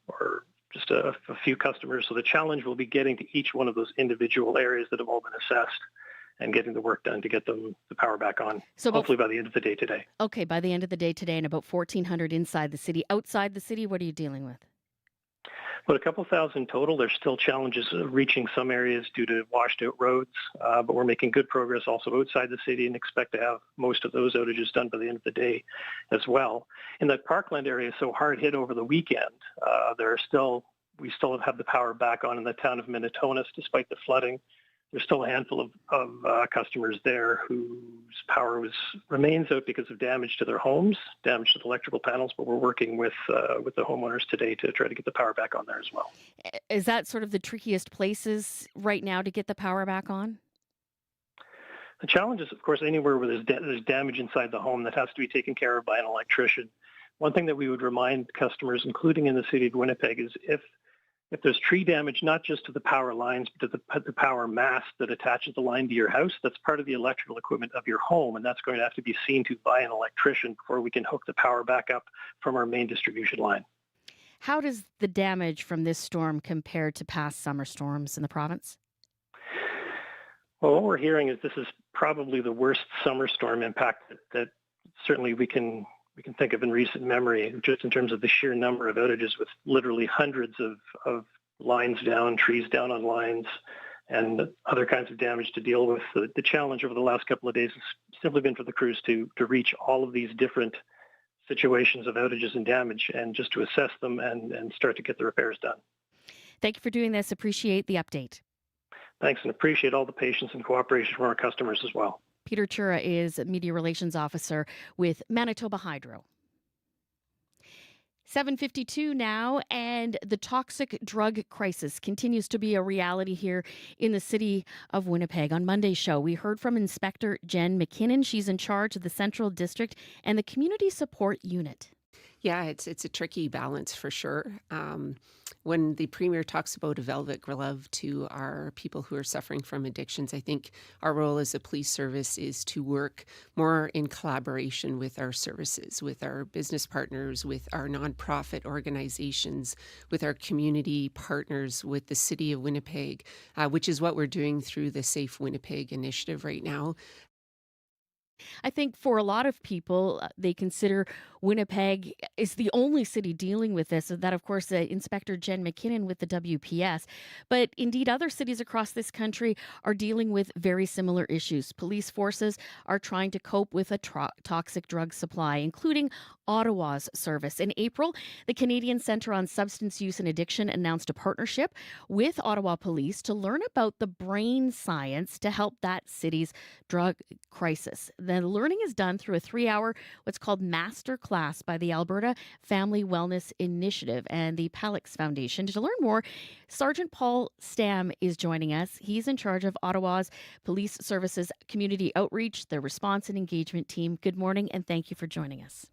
just a few customers. So the challenge will be getting to each one of those individual areas that have all been assessed and getting the work done to get them the power back on, so hopefully by the end of the day today. Okay, by the end of the day today, and about 1,400 inside the city. Outside the city, what are you dealing with? But a couple thousand total. There's still challenges reaching some areas due to washed out roads, but we're making good progress also outside the city and expect to have most of those outages done by the end of the day as well. In that Parkland area, so hard hit over the weekend, we still have the power back on in the town of Minnetonka despite the flooding. There's still a handful of customers there whose power remains out because of damage to their homes, damage to the electrical panels, but we're working with the homeowners today to try to get the power back on there as well. Is that sort of the trickiest places right now to get the power back on? The challenge is, of course, anywhere where there's damage inside the home that has to be taken care of by an electrician. One thing that we would remind customers, including in the city of Winnipeg, is if there's tree damage, not just to the power lines, but to the power mast that attaches the line to your house, that's part of the electrical equipment of your home, and that's going to have to be seen to by an electrician before we can hook the power back up from our main distribution line. How does the damage from this storm compare to past summer storms in the province? Well, what we're hearing is this is probably the worst summer storm impact that certainly we can think of in recent memory, just in terms of the sheer number of outages, with literally hundreds of lines down, trees down on lines, and other kinds of damage to deal with. The challenge over the last couple of days has simply been for the crews to reach all of these different situations of outages and damage, and just to assess them and start to get the repairs done. Thank you for doing this. Appreciate the update. Thanks, and appreciate all the patience and cooperation from our customers as well. Peter Chura is Media Relations Officer with Manitoba Hydro. 7:52 now, and the toxic drug crisis continues to be a reality here in the city of Winnipeg. On Monday's show, we heard from Inspector Jen McKinnon. She's in charge of the Central District and the Community Support Unit. Yeah, it's a tricky balance for sure. When the Premier talks about a velvet glove to our people who are suffering from addictions, I think our role as a police service is to work more in collaboration with our services, with our business partners, with our nonprofit organizations, with our community partners, with the City of Winnipeg, which is what we're doing through the Safe Winnipeg initiative right now. I think for a lot of people, they consider Winnipeg is the only city dealing with this. And that, of course, Inspector Jen McKinnon with the WPS. But indeed, other cities across this country are dealing with very similar issues. Police forces are trying to cope with a toxic drug supply, including Ottawa's service. In April, the Canadian Centre on Substance Use and Addiction announced a partnership with Ottawa Police to learn about the brain science to help that city's drug crisis. The learning is done through a 3-hour, what's called master class by the Alberta Family Wellness Initiative and the Palix Foundation. To learn more, Sergeant Paul Stam is joining us. He's in charge of Ottawa's Police Services Community Outreach, the Response and Engagement Team. Good morning, and thank you for joining us.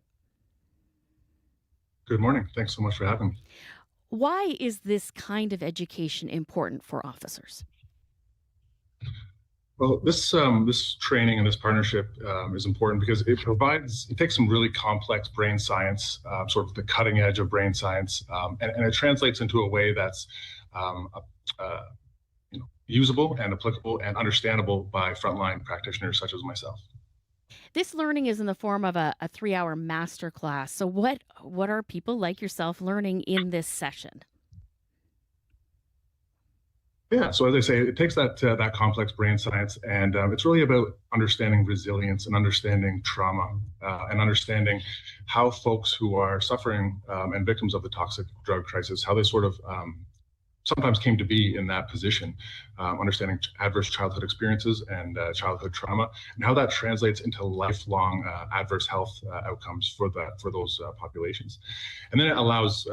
Good morning. Thanks so much for having me. Why is this kind of education important for officers? Well, this training and this partnership is important because it takes some really complex brain science, sort of the cutting edge of brain science, and it translates into a way that's usable and applicable and understandable by frontline practitioners such as myself. This learning is in the form of a 3-hour master class. So what are people like yourself learning in this session? Yeah, so as I say, it takes that complex brain science, and it's really about understanding resilience and understanding trauma and understanding how folks who are suffering and victims of the toxic drug crisis, how they sort of sometimes came to be in that position, understanding adverse childhood experiences and childhood trauma, and how that translates into lifelong adverse health outcomes for those populations. And then it allows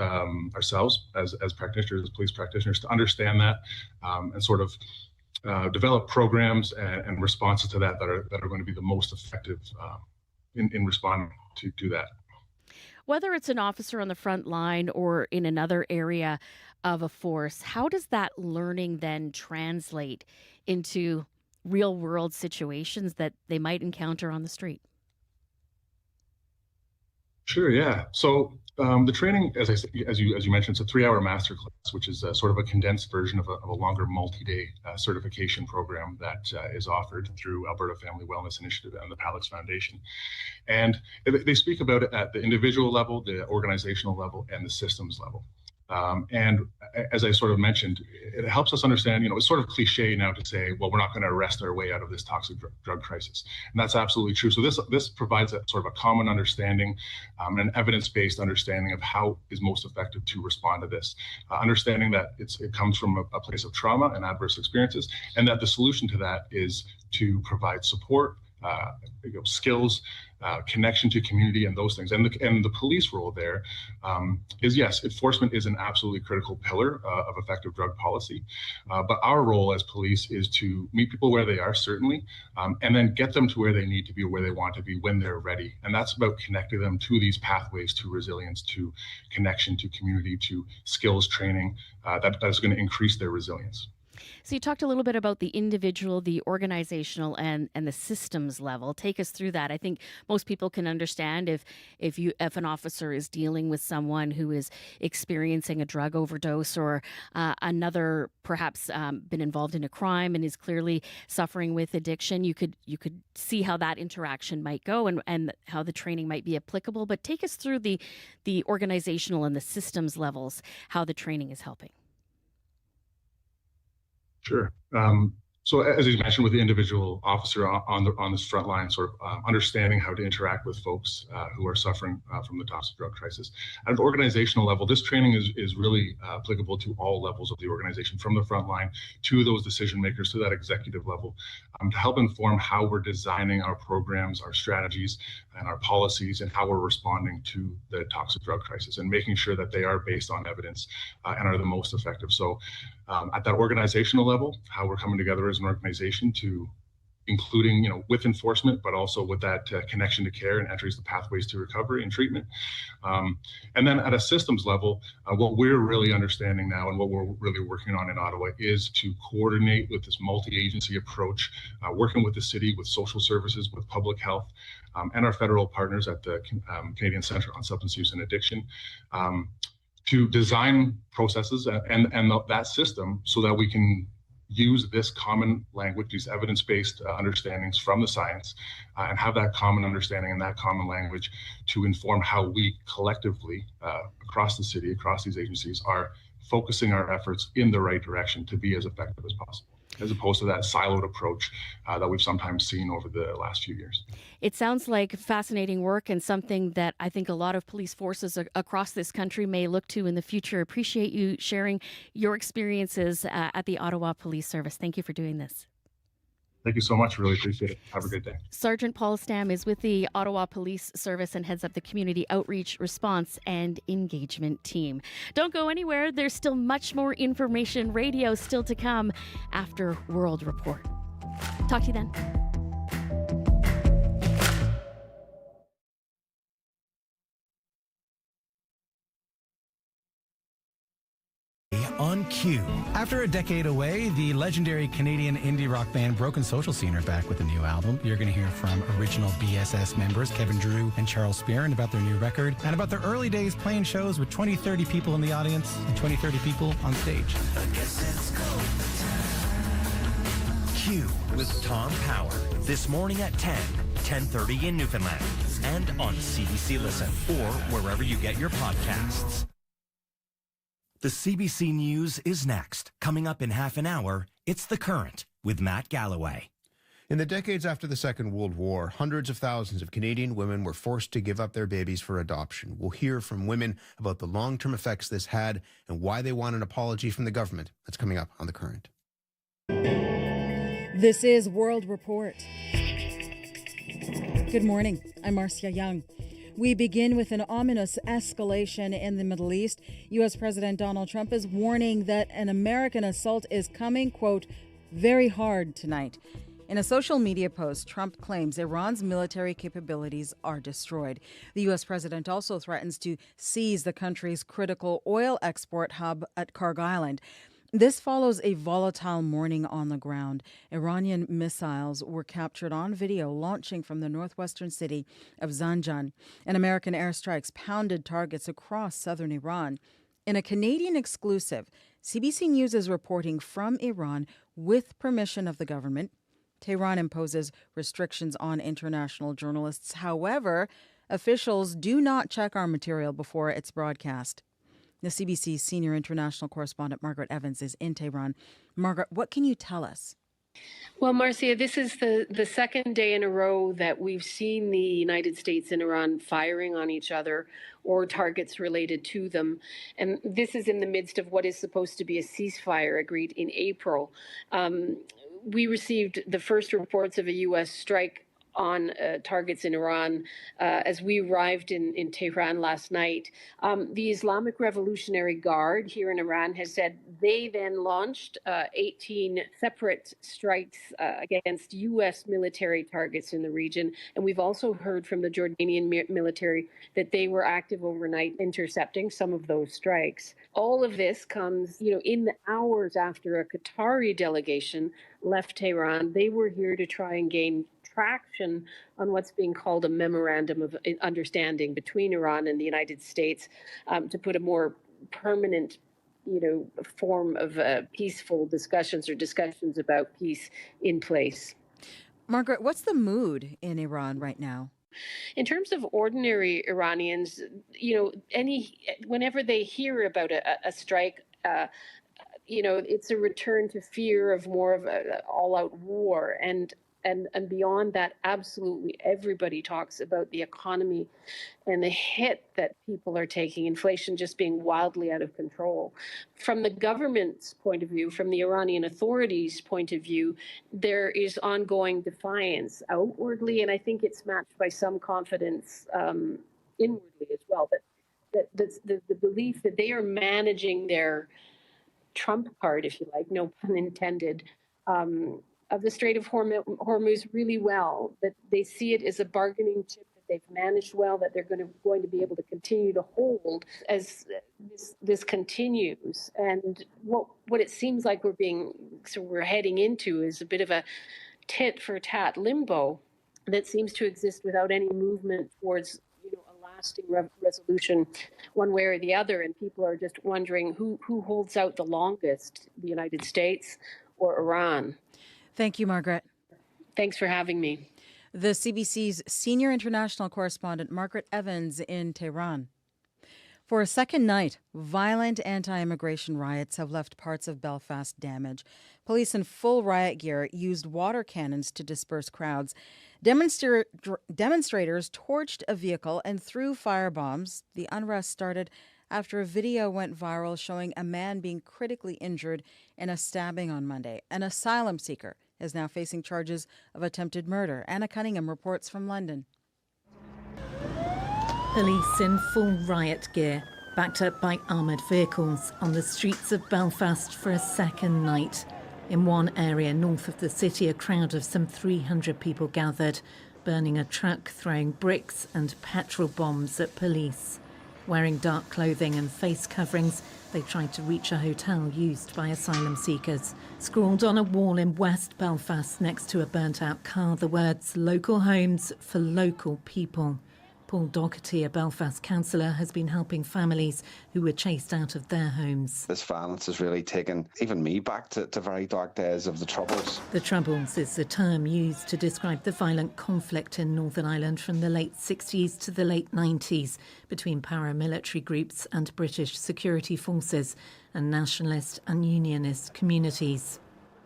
ourselves as practitioners, as police practitioners, to understand that and sort of develop programs and responses to that are going to be the most effective in responding to that. Whether it's an officer on the front line or in another area of a force, how does that learning then translate into real world situations that they might encounter on the street? Sure, yeah. So the training, as you mentioned, it's a 3-hour masterclass, which is sort of a condensed version of a longer multi-day certification program that is offered through Alberta Family Wellness Initiative and the Palix Foundation. And they speak about it at the individual level, the organizational level, and the systems level. And as I sort of mentioned, it helps us understand, it's sort of cliche now to say, well, we're not going to arrest our way out of this toxic drug crisis. And that's absolutely true. So this provides a sort of a common understanding, an evidence-based understanding of how is most effective to respond to this. Understanding that it comes from a place of trauma and adverse experiences, and that the solution to that is to provide support, skills, connection to community, and those things. And the police role there is, yes, enforcement is an absolutely critical pillar of effective drug policy. But our role as police is to meet people where they are, certainly, and then get them to where they need to be, where they want to be when they're ready. And that's about connecting them to these pathways to resilience, to connection, to community, to skills training that is going to increase their resilience. So you talked a little bit about the individual, the organizational, and the systems level. Take us through that. I think most people can understand if an officer is dealing with someone who is experiencing a drug overdose or another, perhaps been involved in a crime and is clearly suffering with addiction. You could see how that interaction might go and how the training might be applicable. But take us through the organizational and the systems levels, how the training is helping. Sure. So as you mentioned, with the individual officer on this front line, sort of understanding how to interact with folks who are suffering from the toxic drug crisis. At an organizational level, this training is really applicable to all levels of the organization, from the front line to those decision makers, to that executive level, to help inform how we're designing our programs, our strategies, and our policies, and how we're responding to the toxic drug crisis, and making sure that they are based on evidence and are the most effective. So at that organizational level, how we're coming together as an organization to including, with enforcement, but also with that connection to care and entries to pathways to recovery and treatment. And then at a systems level, what we're really understanding now and what we're really working on in Ottawa is to coordinate with this multi-agency approach, working with the city, with social services, with public health, and our federal partners at the Canadian Centre on Substance Use and Addiction, to design processes and that system so that we can use this common language, these evidence-based understandings from the science, and have that common understanding and that common language to inform how we collectively, across the city, across these agencies, are focusing our efforts in the right direction to be as effective as possible, as opposed to that siloed approach that we've sometimes seen over the last few years. It sounds like fascinating work and something that I think a lot of police forces across this country may look to in the future. Appreciate you sharing your experiences at the Ottawa Police Service. Thank you for doing this. Thank you so much. Really appreciate it. Have a good day. Sergeant Paul Stam is with the Ottawa Police Service and heads up the Community Outreach, Response and Engagement Team. Don't go anywhere. There's still much more information radio still to come after World Report. Talk to you then. On cue. After a decade away, the legendary Canadian indie rock band Broken Social Scene are back with a new album. You're going to hear from original BSS members Kevin Drew and Charles Spearin about their new record and about their early days playing shows with 20-30 people in the audience and 20-30 people on stage. Q with Tom Power this morning at 10:30 in Newfoundland, and on CBC Listen or wherever you get your podcasts. The CBC News is next. Coming up in half an hour, it's The Current with Matt Galloway. In the decades after the Second World War, hundreds of thousands of Canadian women were forced to give up their babies for adoption. We'll hear from women about the long-term effects this had and why they want an apology from the government. That's coming up on The Current. This is World Report. Good morning. I'm Marcia Young. We begin with an ominous escalation in the Middle East. U.S. President Donald Trump is warning that an American assault is coming, quote, very hard tonight. In a social media post, Trump claims Iran's military capabilities are destroyed. The U.S. president also threatens to seize the country's critical oil export hub at Kharg Island. This follows a volatile morning on the ground. Iranian missiles were captured on video launching from the northwestern city of Zanjan, and American airstrikes pounded targets across southern Iran. In a Canadian exclusive, CBC News is reporting from Iran with permission of the government. Tehran imposes restrictions on international journalists. However, officials do not check our material before it's broadcast. The CBC's senior international correspondent, Margaret Evans, is in Tehran. Margaret, what can you tell us? Well, Marcia, this is the second day in a row that we've seen the United States and Iran firing on each other or targets related to them. And this is in the midst of what is supposed to be a ceasefire agreed in April. We received the first reports of a U.S. strike on targets in Iran as we arrived in Tehran last night. The Islamic Revolutionary Guard here in Iran has said they then launched 18 separate strikes against U.S. military targets in the region. And we've also heard from the Jordanian military that they were active overnight intercepting some of those strikes. All of this comes, in the hours after a Qatari delegation left Tehran. They were here to try and gain traction on what's being called a memorandum of understanding between Iran and the United States to put a more permanent, form of peaceful discussions or discussions about peace in place. Margaret, what's the mood in Iran right now? In terms of ordinary Iranians, whenever they hear about a strike, it's a return to fear of more of an all-out war. And beyond that, absolutely everybody talks about the economy and the hit that people are taking, inflation just being wildly out of control. From the government's point of view, from the Iranian authorities' point of view, there is ongoing defiance outwardly, and I think it's matched by some confidence inwardly as well. That the belief that they are managing their trump card, if you like, no pun intended, of the Strait of Hormuz really well, that they see it as a bargaining chip that they've managed well, that they're going to be able to continue to hold as this continues. And what it seems like we're heading into is a bit of a tit for tat limbo that seems to exist without any movement towards a lasting resolution one way or the other. And people are just wondering who holds out the longest, the United States or Iran. Thank you, Margaret. Thanks for having me. The CBC's senior international correspondent, Margaret Evans, in Tehran. For a second night, violent anti-immigration riots have left parts of Belfast damaged. Police in full riot gear used water cannons to disperse crowds. Demonstrators torched a vehicle and threw firebombs. The unrest started after a video went viral showing a man being critically injured in a stabbing on Monday. An asylum seeker is now facing charges of attempted murder. Anna Cunningham reports from London. Police in full riot gear, backed up by armoured vehicles, on the streets of Belfast for a second night. In one area north of the city, a crowd of some 300 people gathered, burning a truck, throwing bricks and petrol bombs at police. Wearing dark clothing and face coverings, they tried to reach a hotel used by asylum seekers. Scrawled on a wall in West Belfast next to a burnt-out car, the words, "Local homes for local people." Paul Doherty, a Belfast councillor, has been helping families who were chased out of their homes. This violence has really taken even me back to very dark days of the Troubles. The Troubles is the term used to describe the violent conflict in Northern Ireland from the late 60s to the late 90s between paramilitary groups and British security forces and nationalist and unionist communities.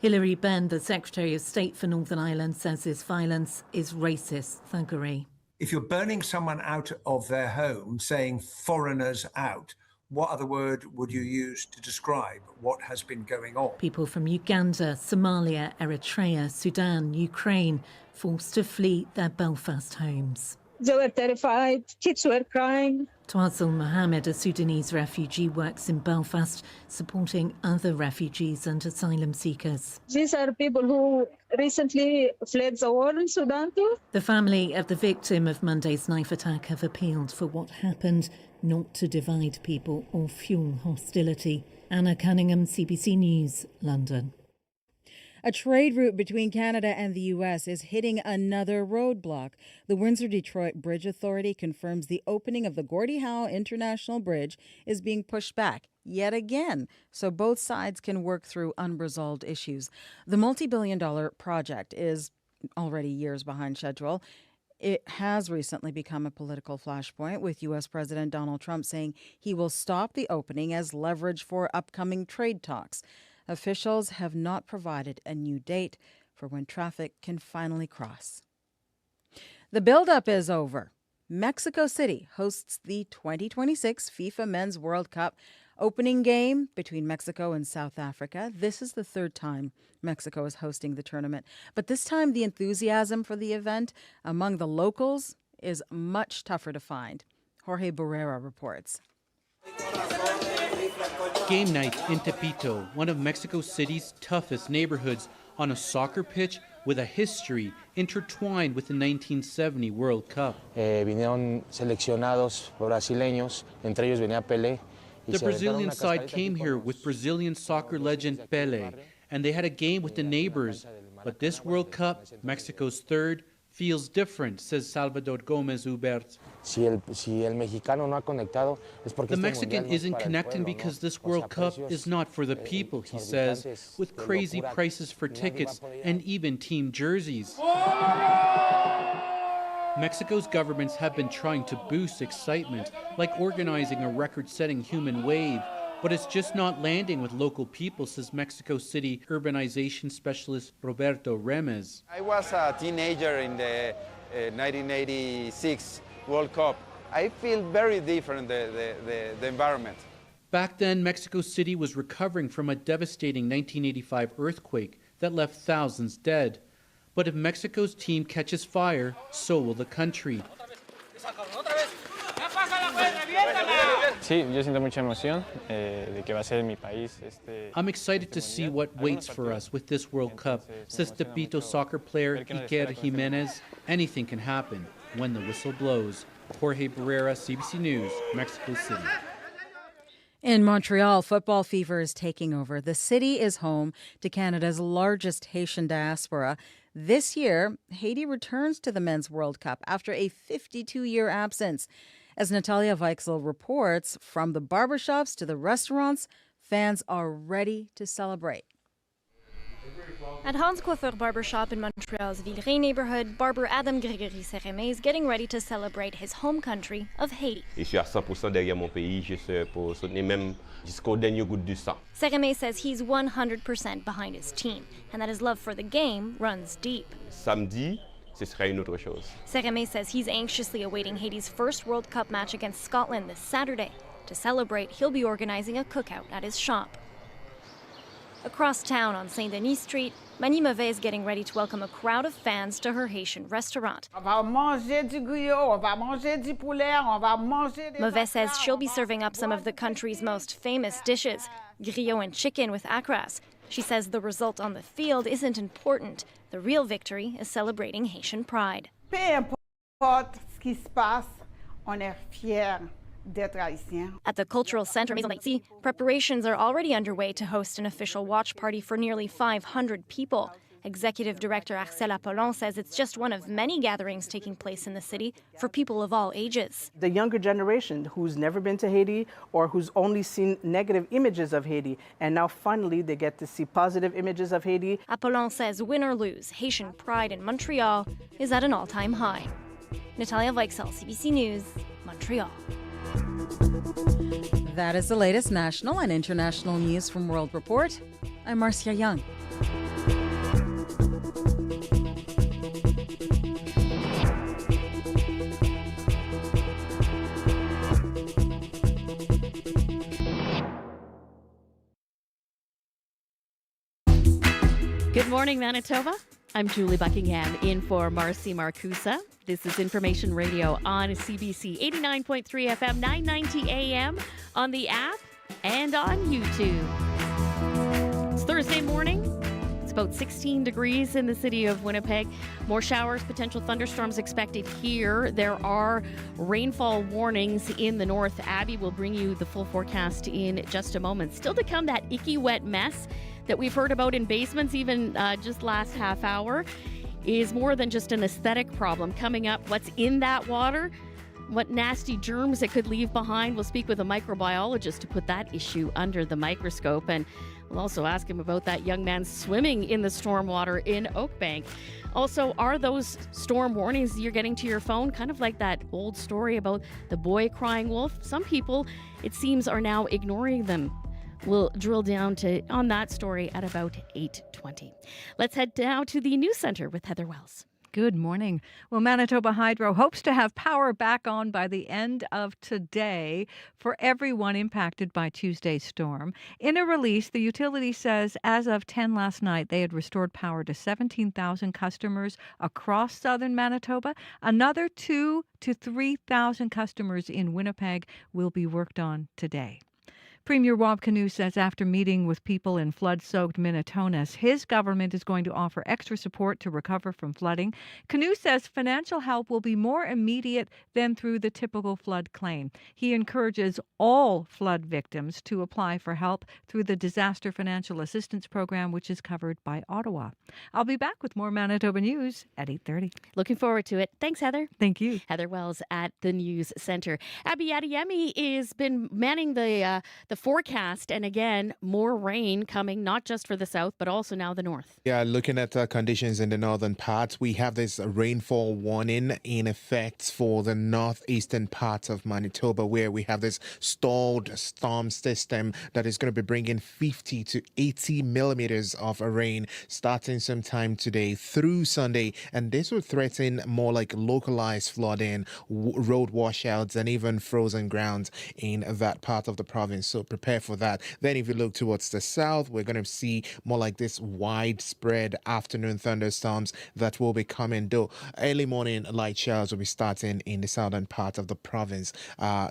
Hilary Benn, the Secretary of State for Northern Ireland, says this violence is racist thuggery. If you're burning someone out of their home, saying foreigners out, what other word would you use to describe what has been going on? People from Uganda, Somalia, Eritrea, Sudan, Ukraine, forced to flee their Belfast homes. They were terrified, kids were crying. Twazel Mohammed, a Sudanese refugee, works in Belfast, supporting other refugees and asylum seekers. These are people who recently fled the war in Sudan too. The family of the victim of Monday's knife attack have appealed for what happened not to divide people or fuel hostility. Anna Cunningham, CBC News, London. A trade route between Canada and the U.S. is hitting another roadblock. The Windsor-Detroit Bridge Authority confirms the opening of the Gordie Howe International Bridge is being pushed back yet again, so both sides can work through unresolved issues. The multi-billion-dollar project is already years behind schedule. It has recently become a political flashpoint, with U.S. President Donald Trump saying he will stop the opening as leverage for upcoming trade talks. Officials have not provided a new date for when traffic can finally cross. The buildup is over. Mexico City hosts the 2026 FIFA Men's World Cup opening game between Mexico and South Africa. This is the third time Mexico is hosting the tournament. But this time, the enthusiasm for the event among the locals is much tougher to find. Jorge Barrera reports. Game night in Tepito, one of Mexico City's toughest neighborhoods, on a soccer pitch with a history intertwined with the 1970 World Cup. Vinieron seleccionados brasileños, entre ellos venía Pelé. The Brazilian side came here with Brazilian soccer legend Pelé, and they had a game with the neighbors. But this World Cup, Mexico's third, feels different, says Salvador Gomez Hubert. The Mexican isn't connecting because this World Cup is not for the people, he says, with crazy prices for tickets and even team jerseys. Mexico's governments have been trying to boost excitement, like organizing a record-setting human wave, but it's just not landing with local people, says Mexico City urbanization specialist Roberto Remes. I was a teenager in the 1986 World Cup. I feel very different, the environment. Back then, Mexico City was recovering from a devastating 1985 earthquake that left thousands dead. But if Mexico's team catches fire, so will the country. I'm excited to see what waits for us with this World Cup, says Tepito soccer player Iker Jimenez. Anything can happen when the whistle blows. Jorge Barrera, CBC News, Mexico City. In Montreal, football fever is taking over. The city is home to Canada's largest Haitian diaspora. This year, Haiti returns to the Men's World Cup after a 52-year absence. As Natalia Weichsel reports, from the barbershops to the restaurants, fans are ready to celebrate. At Hans Coiffeur Barbershop in Montreal's Villeray neighborhood, barber Adam Grégory Seremé is getting ready to celebrate his home country of Haiti. Je suis à 100% derrière mon pays, juste pour soutenir même jusqu'au dernier goutte du sang. Seremé says he's 100% behind his team and that his love for the game runs deep. Samedi, ce sera une autre chose. Seremé says he's anxiously awaiting Haiti's first World Cup match against Scotland this Saturday. To celebrate, he'll be organizing a cookout at his shop. Across town on Saint Denis Street, Mani Mauvais is getting ready to welcome a crowd of fans to her Haitian restaurant. Mauvais says she'll be serving up some of the country's most famous dishes, griot and chicken with acras. She says the result on the field isn't important. The real victory is celebrating Haitian pride. At the Cultural Center Maison d'Haïti, preparations are already underway to host an official watch party for nearly 500 people. Executive Director Arcel Apollon says it's just one of many gatherings taking place in the city for people of all ages. The younger generation who's never been to Haiti or who's only seen negative images of Haiti, and now finally they get to see positive images of Haiti. Apollon says win or lose, Haitian pride in Montreal is at an all-time high. Natalia Weichsel, CBC News, Montreal. That is the latest national and international news from World Report. I'm Marcia Young. Good morning, Manitoba. I'm Julie Buckingham in for Marcy Marcusa. This is Information Radio on CBC 89.3 FM, 990 AM, on the app and on YouTube. It's Thursday morning. It's about 16 degrees in the city of Winnipeg. More showers, potential thunderstorms expected here. There are rainfall warnings in the north. Abby will bring you the full forecast in just a moment. Still to come, that icky wet mess that we've heard about in basements even just last half hour is more than just an aesthetic problem. Coming up, what's in that water? What nasty germs it could leave behind? We'll speak with a microbiologist to put that issue under the microscope. And we'll also ask him about that young man swimming in the storm water in Oakbank. Also, are those storm warnings you're getting to your phone kind of like that old story about the boy crying wolf? Some people, it seems, are now ignoring them. We'll drill down on that story at about 8:20. Let's head now to the news center with Heather Wells. Good morning. Well, Manitoba Hydro hopes to have power back on by the end of today for everyone impacted by Tuesday's storm. In a release, the utility says as of 10 last night, they had restored power to 17,000 customers across southern Manitoba. Another 2,000 to 3,000 customers in Winnipeg will be worked on today. Premier Rob Canoe says after meeting with people in flood-soaked Minitonas, his government is going to offer extra support to recover from flooding. Canoe says financial help will be more immediate than through the typical flood claim. He encourages all flood victims to apply for help through the Disaster Financial Assistance Program, which is covered by Ottawa. I'll be back with more Manitoba news at 8:30. Looking forward to it. Thanks, Heather. Thank you. Heather Wells at the News Center. Abby Adeyemi has been manning the forecast, and again, more rain coming not just for the south, but also now the north. Yeah, looking at conditions in the northern part, we have this rainfall warning in effect for the northeastern part of Manitoba, where we have this stalled storm system that is going to be bringing 50 to 80 millimeters of rain starting sometime today through Sunday, and this will threaten more like localized flooding, road washouts, and even frozen grounds in that part of the province. So prepare for that. Then if you look towards the south, we're going to see more like this widespread afternoon thunderstorms that will be coming, though early morning light showers will be starting in the southern part of the province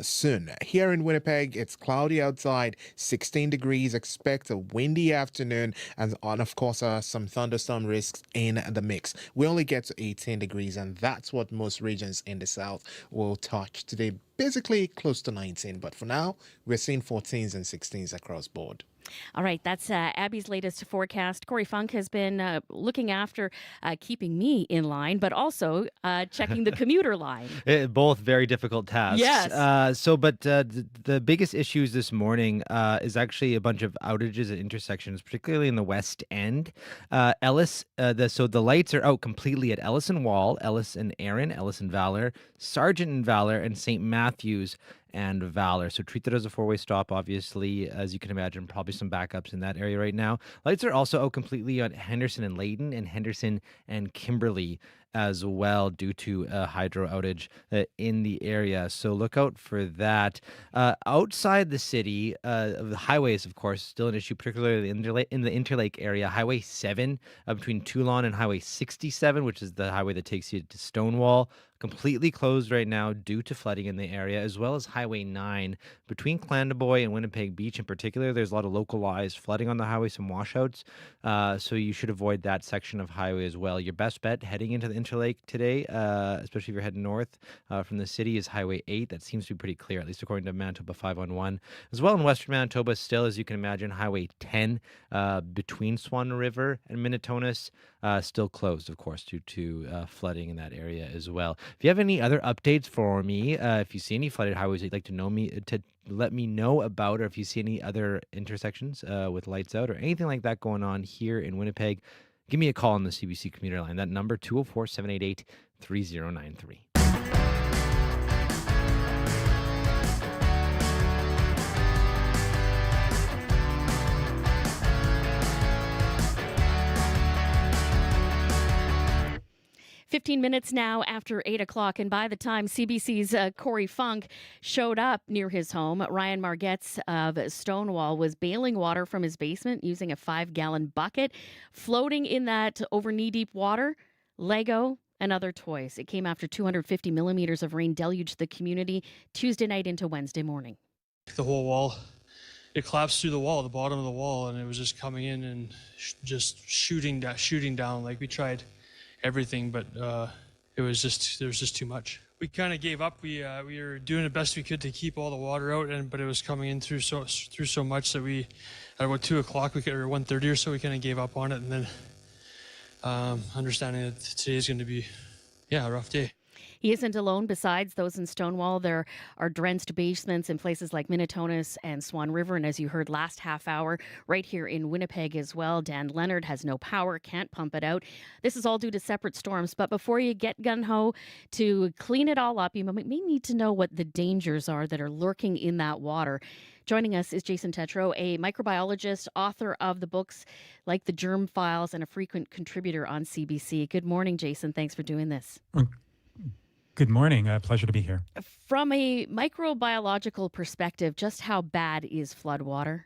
soon. Here in Winnipeg, it's cloudy outside, 16 degrees. Expect a windy afternoon, and of course some thunderstorm risks in the mix. We only get to 18 degrees, and that's what most regions in the south will touch today. Basically close to 19, but for now, we're seeing 14s and 16s across board. All right, that's Abby's latest forecast. Corey Funk has been looking after keeping me in line, but also checking the commuter line. Both very difficult tasks. Yes. But the biggest issues this morning is actually a bunch of outages at intersections, particularly in the West End. Ellis, so the lights are out completely at Ellis and Wall, Ellis and Erin, Ellis and Valor, Sargent and Valor, and St. Matthews and Valor. So treat that as a four-way stop, obviously. As you can imagine, probably some backups in that area right now. Lights are also out completely on Henderson and Layton and Henderson and Kimberley as well due to a hydro outage in the area. So look out for that. Outside the city, the highways, of course, still an issue, particularly in the Interlake area. Highway 7 between Toulon and Highway 67, which is the highway that takes you to Stonewall, completely closed right now due to flooding in the area, as well as Highway 9 between Clandeboye and Winnipeg Beach in particular. There's a lot of localized flooding on the highway, some washouts, so you should avoid that section of highway as well. Your best bet heading into the Interlake today, especially if you're heading north from the city, is Highway 8. That seems to be pretty clear, at least according to Manitoba 511. As well in western Manitoba, still, as you can imagine, Highway 10 between Swan River and Minitonas, still closed, of course, due to flooding in that area as well. If you have any other updates for me, if you see any flooded highways that you'd like to let me know about, or if you see any other intersections with lights out or anything like that going on here in Winnipeg, give me a call on the CBC commuter line. That number, 204-788-3093. 15 minutes now after 8 o'clock, and by the time CBC's Corey Funk showed up near his home, Ryan Margetts of Stonewall was bailing water from his basement using a 5-gallon bucket. Floating in that over knee-deep water, Lego and other toys. It came after 250 millimeters of rain deluged the community Tuesday night into Wednesday morning. The whole wall, it collapsed through the wall, the bottom of the wall, and it was just coming in and just shooting down. Like, we tried everything, but there was just too much. We kind of gave up. We were doing the best we could to keep all the water out, but it was coming in through so much that we, at about 2 o'clock, or 1:30 or so, we kind of gave up on it, and then understanding that today is going to be, a rough day. He isn't alone. Besides those in Stonewall, there are drenched basements in places like Minitonas and Swan River. And as you heard last half hour, right here in Winnipeg as well, Dan Leonard has no power, can't pump it out. This is all due to separate storms. But before you get gung-ho to clean it all up, you may need to know what the dangers are that are lurking in that water. Joining us is Jason Tetreault, a microbiologist, author of the books like The Germ Files, and a frequent contributor on CBC. Good morning, Jason. Thanks for doing this. Good morning. Pleasure to be here. From a microbiological perspective, just how bad is floodwater?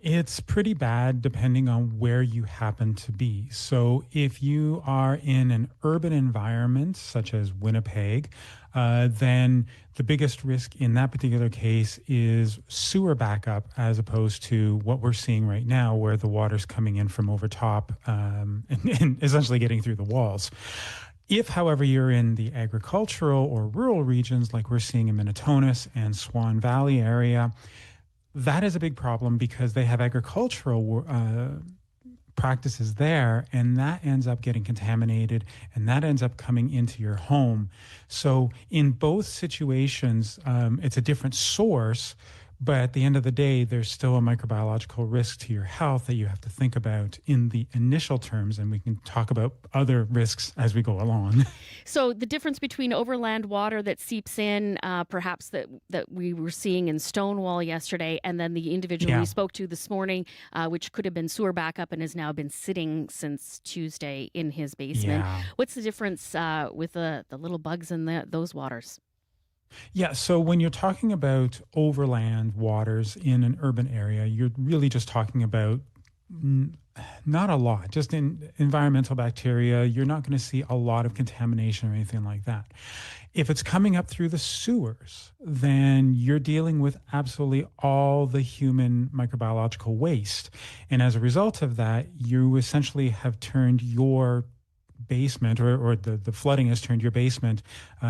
It's pretty bad depending on where you happen to be. So if you are in an urban environment such as Winnipeg, then the biggest risk in that particular case is sewer backup, as opposed to what we're seeing right now, where the water's coming in from over top and essentially getting through the walls. If, however, you're in the agricultural or rural regions like we're seeing in Minitonas and Swan Valley area, that is a big problem because they have agricultural practices there, and that ends up getting contaminated, and that ends up coming into your home. So in both situations, it's a different source, but at the end of the day, there's still a microbiological risk to your health that you have to think about in the initial terms, and we can talk about other risks as we go along. So the difference between overland water that seeps in, perhaps that we were seeing in Stonewall yesterday, and then the individual we spoke to this morning, which could have been sewer backup and has now been sitting since Tuesday in his basement. Yeah. What's the difference with the little bugs in those waters? Yeah, so when you're talking about overland waters in an urban area, you're really just talking about not a lot, just in environmental bacteria. You're not going to see a lot of contamination or anything like that. If it's coming up through the sewers, then you're dealing with absolutely all the human microbiological waste. And as a result of that, you essentially have turned your basement, or the flooding has turned your basement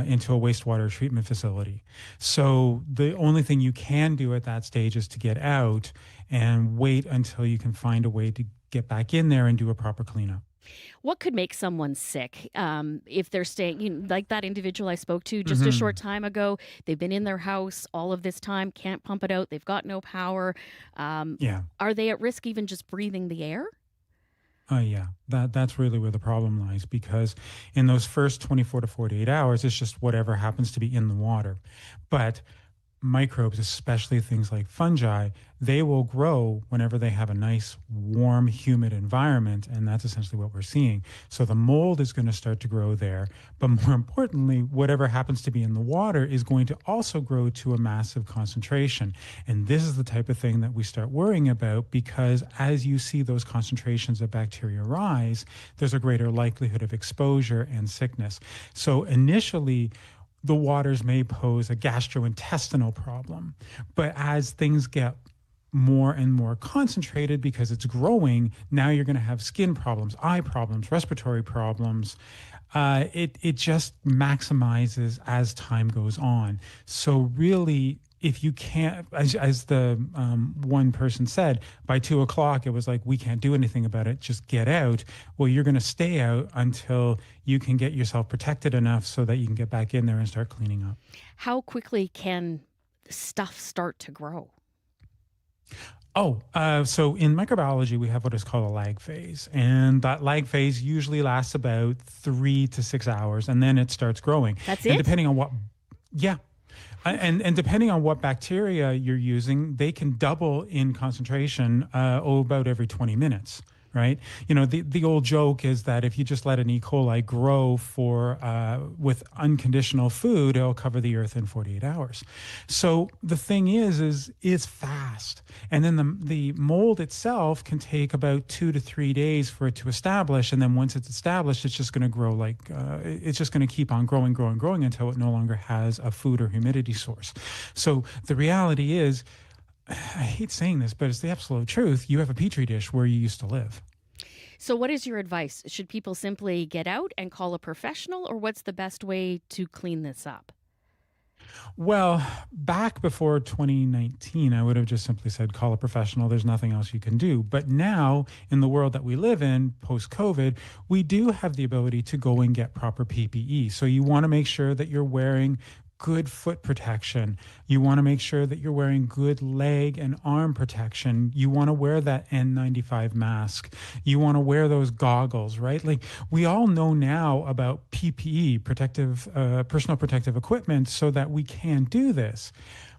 into a wastewater treatment facility. So the only thing you can do at that stage is to get out and wait until you can find a way to get back in there and do a proper cleanup. What could make someone sick if they're staying, like that individual I spoke to just a short time ago? They've been in their house all of this time, can't pump it out, they've got no power. Are they at risk even just breathing the air? Yeah, that's really where the problem lies, because in those first 24 to 48 hours, it's just whatever happens to be in the water. But microbes, especially things like fungi, they will grow whenever they have a nice, warm, humid environment, and that's essentially what we're seeing. So the mold is going to start to grow there, but more importantly, whatever happens to be in the water is going to also grow to a massive concentration. And this is the type of thing that we start worrying about, because as you see those concentrations of bacteria rise, there's a greater likelihood of exposure and sickness. So initially, the waters may pose a gastrointestinal problem, but as things get more and more concentrated because it's growing, now you're going to have skin problems, eye problems, respiratory problems. It just maximizes as time goes on. So really, if you can't, as the one person said, by 2 o'clock, it was like, we can't do anything about it, just get out. Well, you're going to stay out until you can get yourself protected enough so that you can get back in there and start cleaning up. How quickly can stuff start to grow? So in microbiology, we have what is called a lag phase. And that lag phase usually lasts about 3 to 6 hours, and then it starts growing. That's and it? Depending on what, and depending on what bacteria you're using, they can double in concentration about every 20 minutes. right? You know, the old joke is that if you just let an E. coli grow with unconditional food, it'll cover the earth in 48 hours. So the thing is it's fast. And then the mold itself can take about 2 to 3 days for it to establish. And then once it's established, it's just going to grow it's just going to keep on growing until it no longer has a food or humidity source. So the reality is, I hate saying this, but it's the absolute truth. You have a petri dish where you used to live. So what is your advice? Should people simply get out and call a professional, or what's the best way to clean this up? Well, back before 2019, I would have just simply said, call a professional. There's nothing else you can do. But now, in the world that we live in, post-COVID, we do have the ability to go and get proper PPE. So you want to make sure that you're wearing good foot protection. You want to make sure that you're wearing good leg and arm protection. You want to wear that N95 mask. You want to wear those goggles, right? Like, we all know now about PPE, personal protective equipment, so that we can do this.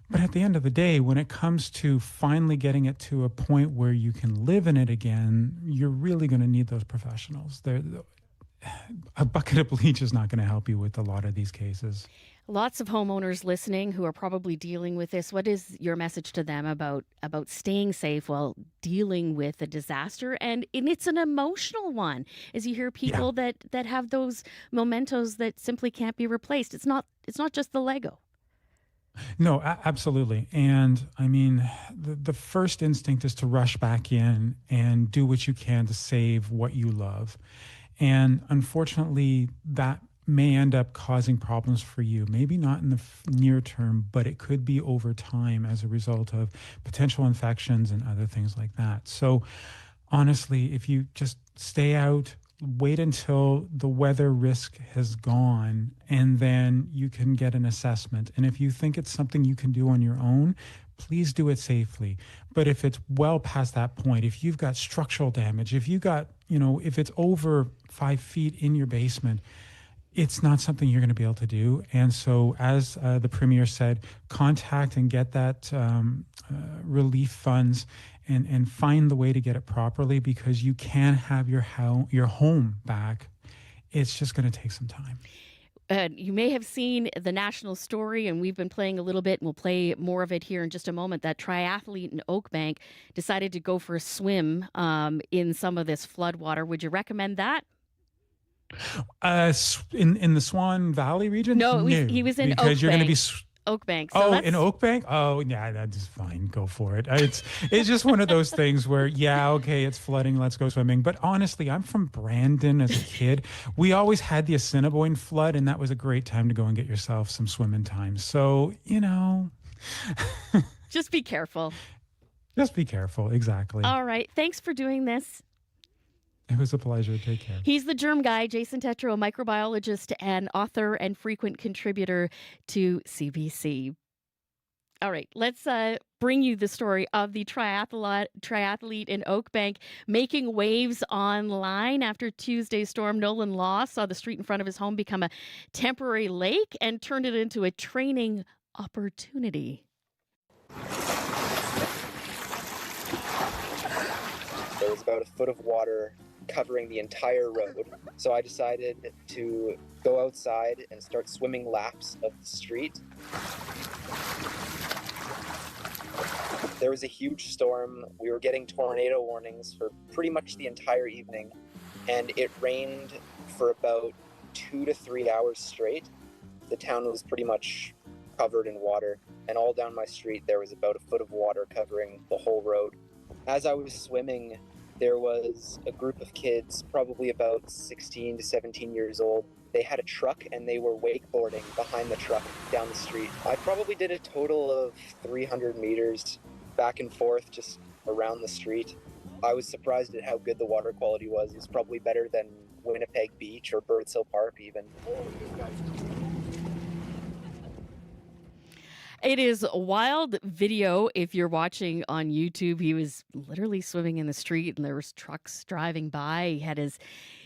But at the end of the day, when it comes to finally getting it to a point where you can live in it again, you're really going to need those professionals. A bucket of bleach is not going to help you with a lot of these cases. Lots of homeowners listening who are probably dealing with this. What is your message to them about staying safe while dealing with a disaster? And it's an emotional one, as you hear people that have those mementos that simply can't be replaced. It's not just the Lego. No, absolutely. And I mean, the first instinct is to rush back in and do what you can to save what you love. And unfortunately, that may end up causing problems for you. Maybe not in the near term, but it could be over time as a result of potential infections and other things like that. So honestly, if you just stay out, wait until the weather risk has gone, and then you can get an assessment. And if you think it's something you can do on your own, please do it safely. But if it's well past that point, if you've got structural damage, if it's over 5 feet in your basement, it's not something you're going to be able to do. And so, as the Premier said, contact and get that relief funds and find the way to get it properly, because you can have your home back. It's just going to take some time. You may have seen the national story, and we've been playing a little bit, and we'll play more of it here in just a moment. That triathlete in Oakbank decided to go for a swim in some of this floodwater. Would you recommend that? In the Swan Valley region? No, he was in because Oakbank. You're going to be Oakbank. So in Oakbank? Oh, yeah, that's fine. Go for it. It's just one of those things where, okay, it's flooding. Let's go swimming. But honestly, I'm from Brandon as a kid. We always had the Assiniboine flood, and that was a great time to go and get yourself some swimming time. So, just be careful. Just be careful. Exactly. All right. Thanks for doing this. It was a pleasure. Take care. He's the germ guy, Jason Tetreault, a microbiologist and author and frequent contributor to CBC. All right, let's bring you the story of the triathlete in Oakbank making waves online after Tuesday's storm. Nolan Law saw the street in front of his home become a temporary lake and turned it into a training opportunity. There was about a foot of water covering the entire road. So I decided to go outside and start swimming laps of the street. There was a huge storm. We were getting tornado warnings for pretty much the entire evening, and it rained for about 2 to 3 hours straight. The town was pretty much covered in water, and all down my street there was about a foot of water covering the whole road. As I was swimming, there was a group of kids, probably about 16 to 17 years old. They had a truck and they were wakeboarding behind the truck down the street. I probably did a total of 300 meters back and forth just around the street. I was surprised at how good the water quality was. It was probably better than Winnipeg Beach or Birds Hill Park even. It is a wild video if you're watching on YouTube. He was literally swimming in the street and there was trucks driving by.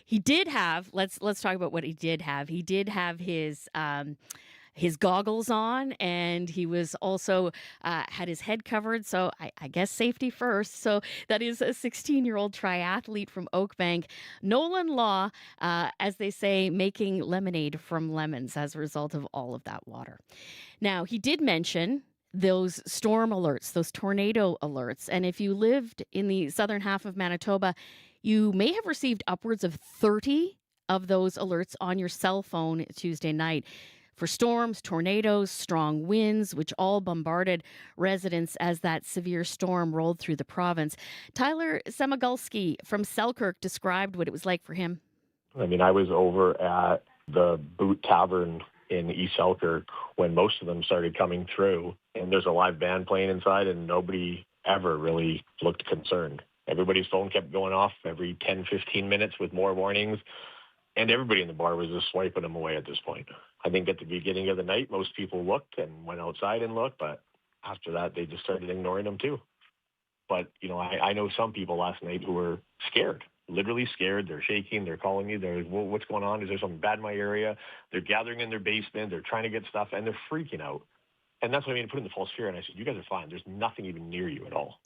He did have, let's talk about what he did have. He did have his his goggles on, and he was also had his head covered. So I guess safety first. So that is a 16-year-old triathlete from Oakbank, Nolan Law, as they say, making lemonade from lemons as a result of all of that water. Now, he did mention those storm alerts, those tornado alerts. And if you lived in the southern half of Manitoba, you may have received upwards of 30 of those alerts on your cell phone Tuesday night for storms, tornadoes, strong winds, which all bombarded residents as that severe storm rolled through the province. Tyler Semigulski from Selkirk described what it was like for him. I mean, I was over at the Boot Tavern in East Selkirk when most of them started coming through, and there's a live band playing inside, and nobody ever really looked concerned. Everybody's phone kept going off every 10, 15 minutes with more warnings, and everybody in the bar was just swiping them away at this point. I think at the beginning of the night, most people looked and went outside and looked, but after that, they just started ignoring them too. But, you know, I know some people last night who were scared, literally scared. They're shaking. They're calling me. They're, well, what's going on? Is there something bad in my area? They're gathering in their basement. They're trying to get stuff, and they're freaking out. And that's what I mean, putting the false fear. And I said, you guys are fine. There's nothing even near you at all.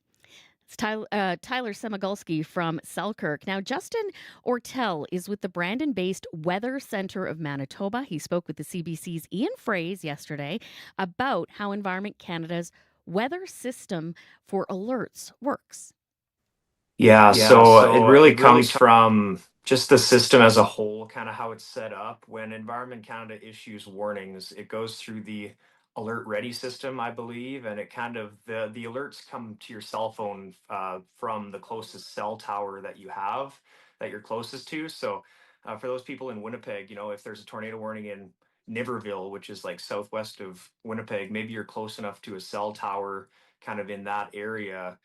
It's Tyler Semigulski from Selkirk. Now, Justin Ortel is with the Brandon-based Weather Centre of Manitoba. He spoke with the CBC's Ian Fraze yesterday about how Environment Canada's weather system for alerts works. Yeah, so it really comes from just the system as a whole, kind of how it's set up. When Environment Canada issues warnings, it goes through the alert ready system, I believe, and it kind of the alerts come to your cell phone from the closest cell tower that you have that you're closest to. So for those people in Winnipeg, you know, if there's a tornado warning in Niverville, which is like southwest of Winnipeg, maybe you're close enough to a cell tower kind of in that area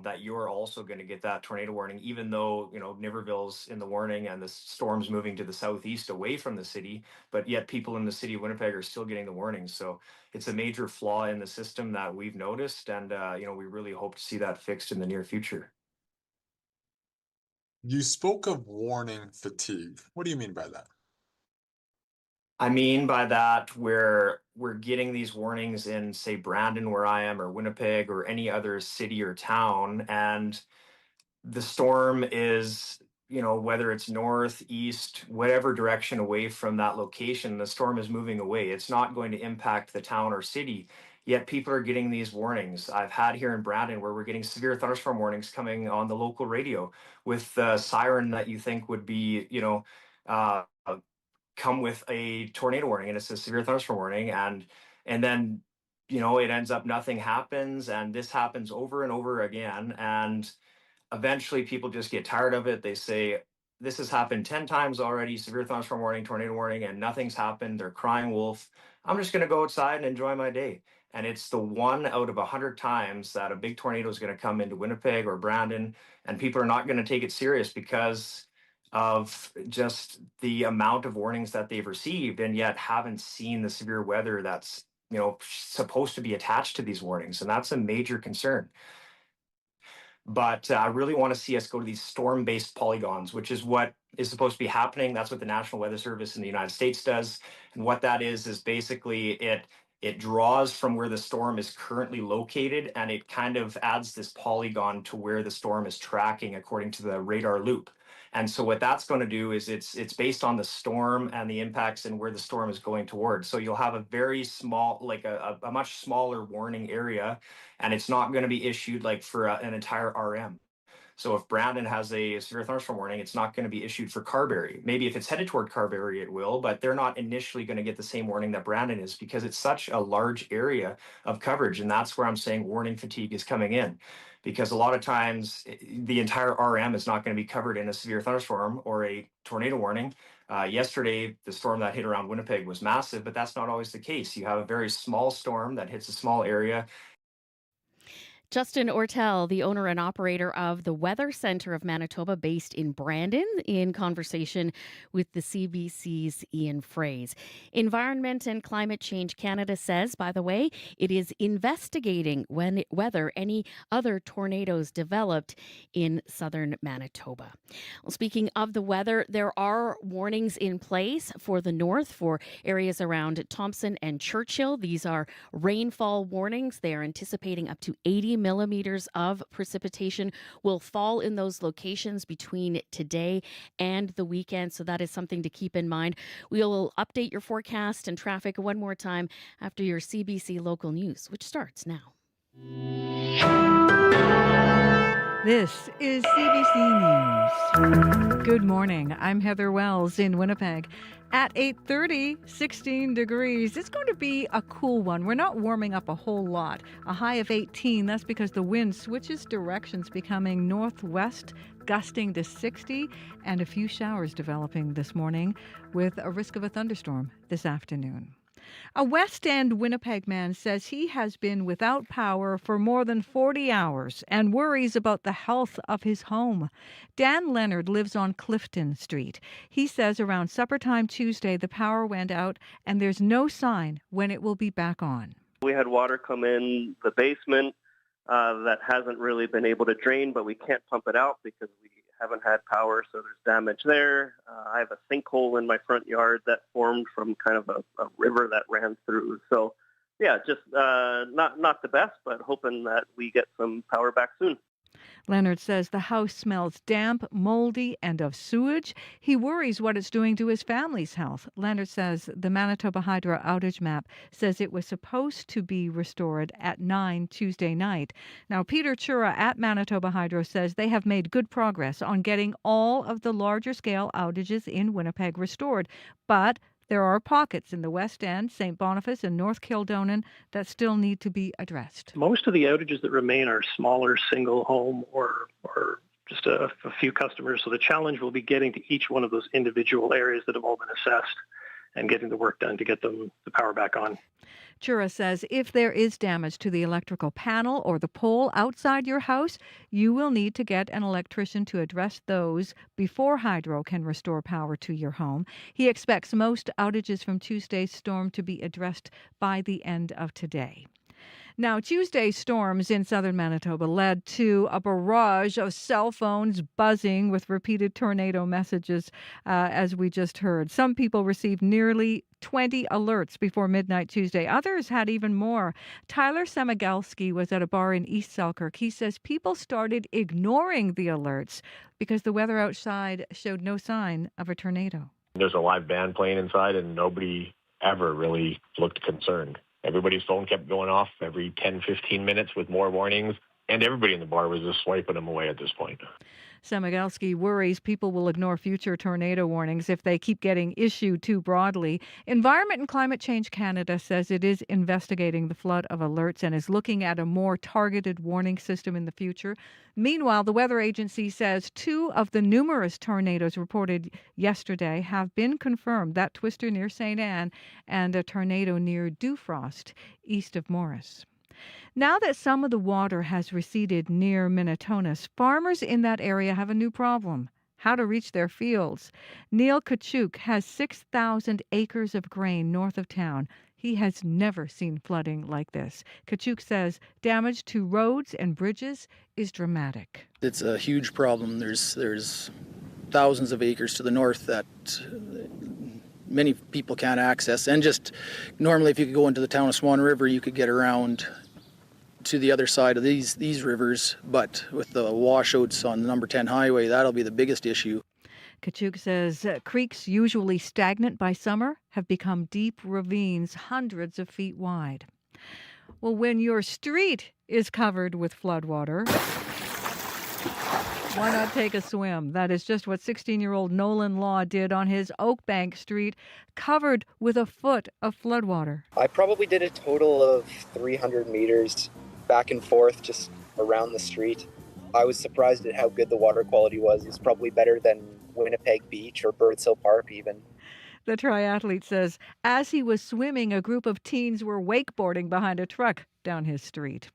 that you're also going to get that tornado warning, even though, you know, Niverville's in the warning and the storm's moving to the southeast away from the city, but yet people in the city of Winnipeg are still getting the warnings. So it's a major flaw in the system that we've noticed, and you know, we really hope to see that fixed in the near future. You spoke of warning fatigue. What do you mean by that? I mean by that, where we're getting these warnings in, say, Brandon, where I am, or Winnipeg, or any other city or town, and the storm is, you know, whether it's north, east, whatever direction away from that location, the storm is moving away. It's not going to impact the town or city, yet people are getting these warnings. I've had here in Brandon where we're getting severe thunderstorm warnings coming on the local radio with the siren that you think would be, you know, come with a tornado warning, and it's a severe thunderstorm warning, and then, you know, it ends up nothing happens, and this happens over and over again, and eventually people just get tired of it. They say, this has happened 10 times already, severe thunderstorm warning, tornado warning, and nothing's happened. They're crying wolf. I'm just going to go outside and enjoy my day. And it's the 1 out of 100 times that a big tornado is going to come into Winnipeg or Brandon, and people are not going to take it serious because of just the amount of warnings that they've received, and yet haven't seen the severe weather that's, you know, supposed to be attached to these warnings. And that's a major concern. But I really want to see us go to these storm-based polygons, which is what is supposed to be happening. That's what the National Weather Service in the United States does. And what that is basically it draws from where the storm is currently located, and it kind of adds this polygon to where the storm is tracking according to the radar loop. And so what that's going to do is it's based on the storm and the impacts and where the storm is going towards. So you'll have a very small, like a much smaller warning area, and it's not going to be issued like for an entire RM. So if Brandon has a severe thunderstorm warning, it's not going to be issued for Carberry. Maybe if it's headed toward Carberry, it will, but they're not initially going to get the same warning that Brandon is, because it's such a large area of coverage. And that's where I'm saying warning fatigue is coming in, because a lot of times the entire RM is not going to be covered in a severe thunderstorm or a tornado warning. Yesterday, the storm that hit around Winnipeg was massive, but that's not always the case. You have a very small storm that hits a small area. Justin Ortel, the owner and operator of the Weather Centre of Manitoba, based in Brandon, in conversation with the CBC's Ian Fraze. Environment and Climate Change Canada says, by the way, it is investigating whether any other tornadoes developed in southern Manitoba. Well, speaking of the weather, there are warnings in place for the north, for areas around Thompson and Churchill. These are rainfall warnings. They are anticipating up to 80 millimeters of precipitation will fall in those locations between today and the weekend. So that is something to keep in mind. We'll update your forecast and traffic one more time after your CBC local news, which starts now. This is CBC News. Good morning. I'm Heather Wells in Winnipeg. At 8:30, 16 degrees. It's going to be a cool one. We're not warming up a whole lot. A high of 18. That's because the wind switches directions, becoming northwest, gusting to 60, and a few showers developing this morning with a risk of a thunderstorm this afternoon. A West End Winnipeg man says he has been without power for more than 40 hours and worries about the health of his home. Dan Leonard lives on Clifton Street. He says around supper time Tuesday the power went out and there's no sign when it will be back on. We had water come in the basement that hasn't really been able to drain, but we can't pump it out because we haven't had power, so there's damage there. I have a sinkhole in my front yard that formed from kind of a river that ran through. So, yeah, just not the best, but hoping that we get some power back soon. Leonard says the house smells damp, moldy, and of sewage. He worries what it's doing to his family's health. Leonard says the Manitoba Hydro outage map says it was supposed to be restored at 9 Tuesday night. Now, Peter Chura at Manitoba Hydro says they have made good progress on getting all of the larger scale outages in Winnipeg restored, but there are pockets in the West End, St. Boniface, and North Kildonan that still need to be addressed. Most of the outages that remain are smaller single home or just a few customers. So the challenge will be getting to each one of those individual areas that have all been assessed and getting the work done to get the power back on. Chura says if there is damage to the electrical panel or the pole outside your house, you will need to get an electrician to address those before Hydro can restore power to your home. He expects most outages from Tuesday's storm to be addressed by the end of today. Now, Tuesday's storms in southern Manitoba led to a barrage of cell phones buzzing with repeated tornado messages, as we just heard. Some people received nearly 20 alerts before midnight Tuesday. Others had even more. Tyler Semigalski was at a bar in East Selkirk. He says people started ignoring the alerts because the weather outside showed no sign of a tornado. There's a live band playing inside, and nobody ever really looked concerned. Everybody's phone kept going off every 10, 15 minutes with more warnings, and everybody in the bar was just swiping them away at this point. Semigalski worries people will ignore future tornado warnings if they keep getting issued too broadly. Environment and Climate Change Canada says it is investigating the flood of alerts and is looking at a more targeted warning system in the future. Meanwhile, the weather agency says 2 of the numerous tornadoes reported yesterday have been confirmed. That twister near St. Anne and a tornado near Dufrost, east of Morris. Now that some of the water has receded near Minnetonka, farmers in that area have a new problem: how to reach their fields. Neil Kachuk has 6,000 acres of grain north of town. He has never seen flooding like this. Kachuk says damage to roads and bridges is dramatic. It's a huge problem. There's thousands of acres to the north that many people can't access. And just normally, if you could go into the town of Swan River, you could get around to the other side of these rivers, but with the washouts on the number 10 highway, that'll be the biggest issue. Kachuk says creeks usually stagnant by summer have become deep ravines hundreds of feet wide. Well, when your street is covered with floodwater, why not take a swim? That is just what 16-year-old Nolan Law did on his Oakbank Street, covered with a foot of floodwater. I probably did a total of 300 meters back and forth just around the street. I was surprised at how good the water quality was. It's probably better than Winnipeg Beach or Birds Hill Park even. The triathlete says as he was swimming, a group of teens were wakeboarding behind a truck down his street.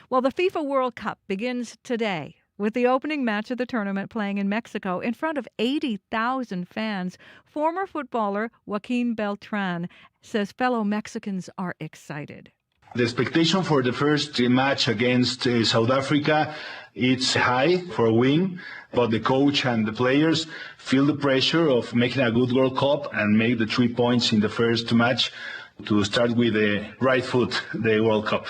Well, the FIFA World Cup begins today with the opening match of the tournament playing in Mexico in front of 80,000 fans. Former footballer Joaquin Beltran says fellow Mexicans are excited. The expectation for the first match against South Africa, it's high for a win, but the coach and the players feel the pressure of making a good World Cup and make the 3 points in the first match to start with the right foot, the World Cup.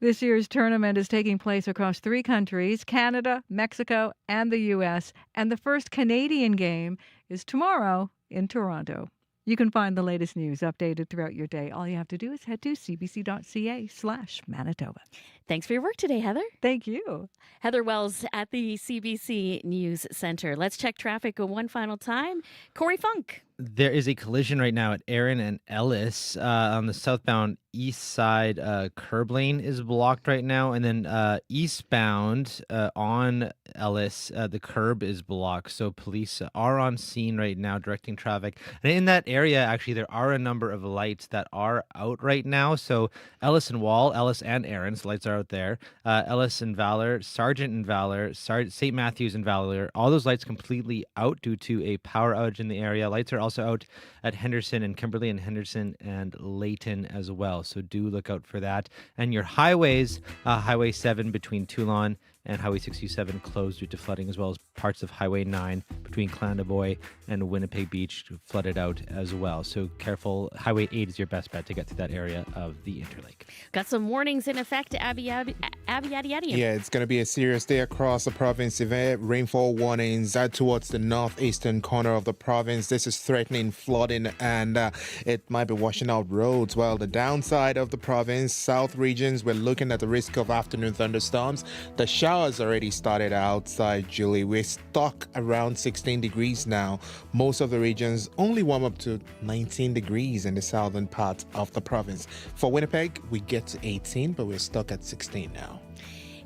This year's tournament is taking place across 3 countries, Canada, Mexico, and the U.S., and the first Canadian game is tomorrow in Toronto. You can find the latest news updated throughout your day. All you have to do is head to cbc.ca/Manitoba. Thanks for your work today, Heather. Thank you. Heather Wells at the CBC News Centre. Let's check traffic one final time. Corey Funk. There is a collision right now at Erin and Ellis on the southbound east side. Curb lane is blocked right now, and then eastbound on Ellis, the curb is blocked. So police are on scene right now directing traffic. And in that area, actually, there are a number of lights that are out right now. So Ellis and Wall, Ellis and Erin's lights are out there. Ellis and Valor, Sargent and Valor, St. Matthews and Valor, all those lights completely out due to a power outage in the area. Lights are also out at Henderson and Kimberley and Henderson and Layton as well. So do look out for that. And your highways, Highway 7 between Toulon and Highway 67 closed due to flooding, as well as parts of Highway 9 between Clandeboye and Winnipeg Beach flooded out as well. So careful. Highway 8 is your best bet to get to that area of the Interlake. Got some warnings in effect, Abby. Yeah, it's going to be a serious day across the province. Severe rainfall warnings towards the northeastern corner of the province. This is threatening flooding, and it might be washing out roads. Well, the downside of the province, south regions, we're looking at the risk of afternoon thunderstorms. The showers already started outside, Julie. We're stuck around 16 degrees now. Most of the regions only warm up to 19 degrees in the southern part of the province. For Winnipeg, we get to 18, but we're stuck at 16 now.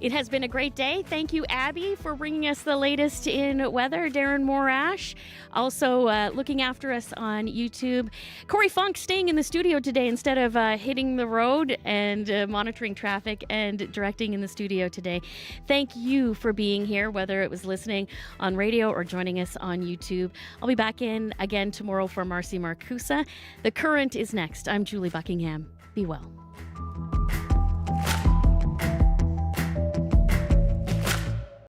It has been a great day. Thank you, Abby, for bringing us the latest in weather. Darren Morash, also looking after us on YouTube. Corey Funk staying in the studio today instead of hitting the road and monitoring traffic and directing in the studio today. Thank you for being here, whether it was listening on radio or joining us on YouTube. I'll be back in again tomorrow for Marcy Marcusa. The Current is next. I'm Julie Buckingham. Be well.